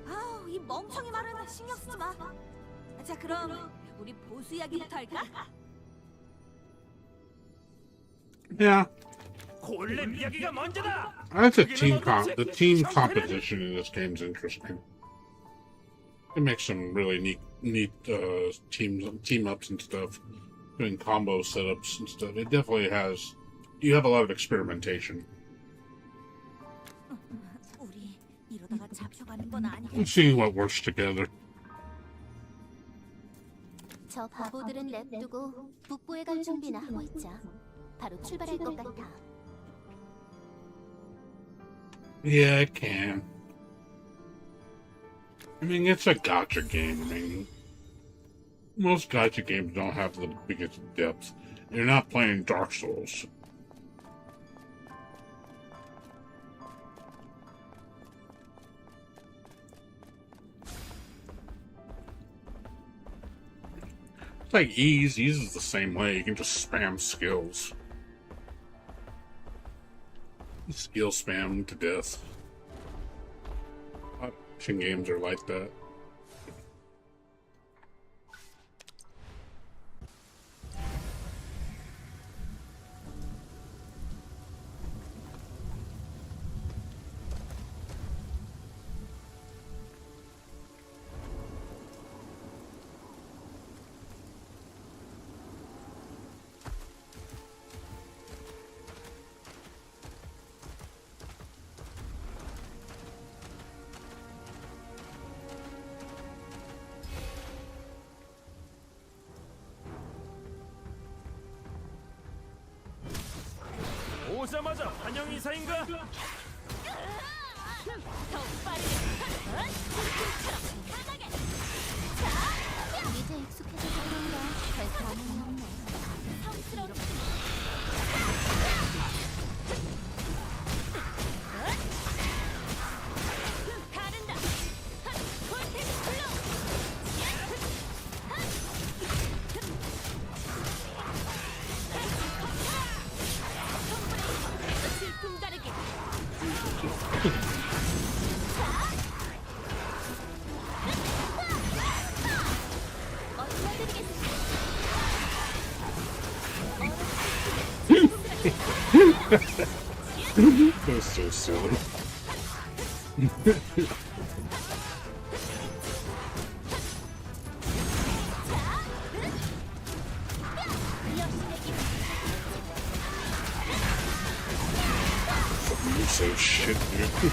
아우, 이 멍청이 말은 신경 쓰지 마. 자, 그럼 우리 보수 이야기부터 할까? Yeah, 골렘 이야기가 먼저다. I think the team composition in this game is interesting. It makes some really neat team ups and stuff, doing combo setups and stuff. It definitely has. You have a lot of experimentation. 우리 이러다가 잡혀가는 건 아니겠지? And seeing what works together. 저 바보들은 냅두고 북부에 갈 준비나 하고 있자. 바로 출발할 것 같아. Yeah, it can. I mean, it's a gacha game. I mean, most gacha games don't have the biggest depth. You're not playing Dark Souls. It's like Ease. Ease is the same way. You can just spam skills. Skill spam to death. Action games are like that. 오자마자 환영 인사인가? 더 빠르게, 강하게. 이제 익숙해져서 그런가 별 반응이 없네. 성스럽지. 가른다. 폴텍 플로우. 질풍 가르기. That's so silly. You're so shit, dude.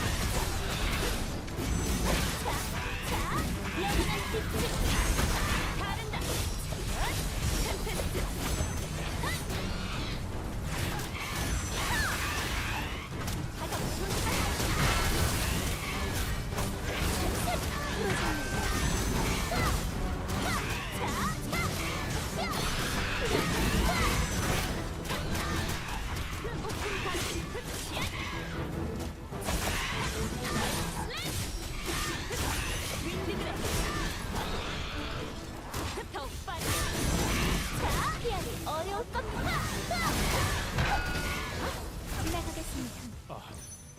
지나가겠습니다.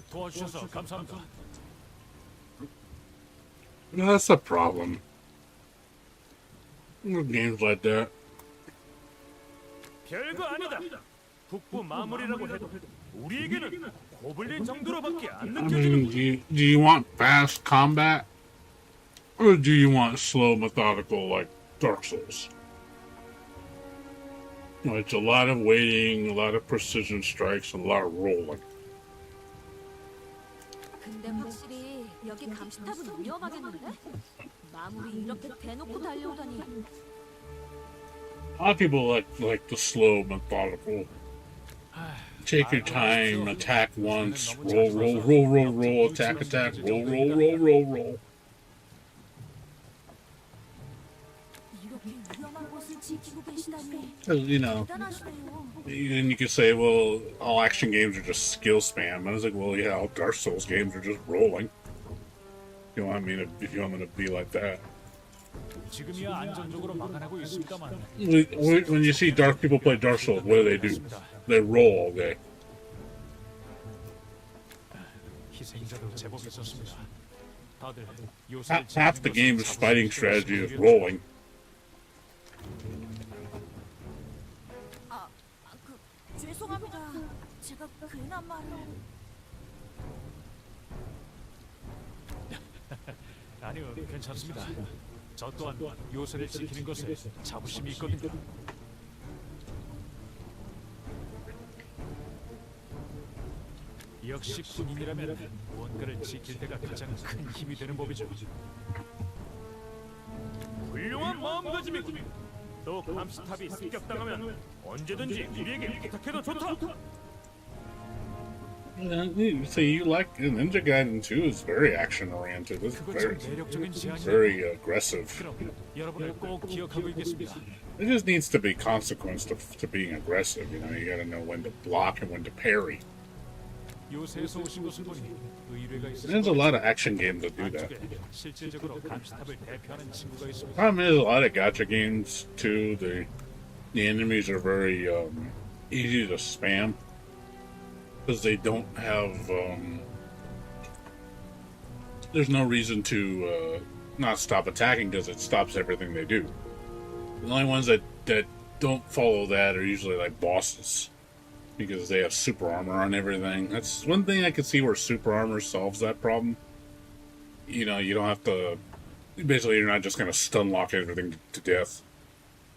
도와주셔서 감사합니다. That's a problem. With games like that. 별거 아니다. 북부 마무리라고 해도 우리에게는 고블린 정도로밖에 안 I 느껴지는. mean, do you want fast combat? Or do you want slow, methodical, like Dark Souls? No, it's a lot of waiting, a lot of precision strikes, a lot of rolling. 근데 확실히 여기 감시탑은 위험하겠는데? 마무리 이렇게 대놓고 달려오다니. A lot of people like the slow, methodical. Take your time, attack once, roll, attack, roll. 이렇게 위험한 곳을 지키고 계시다니. You know, 대단하시네요. and you could say, well, all action games are just skill spam. And I was like, well, yeah, all Dark Souls games are just rolling. You want me to, if you want me to be like that. 지금이야 안정적으로 막아내고 있습니다만. When you see dark people play Dark Souls, what do? They roll all day. 희생자도 제법 있었습니다. 다들 Half the game's fighting strategy is rolling. 죄송합니다. 제가 괜한 말을. 아니요, 괜찮습니다. 저 또한 요새를 지키는 것에 자부심이 있거든요. 역시 군인이라면 무언가를 지킬 때가 가장 큰 힘이 되는 법이죠. 훌륭한 마음가짐이군. 또 감시탑이 습격당하면 언제든지 우리에게 부탁해도 좋다. So you like Ninja Gaiden 2 is very action oriented. It's 그건 참 매력적인 very 제안이에요. aggressive. 그럼 여러분을 꼭 기억하고 있겠습니다. It just needs to be consequence to being aggressive. You know, you got to know when to block and when to parry. 요새에서 오신 것을 보니 의뢰가 있으신 There's a lot of action games that do that. 안쪽에 실질적으로 감시탑을 대표하는 친구가 있습니다. Problem is, a lot of gacha games too. The enemies are very easy to spam because they don't have. There's no reason to not stop attacking because it stops everything they do. The only ones that don't follow that are usually like bosses because they have super armor on everything. That's one thing I can see where super armor solves that problem. You know, you don't have to. Basically, you're not just going to stun lock everything to death.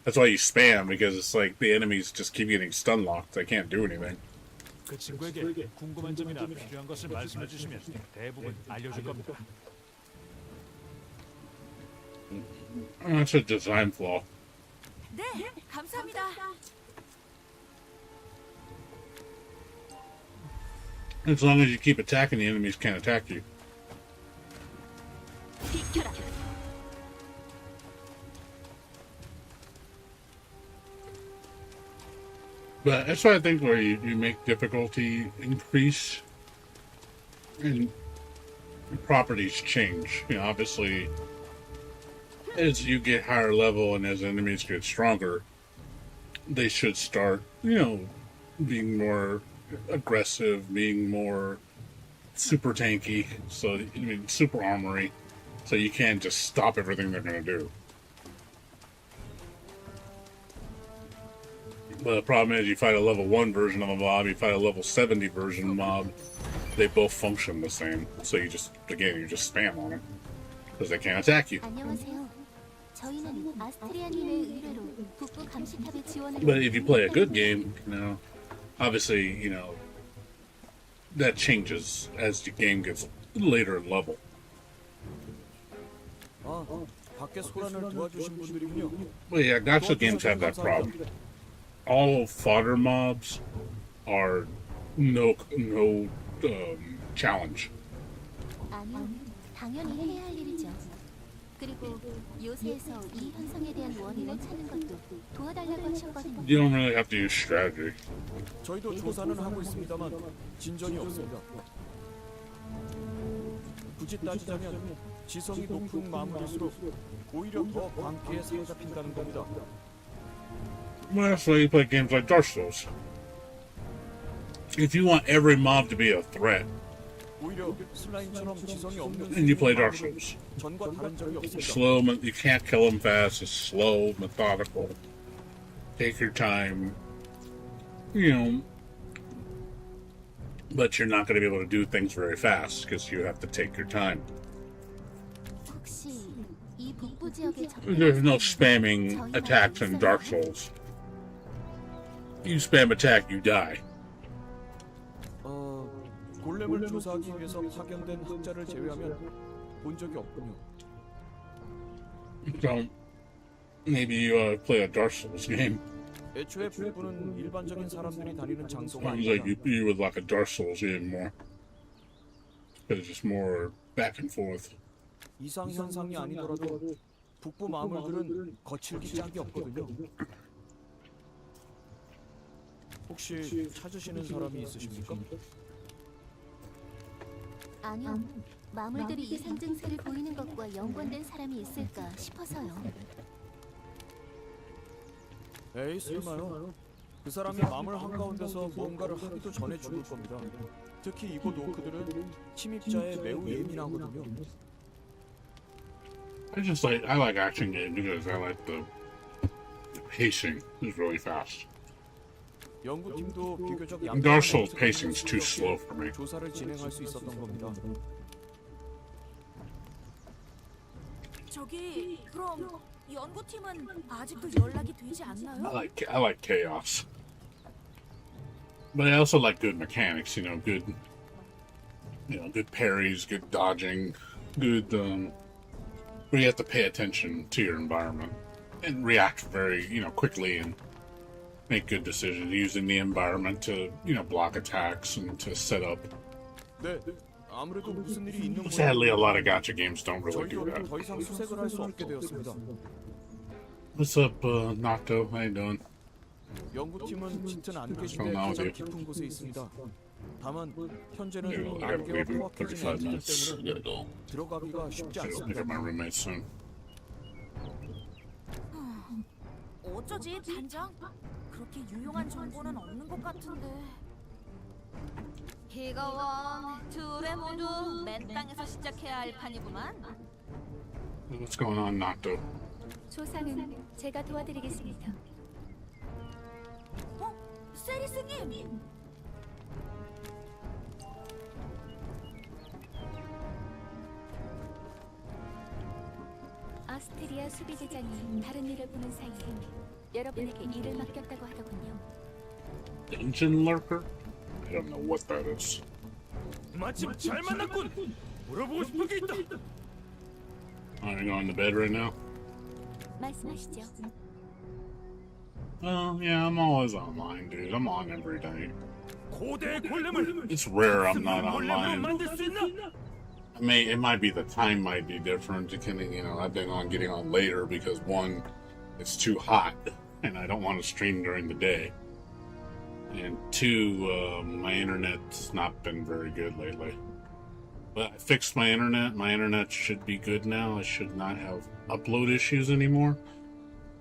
That's why you spam, because it's like the enemies just keep getting stun locked. They can't do anything. 그 친구에게 궁금한 점이나 필요한 것을 말씀해 주시면 대부분 알려줄 겁니다. That's a design flaw. 네, 감사합니다. As long as you keep attacking, the enemies can't attack you. 비켜라. But that's why I think where you make difficulty increase and properties change. You know, obviously, as you get higher level and as enemies get stronger, they should start, you know, being more aggressive, being more super tanky, so I mean super armory, so you can't just stop everything they're gonna do. But the problem is, you fight a level 1 version of a mob, you fight a level 70 version mob, they both function the same. So you just, again, you just spam on them because they can't attack you. 안녕하세요. 저희는 아스트리아님의 의뢰로 북부 감시탑의 지원을. But if you play a good game, you know, obviously, you know, that changes as the game gets later in level. 밖에 소란을 도와주신 분들이군요. But yeah, gacha games have that problem. All fodder mobs are no challenge. 아니요, 당연히 해야 할 일이죠. 그리고 요새에서 이 현상에 대한 원인을 찾는 것도 도와달라고 하셨거든요. You don't really have to use strategy. 저희도 조사는 하고 있습니다만 진전이 없습니다. 굳이 따지자면 지성이 높은 마무리일수록 오히려 더 광기에 사로잡힌다는 겁니다. Well, that's why you play games like Dark Souls. If you want every mob to be a threat, 오히려 슬라임처럼 지성이 없는 then you play Dark Souls. 전과 다른 점이 없습니다. Slow, you can't kill them fast. It's slow, methodical. Take your time. You know, but you're not going to be able to do things very fast because you have to take your time. 혹시 이 북부 지역에 There's no spamming attacks in Dark Souls. You spam attack, you die. 골렘을 조사하기 위해서 파견된 학자를 제외하면 본 적이 없군요. So maybe you play a Dark Souls game. 애초에 북부는 일반적인 사람들이 다니는 장소가 Sounds 아닙니다. like you would like a Dark Souls game more. Because it's just more back and forth. 이상 현상이 아니더라도 북부 마물들은 거칠기 짝이 없거든요. 혹시 찾으시는 사람이 있으십니까? 아니요. 마물들이 이상 증세를 보이는 것과 연관된 사람이 있을까 싶어서요. 에이 설마요. 그 사람이 마물 한가운데서 무언가를 하기도 전에 죽을 겁니다. 특히 이곳 오크들은 침입자에 매우 예민하거든요. I like action games because I like the pacing is really fast. 연구팀도 비교적 Dark Souls pacing is too slow for me. 조사를 진행할 수 있었던 겁니다. 저기 그럼 연구팀은 아직도 연락이 되지 않나요? I like chaos, but I also like good mechanics. You know, good parries, good dodging, good. Where you have to pay attention to your environment and react very, quickly and make good decisions using the environment to, block attacks and to set up. 네, 아무래도 무슨 일이 있는 Sadly, a lot of gacha games don't really do that. 더 이상 수색을 할 수 없게 되었습니다. What's up, Nocto? How you doing? 연구팀은 짙은 안개지대 가장 깊은 곳에 있습니다. 다만 현재는 I gotta 안개와 leave in 포악해진 35 엔진들 minutes. I 때문에 gotta go. 들어가기가 쉽지 Pick 않습니다. up my roommate soon. 어쩌지 단장? 그렇게 유용한 정보는 없는 것 같은데. 이거 둘의 모두 맨 땅에서 시작해야 할 판이구만. What's going on, Nocto? 조사는 제가 도와드리겠습니다. 세리스님! 아스트리아 수비대장이 다른 일을 보는 사이에 여러분에게 일을 맡겼다고 하더군요. Dungeon Lurker? I don't know what that is. 마침 잘 만났군. 물어보고 싶은 게 있다. Are you going to bed right now? 말씀하시죠. Yeah, I'm always online, dude. I'm on every day. 고대 골렘을 It's rare I'm not 골렘으로 online. 만들 수 있나? It might be the time might be different, depending, I've been getting on later because one, it's too hot and I don't want to stream during the day. And two, my internet's not been very good lately. But I fixed my internet. My internet should be good now. I should not have upload issues anymore.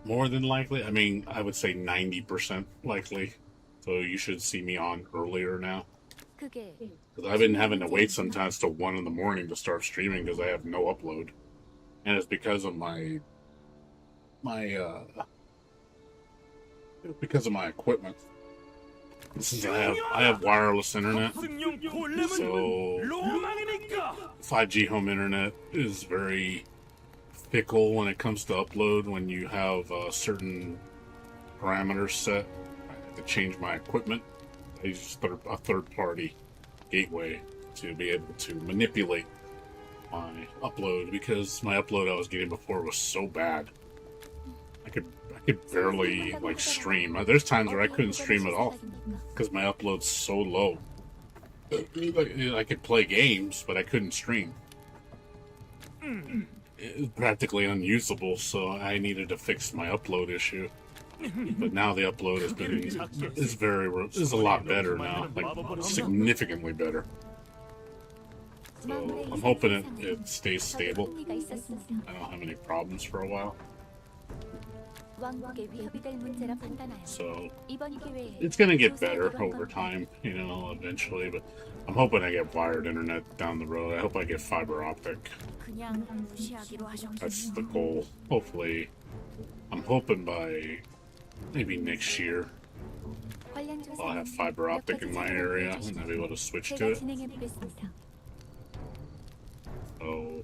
More than likely. I would say 90% likely. So you should see me on earlier now. 그게 Because I've been having to wait sometimes till 1 in the morning to start streaming because I have no upload. And it's because of my equipment. Since I have wireless internet, 승용 골렘은 so 로망이니까. 5G home internet is very fickle when it comes to upload. When you have certain parameters set, I have to change my equipment. I use a third-party gateway to be able to manipulate my upload because my upload I was getting before was so bad. I could barely stream. There's times where I couldn't stream at all because my upload's so low. I could play games, but I couldn't stream. It was practically unusable, so I needed to fix my upload issue. But now the upload is a lot better now, significantly better. So I'm hoping it stays stable. I don't have any problems for a while. 왕국의 위협이 될 문제라 판단하여 So 이번 기회에 it's gonna get better 조사하기로 한 over 겁니다. time, you know, eventually. But I'm hoping I get wired internet down the road. I hope I get fiber optic. 그냥 무시하기로 하셨군요. That's the goal. Hopefully, I'm hoping by maybe next year 관련 I'll have 조사는 fiber 몇 optic 가지 in my 자료를 area and 보여주시고 I'll be able to switch to 제가 it. 진행해 보겠습니다. Oh,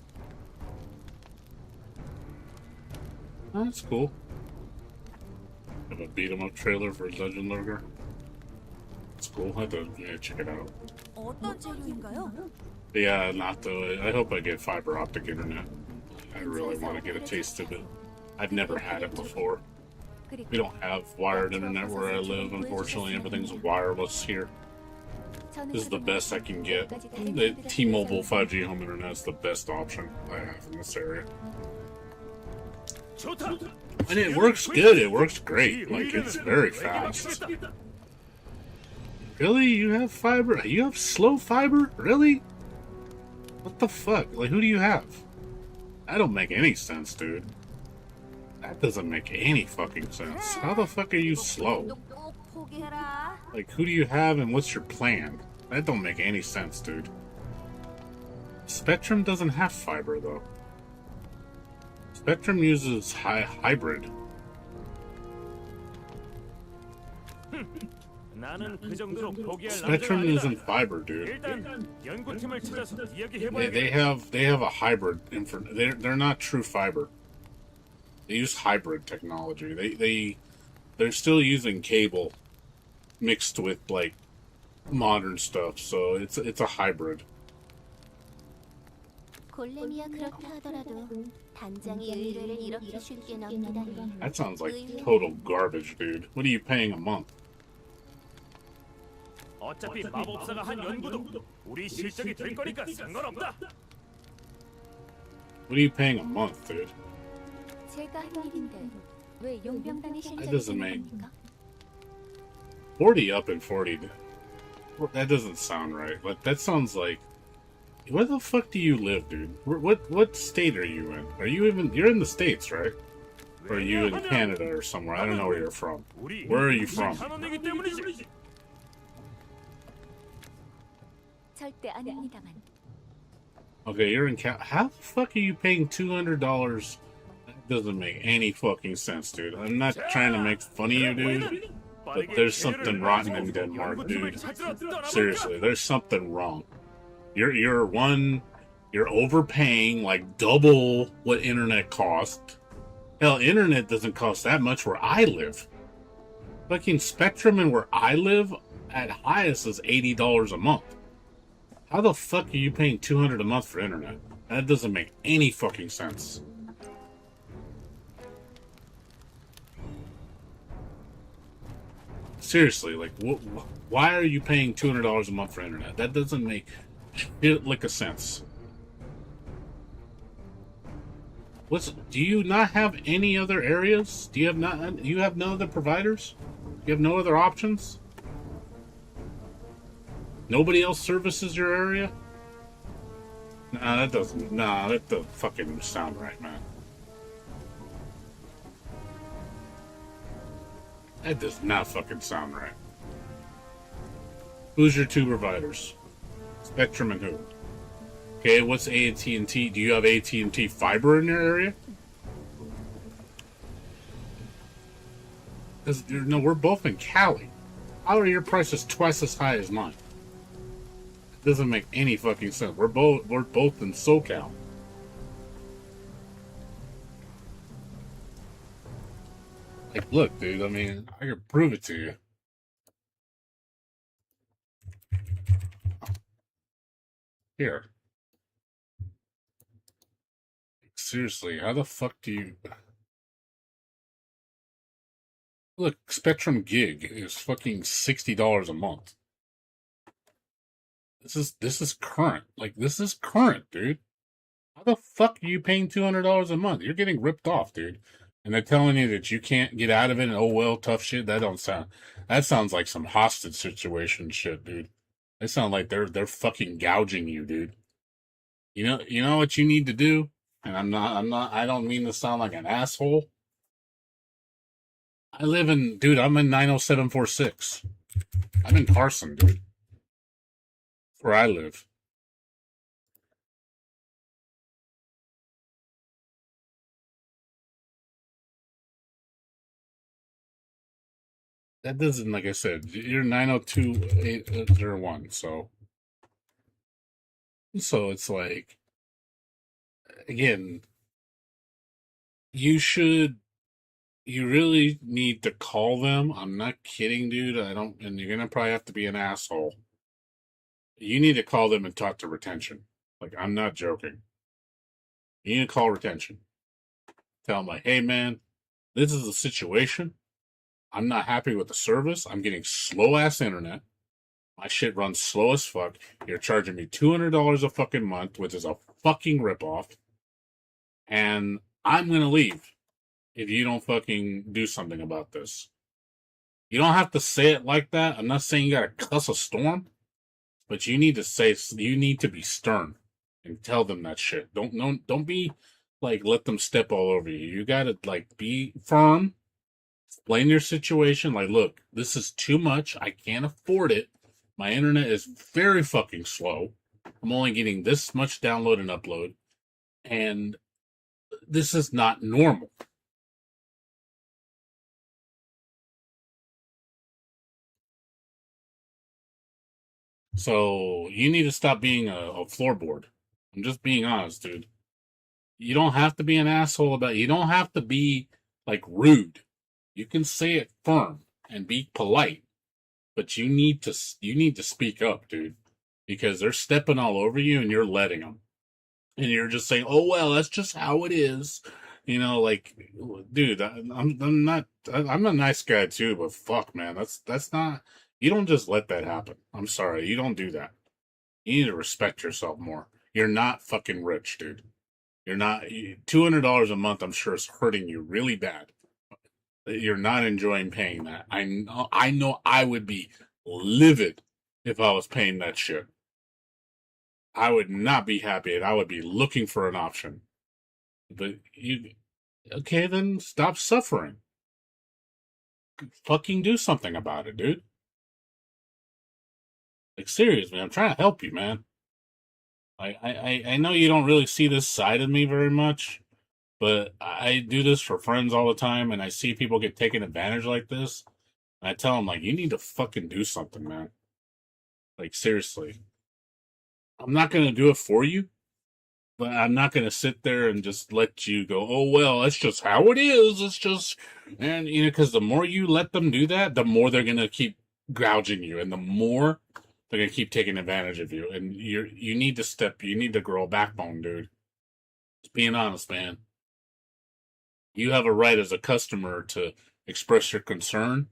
that's cool. Have a beat 'em up trailer for Legend Lurker. It's cool. I have to check it out. 어떤 재료인가요? Yeah, not though. I hope I get fiber optic internet. I really want to get a taste of it. I've never had it before. We 그리고 don't have wired internet where I live, unfortunately. Everything's wireless here. 저는 This is the 그동안 best I can get. 몇 가지 다른 The 점들을 T-Mobile 조사해 5G home internet is the best option I have in this area. 좋다. And it works good. It works great. Like, it's very fast. Really? You have fiber? You have slow fiber? Really? What the fuck? Like, who do you have? That don't make any sense, dude. That doesn't make any fucking sense. How the fuck are you slow? 똑똑 포기해라. Like, who do you have and what's your plan? That don't make any sense, dude. Spectrum doesn't have fiber, though. Spectrum uses hybrid. 나는 그 정도로 포기할 Spectrum 남자가 isn't 아니다. fiber, dude. 일단 연구팀을 찾아서 They 이야기해봐야겠다. have a hybrid. They're not true fiber. They use hybrid technology. They're still using cable mixed with like modern stuff. So it's a hybrid. 골렘이야 그렇다 하더라도 단장이 의뢰를 이렇게 쉽게 넘기다니. That sounds like total garbage, dude. What are you paying a month? 어차피 마법사가 한 연구도 우리 실적이 될 거니까 상관없다. What are you paying a month, dude? 제가 한 일인데 왜 용병단의 실적이 doesn't 되는 make- 겁니까? 40 up and 40 down. That doesn't sound right. Like that sounds like. Where the fuck do you live, dude? What state are you in? Are you even? You're in the States, right? Or are you in Canada or somewhere? I don't know where you're from. 우리 Where are you from? 탄원이기 때문이지. 절대 아닙니다만. Okay, you're in Cal. How the fuck are you paying $200? That doesn't make any fucking sense, dude. I'm not trying to make fun of you, dude. But there's something rotten in Denmark, dude. Seriously, there's something wrong. You're overpaying like double what internet costs. Hell, internet doesn't cost that much where I live. Fucking Spectrum and where I live at highest is $80 a month. How the fuck are you paying $200 a month for internet? That doesn't make any fucking sense. Seriously, like, why are you paying $200 a month for internet? That doesn't make shit lick of sense. Do you not have any other areas? Do you have not? You have no other providers? You have no other options? Nobody else services your area? Nah, that doesn't. Nah, that doesn't fucking sound right, man. That does not fucking sound right. Who's your two providers? Spectrum and who? Okay, what's AT&T? Do you have AT&T fiber in your area? No, we're both in Cali. How are your prices twice as high as mine? It doesn't make any fucking sense. We're both in SoCal. Like, look, dude. I mean, I can prove it to you. Here. Seriously, how the fuck do you... Look, Spectrum Gig is fucking $60 a month. This is current. Like, this is current, dude. How the fuck are you paying $200 a month? You're getting ripped off, dude. And they're telling you that you can't get out of it and oh well, tough shit. That sounds like some hostage situation shit, dude. They sound like they're fucking gouging you, dude. You know what you need to do? And I don't mean to sound like an asshole. I'm in 90746. I'm in Carson, dude. That's where I live. That doesn't, like I said, you're 902-801, so it's like, again, you really need to call them. I'm not kidding, dude. And you're gonna probably have to be an asshole. You need to call them and talk to retention. Like, I'm not joking. You need to call retention. Tell them, like, hey, man, this is the situation. I'm not happy with the service. I'm getting slow-ass internet. My shit runs slow as fuck. You're charging me $200 a fucking month, which is a fucking ripoff. And I'm gonna leave if you don't fucking do something about this. You don't have to say it like that. I'm not saying you gotta cuss a storm, but you need to be stern and tell them that shit. Don't be like, let them step all over you. You gotta, like, be firm, explain your situation. Like, look, this is too much. I can't afford it. My internet is very fucking slow. I'm only getting this much download and upload, and this is not normal. So you need to stop being a floorboard. I'm just being honest, dude. You don't have to be an asshole about it. You don't have to be, like, rude. You can say it firm and be polite, but you need to speak up, dude, because they're stepping all over you and you're letting them. And you're just saying, "Oh well, that's just how it is." You know, like, dude, I'm a nice guy too, but fuck, man, that's not. You don't just let that happen. I'm sorry, you don't do that. You need to respect yourself more. You're not fucking rich, dude. You're not. $200 a month, I'm sure, is hurting you really bad. You're not enjoying paying that. I know I would be livid if I was paying that shit. I would not be happy, and I would be looking for an option. But okay, then stop suffering. Fucking do something about it, dude. Like, seriously, I'm trying to help you, man. I know you don't really see this side of me very much, but I do this for friends all the time, and I see people get taken advantage like this, and I tell them, like, you need to fucking do something, man. Like, seriously. I'm not going to do it for you, but I'm not going to sit there and just let you go, oh, well, that's just how it is. It's just, and, because the more you let them do that, the more they're going to keep gouging you, and the more they're going to keep taking advantage of you. And you need to grow a backbone, dude. Just being honest, man. You have a right as a customer to express your concern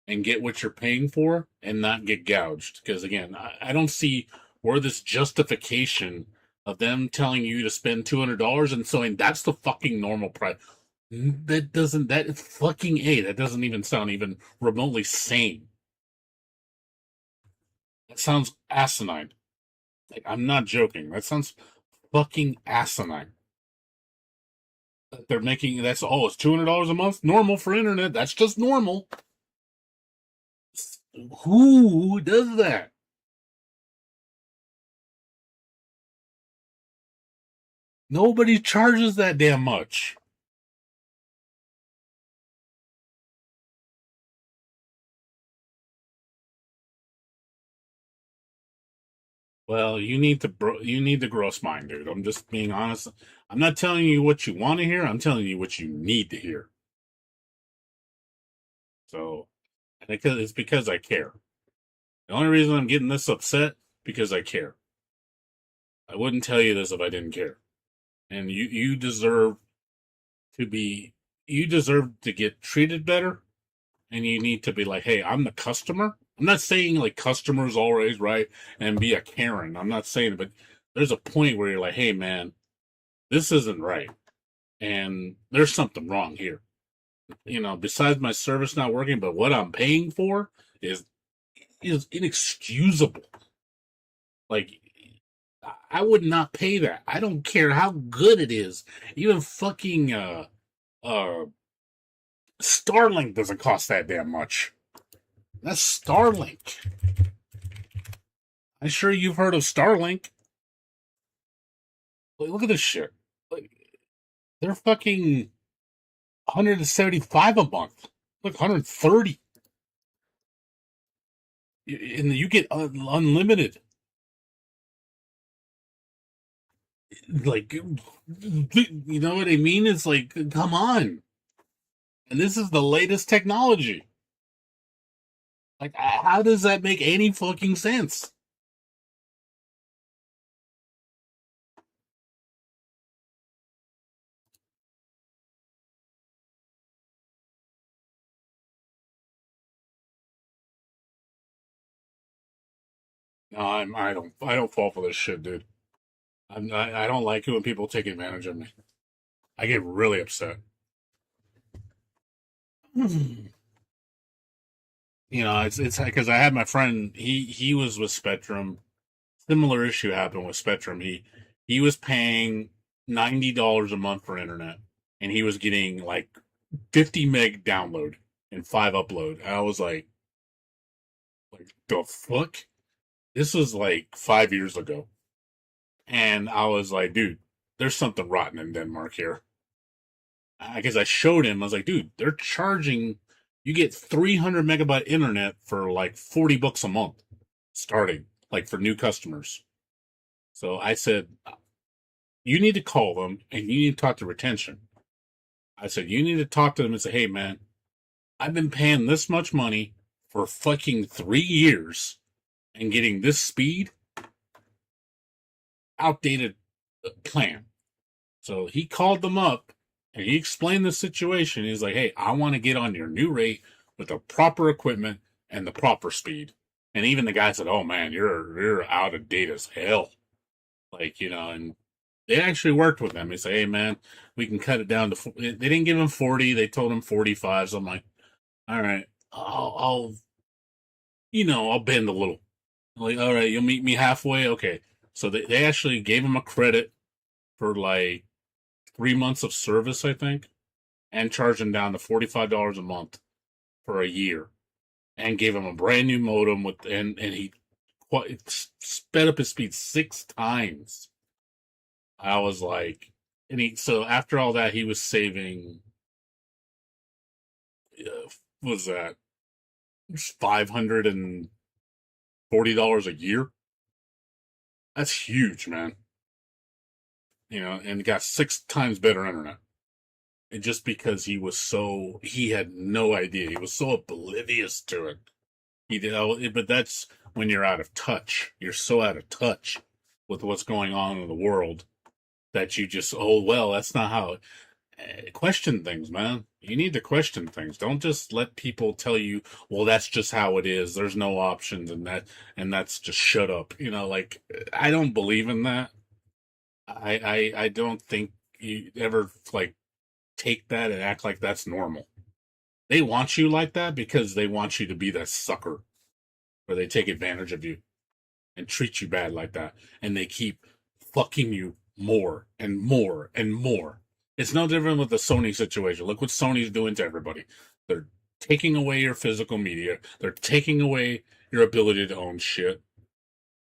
and get what you're paying for and not get gouged. Because, again, I don't see where this justification of them telling you to spend $200 and saying that's the fucking normal price. That doesn't even sound even remotely sane. That sounds asinine. Like, I'm not joking. That sounds fucking asinine. They're making it's $200 a month, normal for internet. That's just normal. Who does that? Nobody charges that damn much. Well, you need to grow a spine, dude. I'm just being honest. I'm not telling you what you want to hear. I'm telling you what you need to hear. So, it's because I care. The only reason I'm getting this upset because I care. I wouldn't tell you this if I didn't care. And you deserve to get treated better, and you need to be like, hey, I'm the customer. I'm not saying, like, customers always right and be a Karen. I'm not saying it, but there's a point where you're like, hey, man, this isn't right, and there's something wrong here. Besides my service not working, but what I'm paying for is inexcusable. Like, I would not pay that. I don't care how good it is. Even fucking Starlink doesn't cost that damn much. That's Starlink. I'm sure you've heard of Starlink. Like, look at this shit. Like, they're fucking 175 a month. Look, 130. And you get unlimited. Like, you know what I mean? It's like, come on. And this is the latest technology. Like, how does that make any fucking sense? No, I don't fall for this shit, dude. I don't like it when people take advantage of me. I get really upset. You know, it's because I had my friend. He was with Spectrum. Similar issue happened with Spectrum. He was paying $90 a month for internet, and he was getting like 50 meg download and 5 upload. I was like the fuck. This was like 5 years ago, and I was like, dude, there's something rotten in Denmark here. I guess I showed him. I was like, dude, they're charging. You get 300 megabyte internet for like $40 a month, starting like for new customers. So I said, you need to call them and you need to talk to retention. I said, you need to talk to them and say, hey man, I've been paying this much money for fucking 3 years and getting this speed. Outdated plan. So he called them up and he explained the situation. He's like, hey, I want to get on your new rate with the proper equipment and the proper speed. And even the guy said, oh man, you're out of date as hell. Like, you know, and they actually worked with them. They say, hey man, we can cut it down to, they didn't give him 40. They told him 45. So I'm like, all right, I'll bend a little. Like, all right, you'll meet me halfway. Okay. So they actually gave him a credit for like 3 months of service, I think, and charged him down to $45 a month for a year, and gave him a brand new modem with, and he sped up his speed 6 times. I was like, so after all that, he was saving, what was that, $540 a year? That's huge, man. You know, and got 6 times better internet. And just because he had no idea. He was so oblivious to it. He did, but that's when you're out of touch. You're so out of touch with what's going on in the world that you just, oh, well, that's not how. Question things, man. You need to question things. Don't just let people tell you, well, that's just how it is. There's no options, and that's just shut up. You know, like, I don't believe in that. I don't think you ever like take that and act like that's normal. They want you like that because they want you to be that sucker where they take advantage of you and treat you bad like that, and they keep fucking you more and more and more. It's no different with the Sony situation. Look what Sony's doing to everybody. They're taking away your physical media. They're taking away your ability to own shit.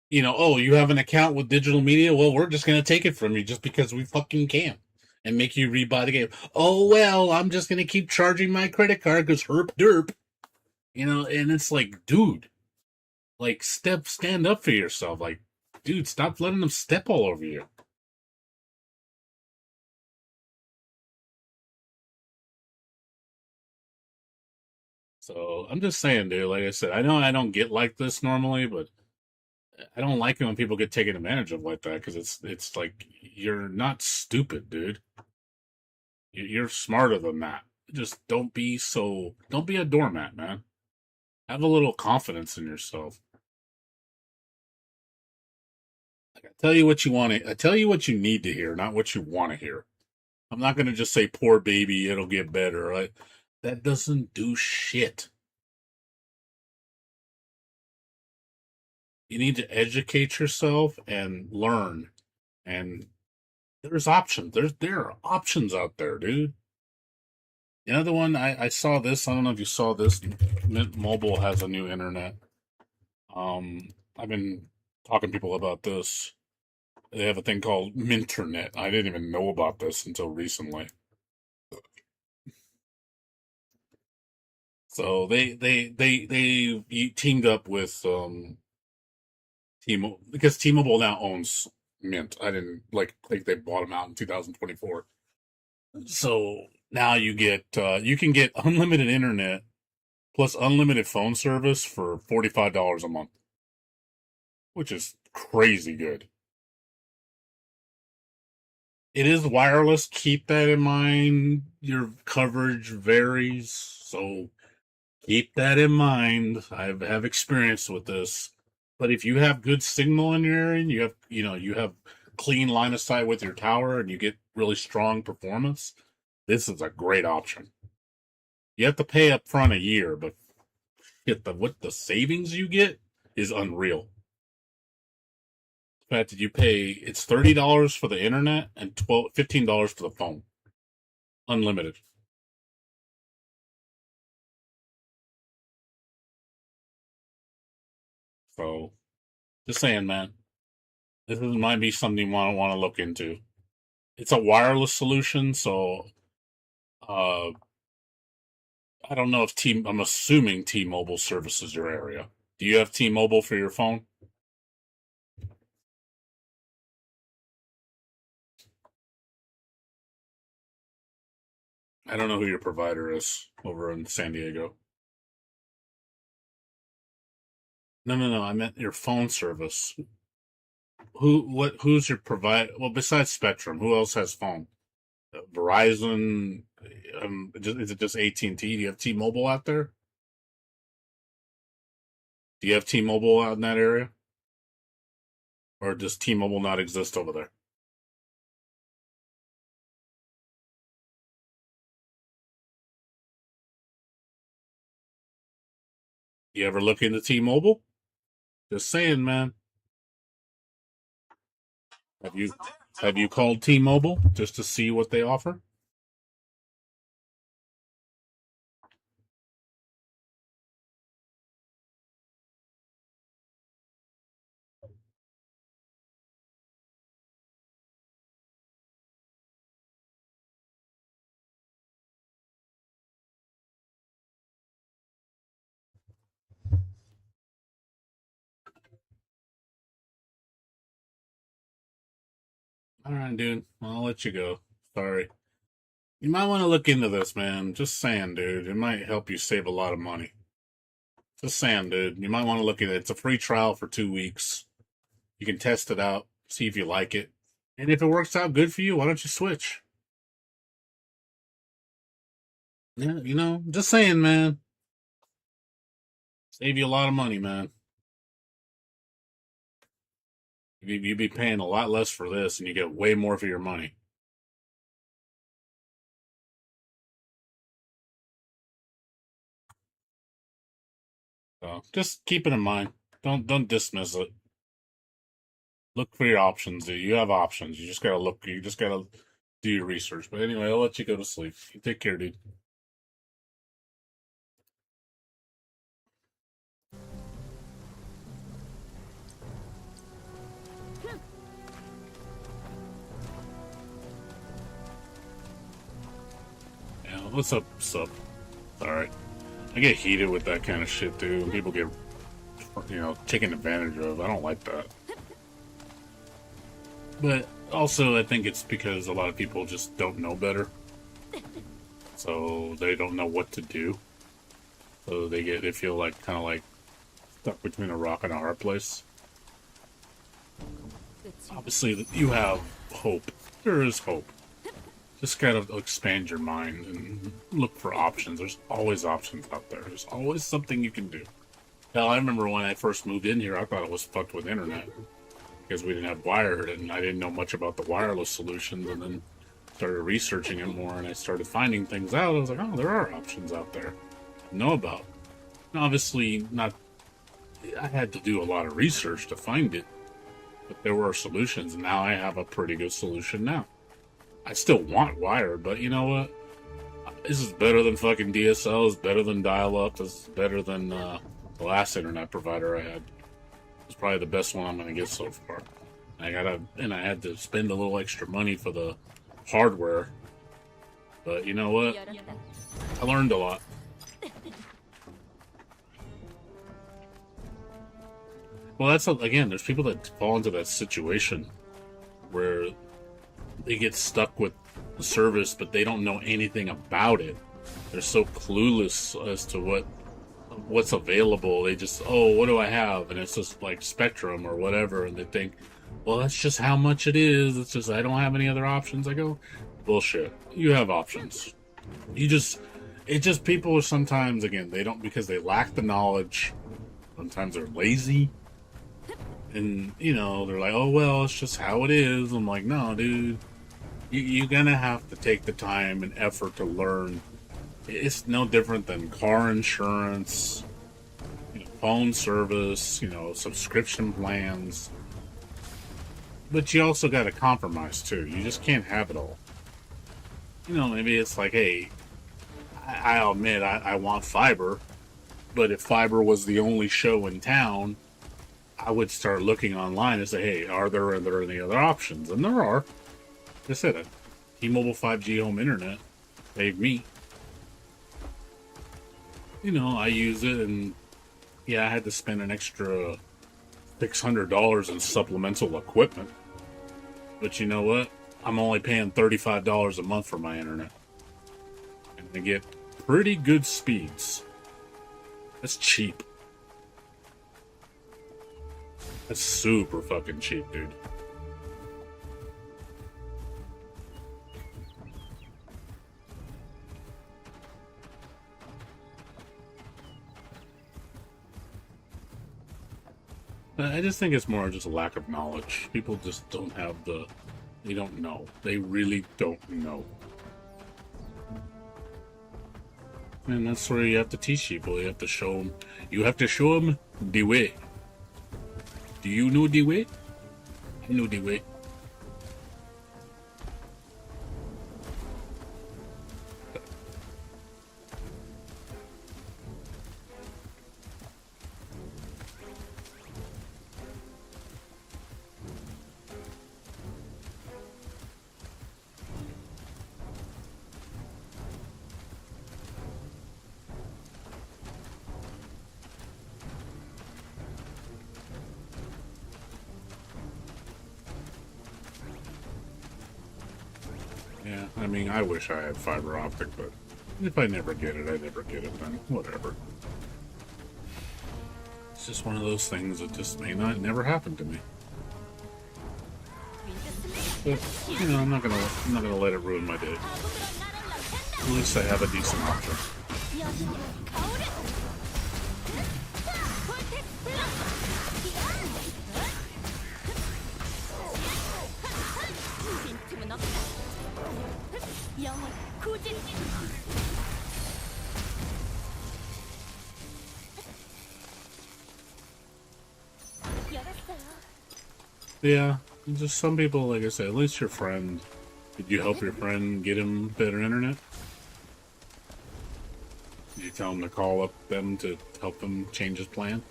You know, oh, you have an account with digital media? Well, we're just going to take it from you just because we fucking can and make you rebuy the game. Oh, well, I'm just going to keep charging my credit card because herp derp. You know, and it's like, dude, like, stand up for yourself. Like, dude, stop letting them step all over you. So I'm just saying, dude, like I said, I know I don't get like this normally, but I don't like it when people get taken advantage of like that, because it's like, you're not stupid, dude. You're smarter than that. Just don't be a doormat, man. Have a little confidence in yourself. Like, I tell you what you want to. I tell you what you need to hear, not what you want to hear. I'm not gonna just say, "Poor baby, it'll get better." Right? That doesn't do shit. You need to educate yourself and learn. And there's options. There are options out there, dude. The other one, I saw this. I don't know if you saw this. Mint Mobile has a new internet. I've been talking to people about this. They have a thing called Minternet. I didn't even know about this until recently. So they teamed up with T-Mobile because T-Mobile now owns Mint. I didn't think they bought them out in 2024. So now you can get unlimited internet plus unlimited phone service for $45 a month, which is crazy good. It is wireless. Keep that in mind. Your coverage varies, so keep that in mind. I have experience with this, but if you have good signal in your area, and you have clean line of sight with your tower, and you get really strong performance, this is a great option. You have to pay up front a year, but what the savings you get is unreal. The fact that it's $30 for the internet and $15 for the phone, unlimited. So, just saying, man, might be something you want to look into. It's a wireless solution, so I don't know if I'm assuming T-Mobile services your area. Do you have T-Mobile for your phone? I don't know who your provider is over in San Diego. No. I meant your phone service. Who's your provider? Well, besides Spectrum, who else has phone? Verizon. Is it just AT&T? Do you have T-Mobile out there? Do you have T-Mobile out in that area? Or does T-Mobile not exist over there? You ever look into T-Mobile? Just saying, man. Have you called T-Mobile just to see what they offer? All right, dude. I'll let you go. Sorry. You might want to look into this, man. Just saying, dude. It might help you save a lot of money. Just saying, dude. You might want to look at it. It's a free trial for 2 weeks. You can test it out, see if you like it. And if it works out good for you, why don't you switch? Yeah, just saying, man. Save you a lot of money, man. You'd be paying a lot less for this, and you get way more for your money. So just keep it in mind. Don't dismiss it. Look for your options, dude. You have options. You just gotta look. You just gotta do your research. But anyway, I'll let you go to sleep. You take care, dude. Yeah, what's up, sup? Alright. I get heated with that kind of shit, dude. When people get, taken advantage of. I don't like that. But also, I think it's because a lot of people just don't know better. So they don't know what to do. So they feel kind of stuck between a rock and a hard place. Obviously, you have hope. There is hope. Just gotta expand your mind and look for options. There's always options out there. There's always something you can do. Hell, I remember when I first moved in here, I thought it was fucked with internet. Because we didn't have wired, and I didn't know much about the wireless solutions, and then started researching it more, and I started finding things out. I was like, oh, there are options out there to know about. And obviously, I had to do a lot of research to find it, but there were solutions, and now I have a pretty good solution now. I still want wired, but you know what? This is better than fucking DSL. It's better than dial-up. This is better than the last internet provider I had. It's probably the best one I'm gonna get so far. I had to spend a little extra money for the hardware. But you know what? I learned a lot. Well, that's again. There's people that fall into that situation where they get stuck with the service, but they don't know anything about it. They're so clueless as to what's available. They just, oh, what do I have? And it's just like Spectrum or whatever, and they think, well, that's just how much it is. It's just I don't have any other options. I go, bullshit. You have options. It's just people are sometimes, again, they don't, because they lack the knowledge. Sometimes they're lazy. And, you know, they're like, oh, well, it's just how it is. I'm like, no, dude. You're gonna have to take the time and effort to learn. It's no different than car insurance, phone service, subscription plans. But you also got to compromise, too. You just can't have it all. Maybe it's like, hey, I'll admit I want fiber, but if fiber was the only show in town, I would start looking online and say, hey, are there any other options? And there are. Like I said, T-Mobile 5G home internet saved me. I use it, and yeah, I had to spend an extra $600 in supplemental equipment. But you know what? I'm only paying $35 a month for my internet. And I get pretty good speeds. That's cheap. That's super fucking cheap, dude. I just think it's more just a lack of knowledge. People just don't have they don't know. They really don't know. And that's where you have to teach people. You have to show them. You have to show them the way. Do you know the way? I know the way. Yeah, I mean, I wish I had fiber optic, but if I never get it, I never get it, then whatever. It's just one of those things that just may never happen to me. But, I'm not gonna let it ruin my day. At least I have a decent option. Yeah, just some people, like I said, at least your friend. Did you help your friend get him better internet? Did you tell him to call up them to help him change his plan?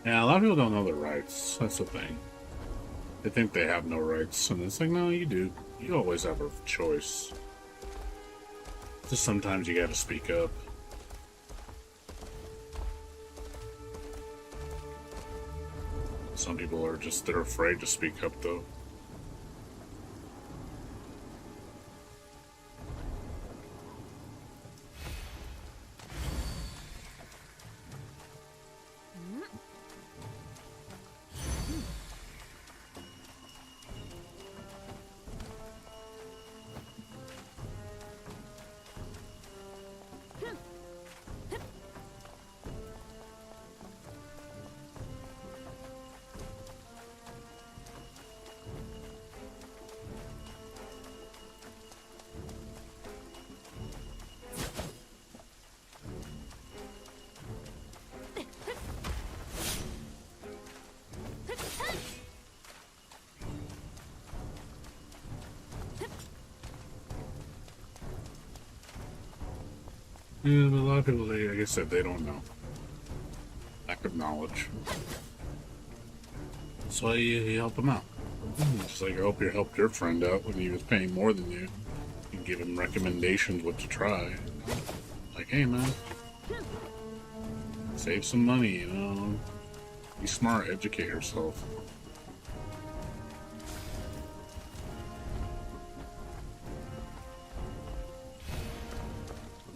Yeah, a lot of people don't know their rights. That's the thing. They think they have no rights, and it's like, no, you do. You always have a choice. Just sometimes you gotta speak up. Some people are just, they're afraid to speak up, though. Yeah, but a lot of people, like I said, they don't know. Lack of knowledge. That's why you help them out. Just like I hope you helped your friend out when he was paying more than you. You give him recommendations what to try. Like, hey man, save some money, you know. Be smart, educate yourself.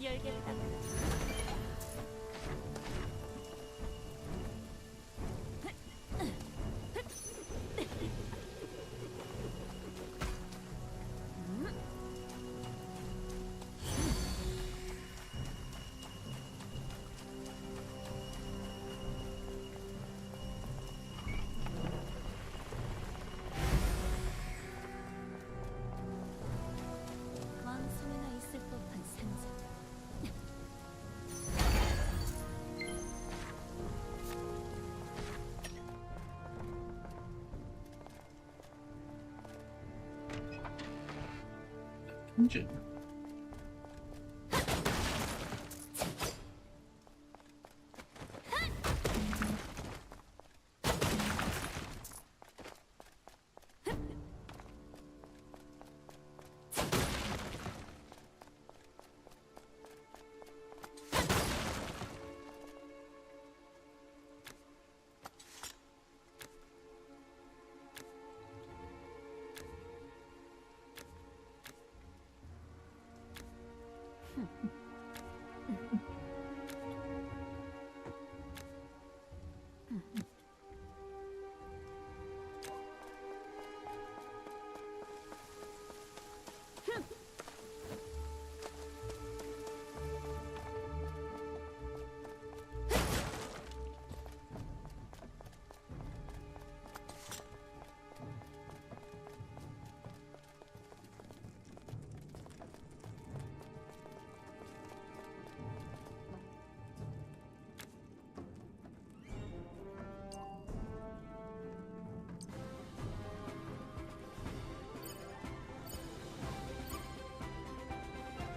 열겠다. 왕성이나 있을 법한 상자. Engine.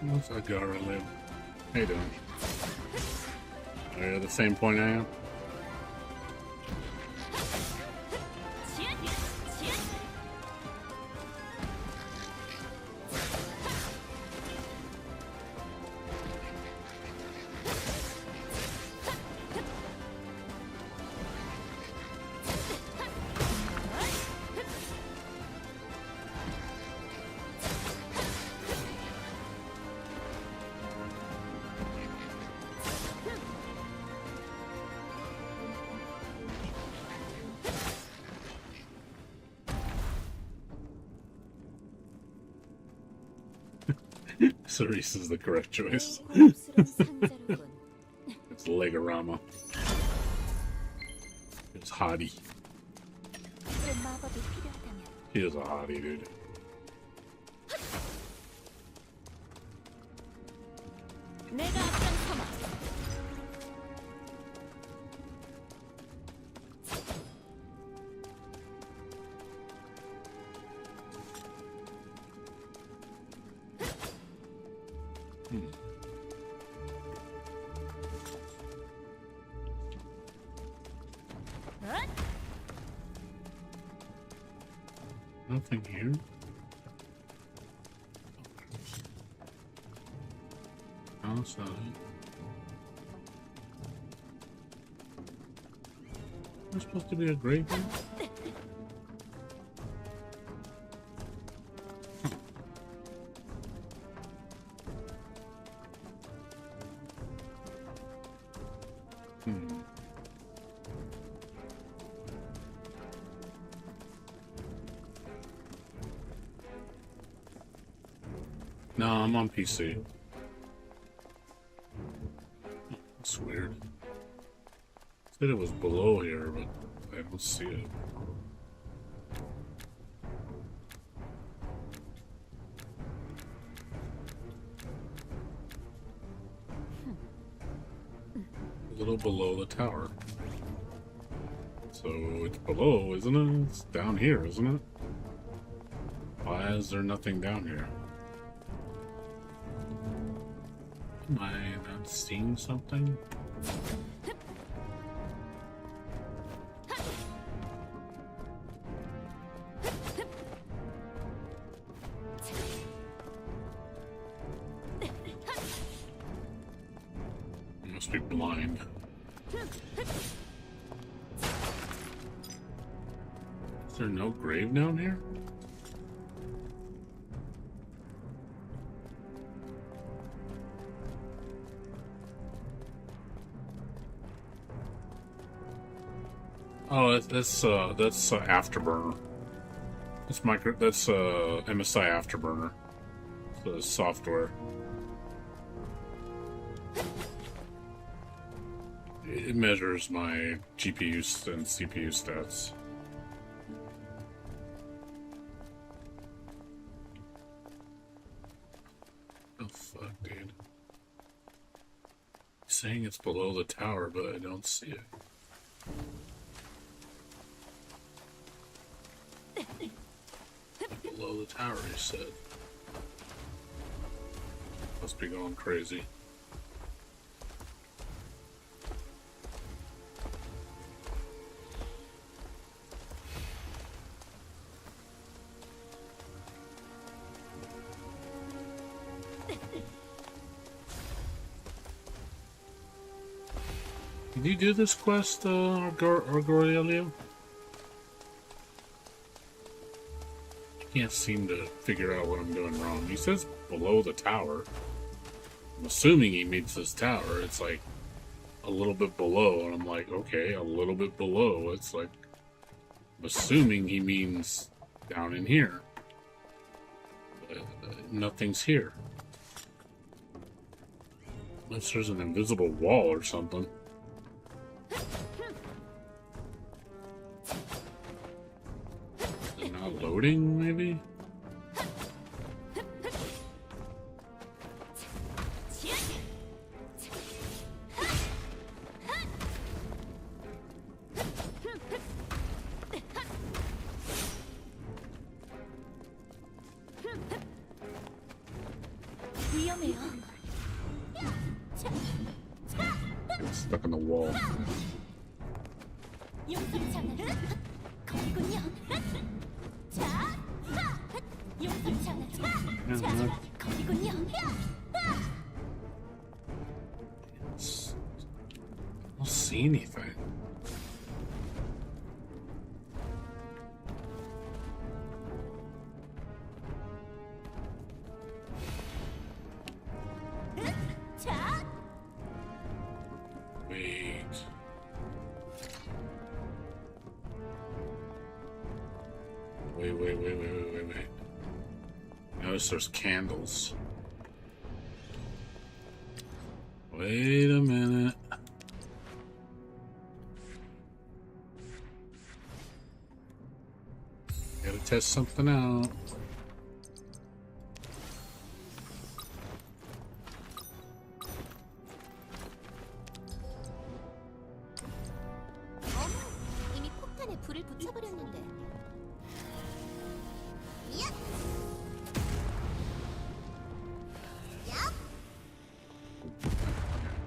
What's that guy right there? How you doing? Are you at the same point I am? Cerise is the correct choice. It's Legorama. It's Hottie. He is a hottie, dude. 내가 앞장서마. Nothing here. Outside. There's supposed to be a grave here? No, I'm on PC. That's weird. Said it was below here, but I don't see it. A little below the tower. So it's below, isn't it? It's down here, isn't it? Why is there nothing down here? Mine. Seeing something? Must be blind. Is there no grave down here? Oh, that's Afterburner. That's MSI Afterburner. The software. It measures my GPU and CPU stats. Oh fuck, dude. It's saying it's below the tower, but I don't see it. Below the tower, he said. Must be going crazy. Did you do this quest, Gorgelio? Can't seem to figure out what I'm doing wrong. He says below the tower. I'm assuming he means this tower. It's like a little bit below, and I'm like, okay, a little bit below. It's like, I'm assuming he means down in here. Nothing's here. Unless there's an invisible wall or something. Is it not loading, maybe? Stuck in the wall. I don't see anything. Wait. Notice there's candles. Wait a minute. Gotta test something out. 이미 폭탄에 불을 붙여버렸는데.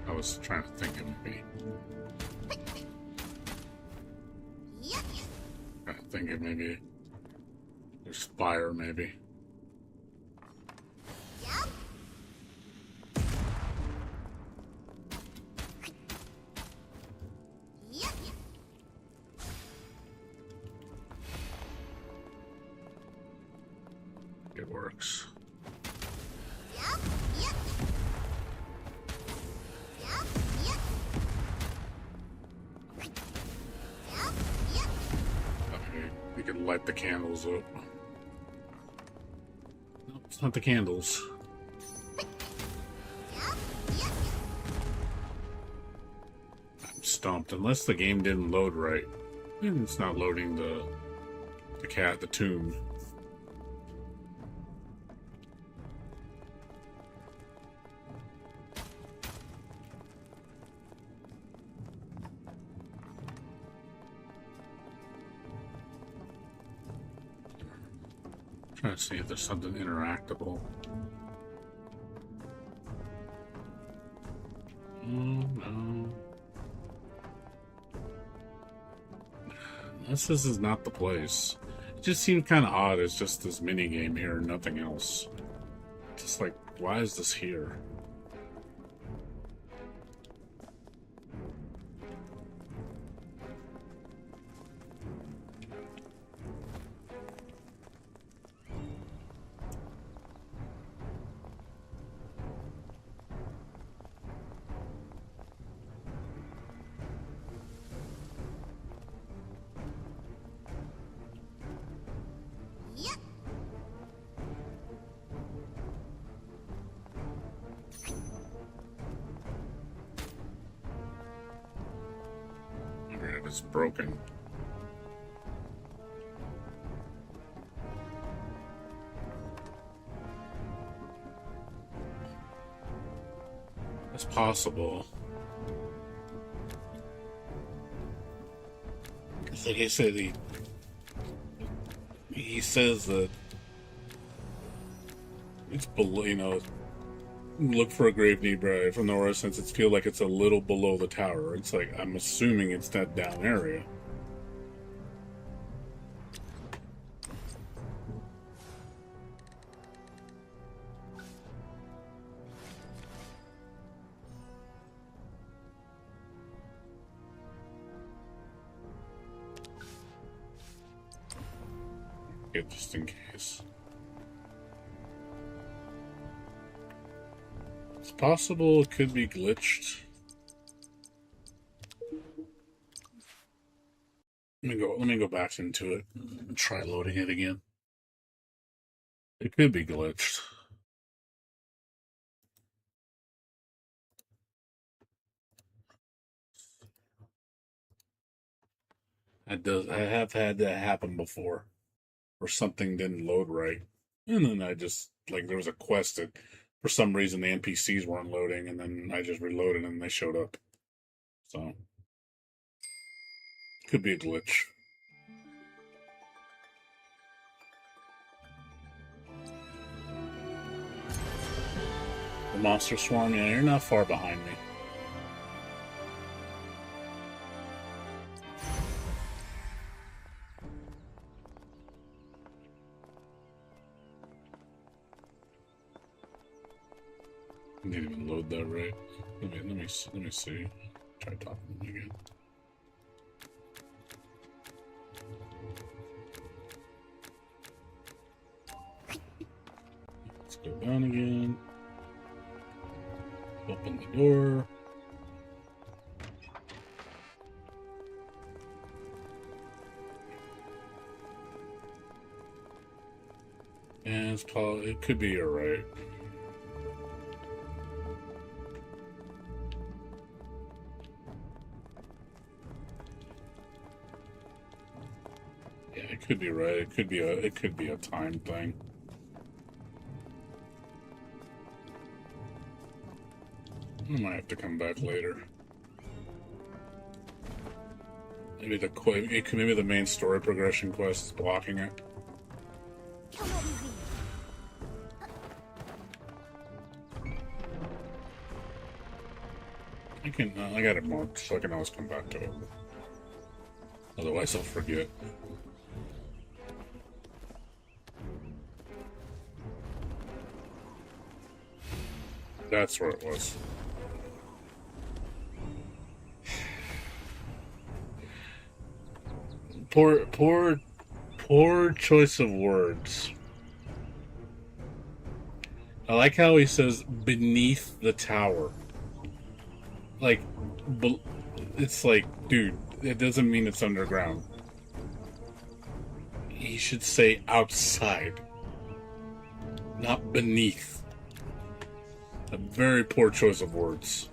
I was trying to think of maybe. Trying to think of maybe. There's fire, maybe. It works. Okay, we can light the candles up. No, it's not the candles. I'm stumped. Unless the game didn't load right. And it's not loading the tomb. Trying to see if there's something interactable. This is not the place. It just seemed kind of odd. It's just this mini game here and nothing else. Just like, why is this here? It's broken. It's possible. Like I said, he says that it's below, you know, look for a grave nearby from the aura since it feels like it's a little below the tower. It's like, I'm assuming it's that down area. Okay, just in case. It's possible it could be glitched. Let me go back into it and try loading it again. It could be glitched. I have had that happen before, where something didn't load right, and then I just, like, there was a quest that for some reason the NPCs weren't loading, and then I just reloaded and they showed up. So could be a glitch. The monster swarm, yeah, you're not far behind me. I didn't even load that right. Let me see. Try talking to them again. Let's go down again. Open the door. And it's probably, it could be alright. Yeah, it could be right. It could be a time thing. I might have to come back later. Maybe the main story progression quest is blocking it. I got it marked so I can always come back to it. Otherwise I'll forget. That's where it was. Poor choice of words. I like how he says beneath the tower. Like, it's like, dude, it doesn't mean it's underground. He should say outside, not beneath. A very poor choice of words.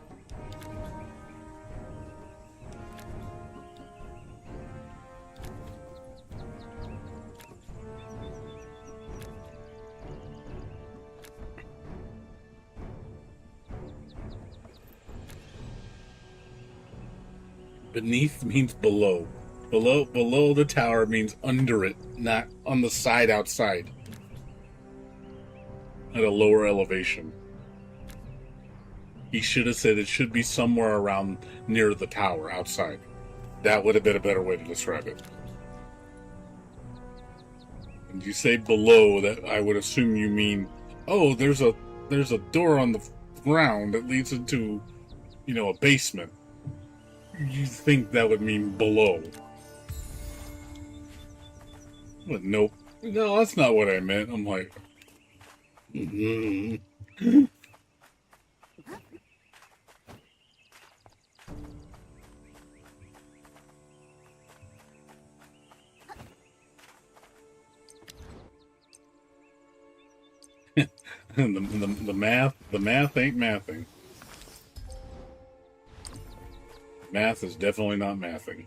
Beneath means below. Below the tower means under it, not on the side outside. At a lower elevation. He should have said it should be somewhere around near the tower outside. That would have been a better way to describe it. When you say below, that I would assume you mean, oh, there's a door on the ground that leads into, you know, a basement. You think that would mean below. But nope. No, that's not what I meant. I'm like, the math ain't mathing. Math is definitely not mathing.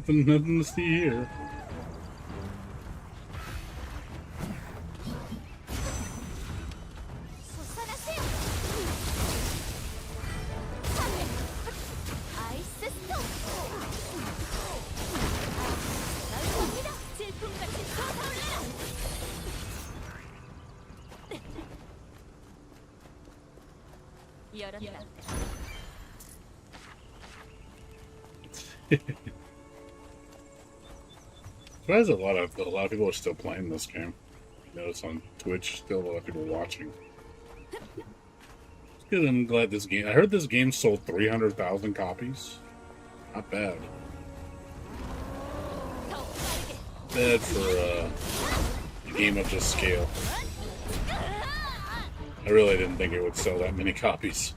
Nothing to see here. Surprised a lot of people are still playing this game. I notice on Twitch, still a lot of people watching. It's good. I'm glad this game. I heard this game sold 300,000 copies. Not bad. Bad for a game of this scale. I really didn't think it would sell that many copies.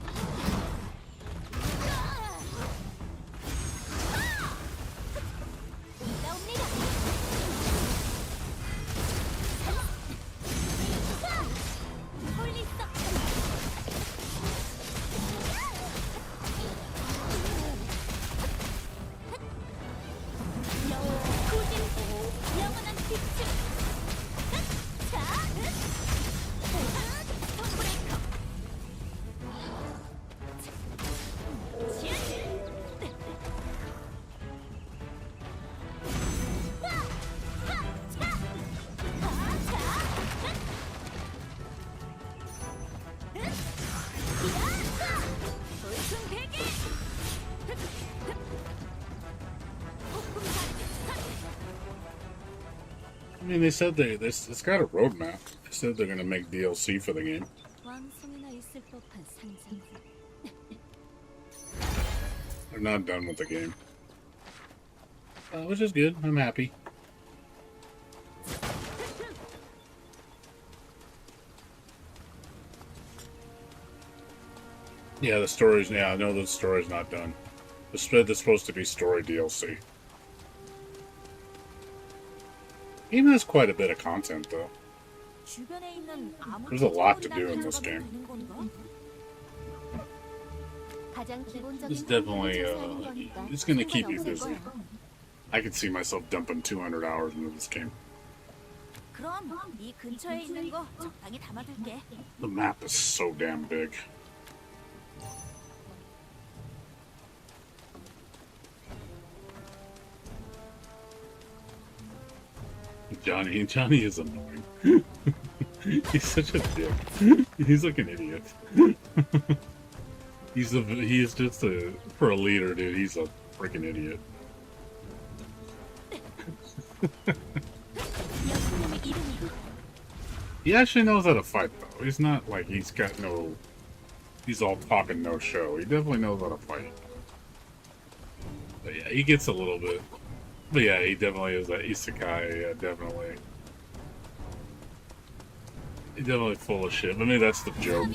I mean, they said it's got a roadmap. They said they're going to make DLC for the game. They're not done with the game. Which is good. I'm happy. Yeah, the story's... Yeah, I know the story's not done. There's supposed to be story DLC. Game has quite a bit of content, though. There's a lot to do in this game. It's definitely, it's gonna keep you busy. I could see myself dumping 200 hours into this game. The map is so damn big. Johnny is annoying. He's such a dick. He's like an idiot. He's just for a leader, dude. He's a freaking idiot. He actually knows how to fight, though. He's not like he's all talk and no show. He definitely knows how to fight. But yeah, he gets a little bit. But yeah, he definitely is an isekai. Yeah, definitely. He's definitely full of shit. But maybe that's the joke.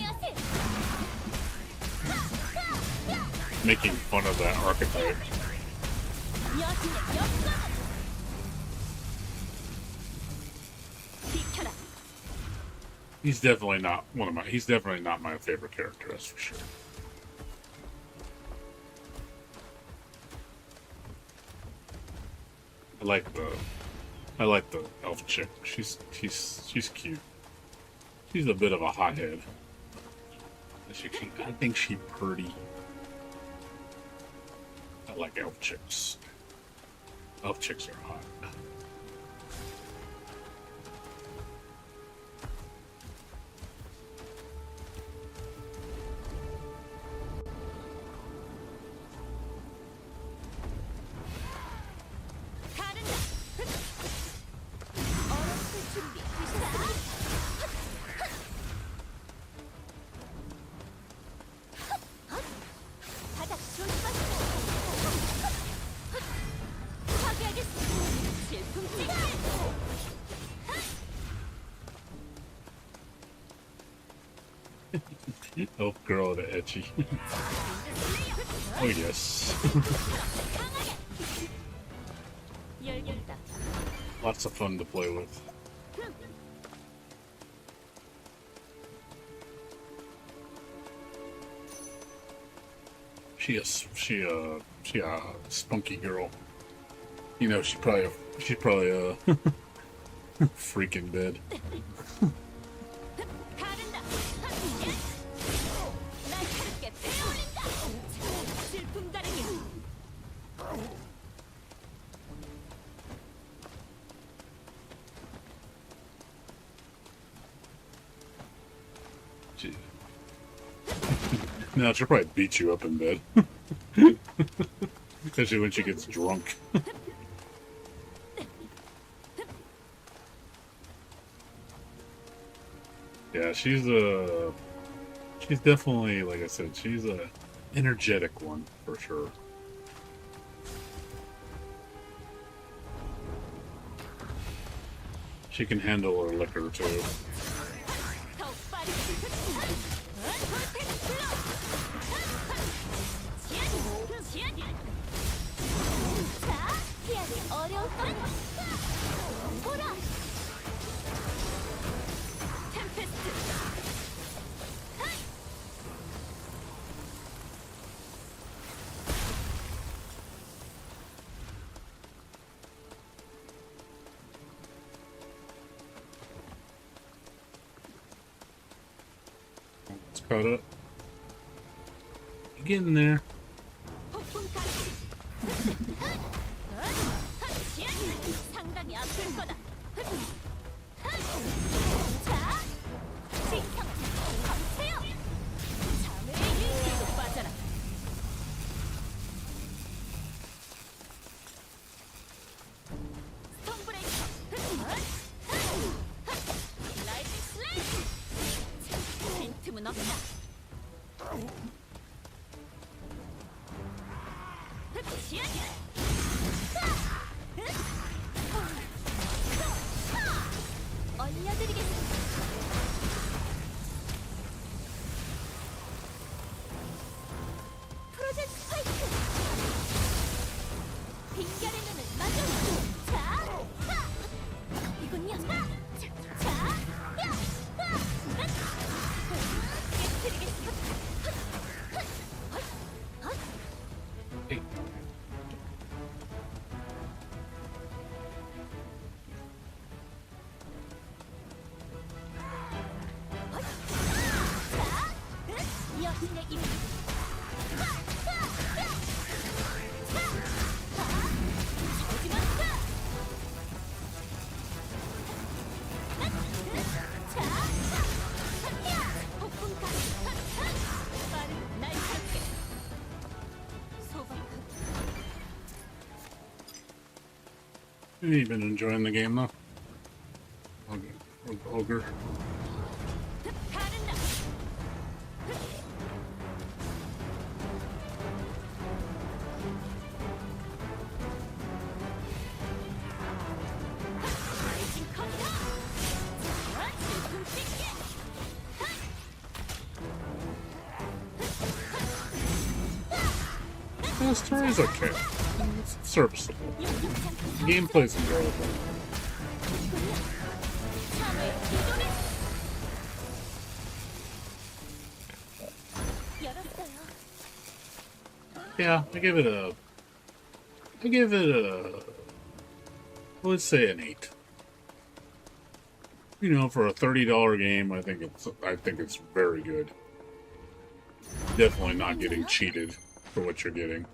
Making fun of that archetype. He's definitely not he's definitely not my favorite character, that's for sure. I like the elf chick. She's cute. She's a bit of a hothead. I think she's pretty. I like elf chicks. Elf chicks are hot. Elf girl at ecchi. Oh yes. Lots of fun to play with. She a spunky girl. You know, she's probably a freak in bed. No, she'll probably beat you up in bed. Especially when she gets drunk. Yeah, she's definitely, like I said, she's a energetic one for sure. She can handle her liquor too. It's caught up. You're getting there. You've been enjoying the game though. Ogre. The story's okay. It's serviceable. Gameplay's enjoyable. Yeah, I give it a. Let's say an 8. You know, for a $30 game, I think it's very good. Definitely not getting cheated for what you're getting.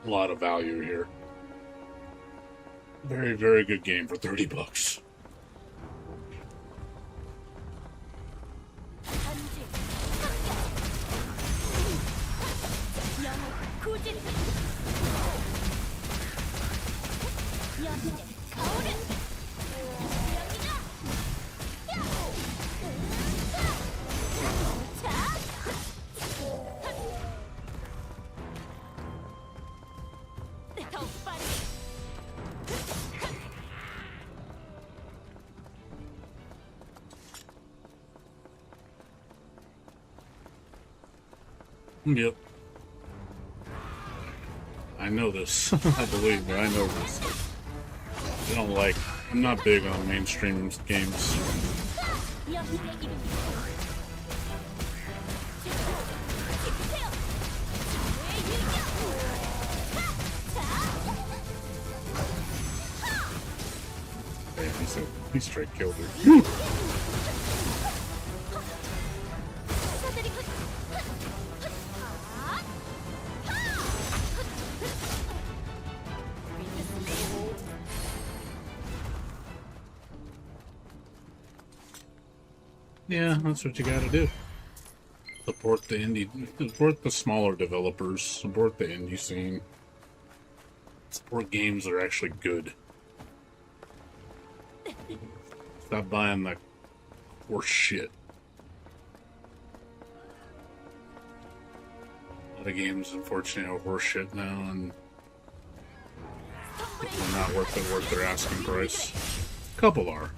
A lot of value here. Very, very good game for $30. Yep. I know this. I believe me, I know this. I'm not big on mainstream games. Hey, he straight killed her. Yeah, that's what you gotta do. Support the smaller developers, support the indie scene. Support games that are actually good. Stop buying the horse shit. A lot of games, unfortunately, are horse shit now, and they're not worth their asking price. A couple are.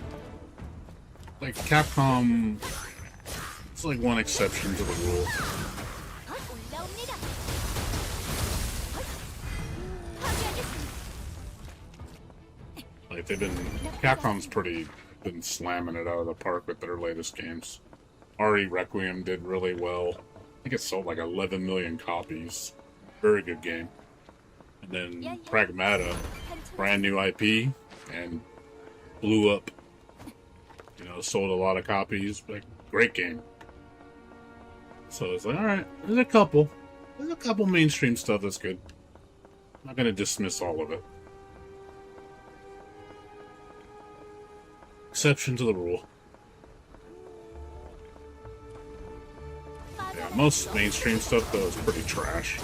Like Capcom, it's like one exception to the rule. Like Capcom's been slamming it out of the park with their latest games. RE Requiem did really well. I think it sold like 11 million copies. Very good game. And then Pragmata, brand new IP, and blew up. You know, sold a lot of copies, but great game. So it's like, alright, there's a couple mainstream stuff that's good. I'm not gonna dismiss all of it. Exception to the rule. Yeah, most mainstream stuff though is pretty trash.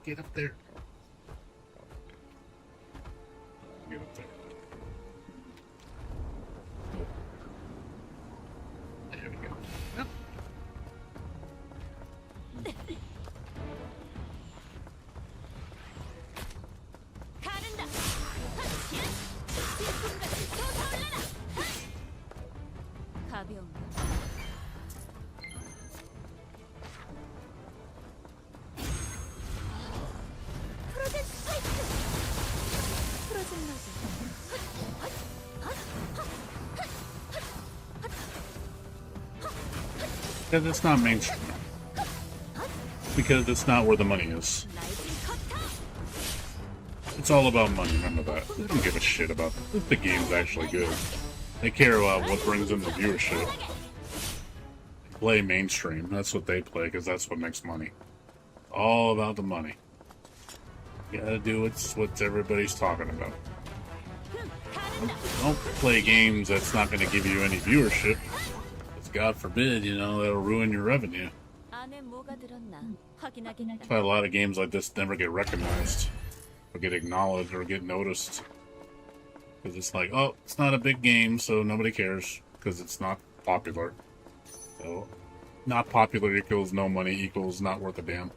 Get up there. Get up there. There we go. Yep. 가벼운가? 프로젠 스파이크. 프로젠 로즈. Because it's not mainstream. Because it's not where the money is. 라이징 커터. It's all about money, remember that. They don't give a shit about if the game's actually good. They care about what brings in the viewership. Play mainstream, that's what they play, because that's what makes money. All about the money. You gotta do what everybody's talking about. Don't play games that's not gonna give you any viewership. Because God forbid, you know, that'll ruin your revenue. 안에 뭐가 들었나 확인하겠다. That's why a lot of games like this never get recognized, or get acknowledged, or get noticed. Because it's like, oh, it's not a big game, so nobody cares, because it's not popular. So, not popular equals no money equals not worth a damn.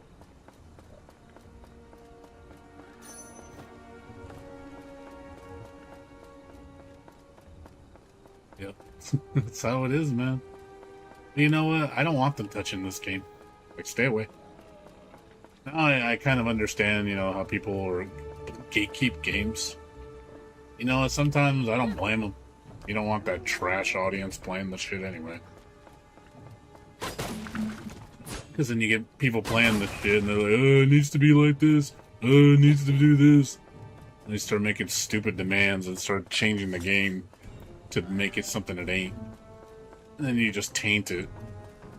Yep. That's how it is, man. You know what? I don't want them touching this game. Like, stay away. Now I kind of understand, you know, how people are gatekeep games. You know, sometimes I don't blame them. You don't want that trash audience playing the shit anyway. Because then you get people playing the shit and they're like, oh, it needs to be like this. Oh, it needs to do this. And they start making stupid demands and start changing the game to make it something it ain't. And then you just taint it.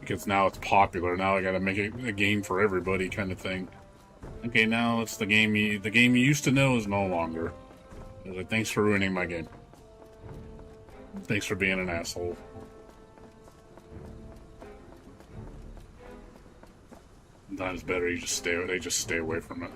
Because now it's popular. Now I gotta make it a game for everybody kind of thing. Okay, now it's the game you used to know is no longer. Like, thanks for ruining my game. Thanks for being an asshole. Sometimes better you just stay away from it.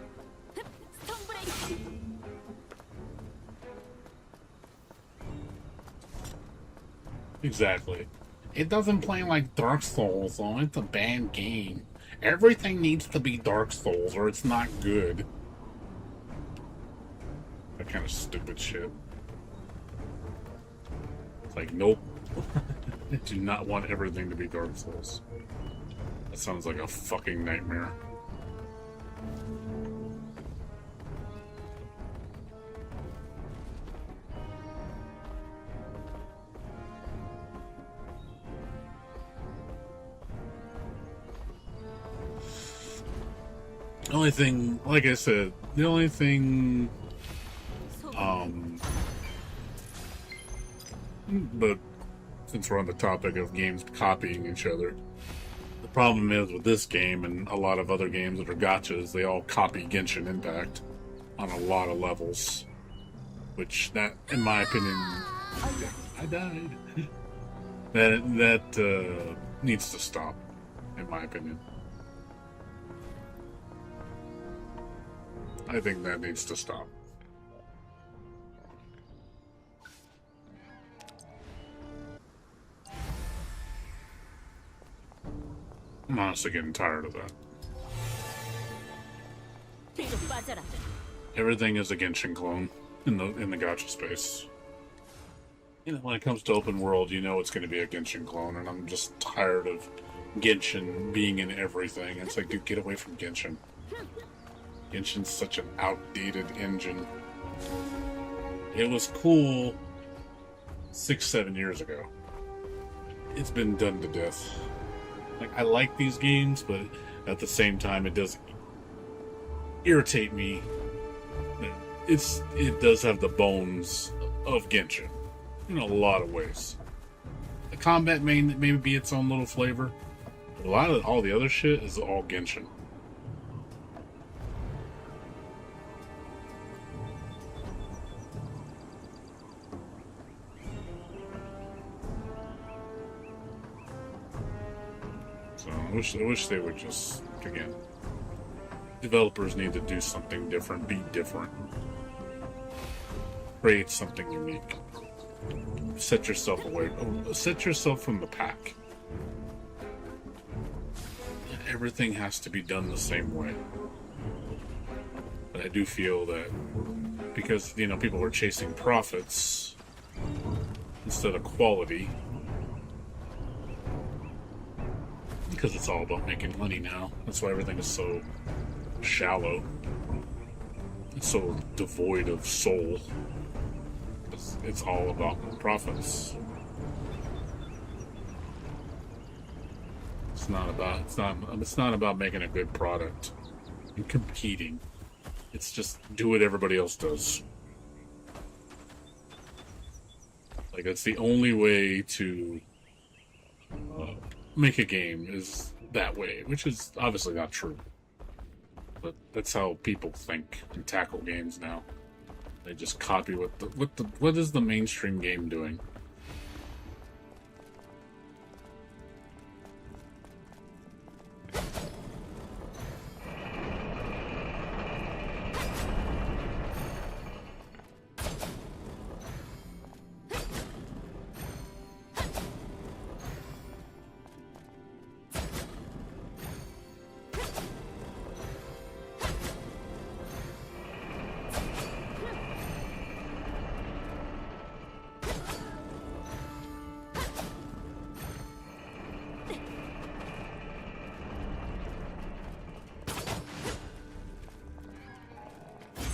Exactly. It doesn't play like Dark Souls, so it's a bad game. Everything needs to be Dark Souls or it's not good. That kind of stupid shit. It's like, nope. I do not want everything to be Dark Souls. That sounds like a fucking nightmare. The only thing, like I said, the only thing, but since we're on the topic of games copying each other, the problem is with this game and a lot of other games that are gotchas, they all copy Genshin Impact on a lot of levels, which that, in my opinion, I died. that needs to stop, in my opinion. I think that needs to stop. I'm honestly getting tired of that. 뒤로 빠져라. Everything is a Genshin clone in the gacha space. You know, when it comes to open world, you know it's going to be a Genshin clone, and I'm just tired of Genshin being in everything. It's like, dude, get away from Genshin. Genshin's such an outdated engine. It was cool 6-7 years ago. It's been done to death. Like, I like these games, but at the same time, it does irritate me. It does have the bones of Genshin in a lot of ways. The combat may be its own little flavor, but a lot of all the other shit is all Genshin. I wish they would just, again, developers need to do something different, be different. Create something unique. Set yourself away, set yourself from the pack. Everything has to be done the same way. But I do feel that because, you know, people are chasing profits instead of quality, because it's all about making money now. That's why everything is so shallow. It's so devoid of soul. It's all about profits. It's not about making a good product and competing. It's just do what everybody else does. Like, that's the only way to make a game is that way, which is obviously not true. But that's how people think and tackle games now. They just copy what is the mainstream game doing?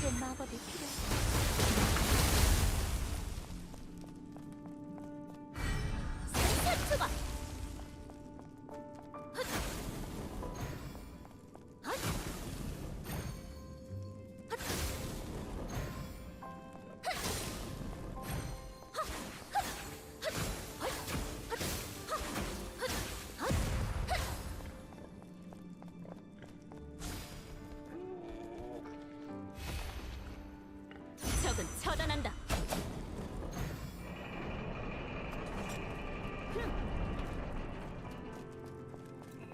이제 마법이 필요해. 산산초가. 적은 처단한다.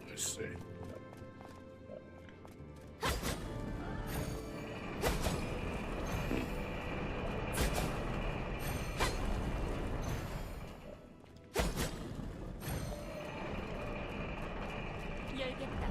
Let's see. 열겠다.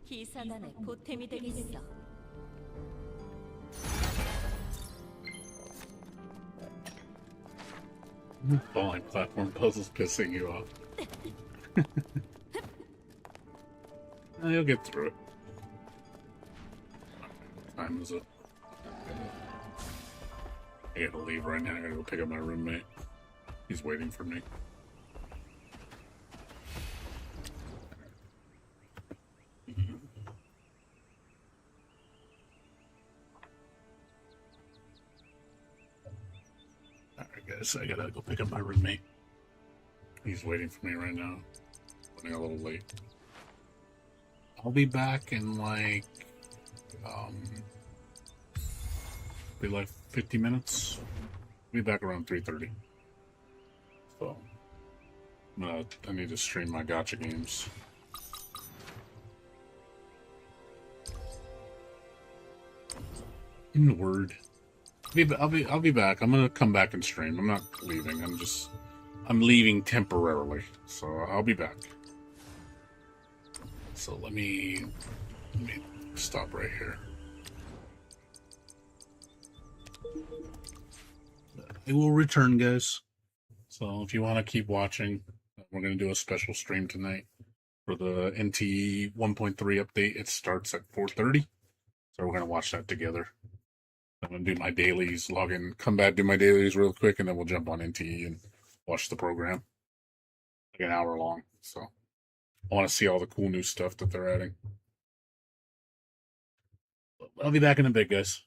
기사단의 보탬이 되겠어. Falling platform puzzles pissing you off. You'll get through it. What time is it? I gotta leave right now. I gotta go pick up my roommate. He's waiting for me. Alright guys, I gotta go pick up my roommate. He's waiting for me right now. Running a little late. I'll be back in like be like 50 minutes. Be back around 3:30. So I need to stream my gacha games. In the word. I'll be back. I'm gonna come back and stream. I'm not leaving. I'm leaving temporarily. So I'll be back. So let me stop right here. It will return, guys. So if you want to keep watching, we're going to do a special stream tonight for the NT 1.3 update. It starts at 4:30. So we're going to watch that together. I'm going to do my dailies, log in, come back, do my dailies real quick, and then we'll jump on NT and watch the program. Like an hour long. So I want to see all the cool new stuff that they're adding. I'll be back in a bit, guys.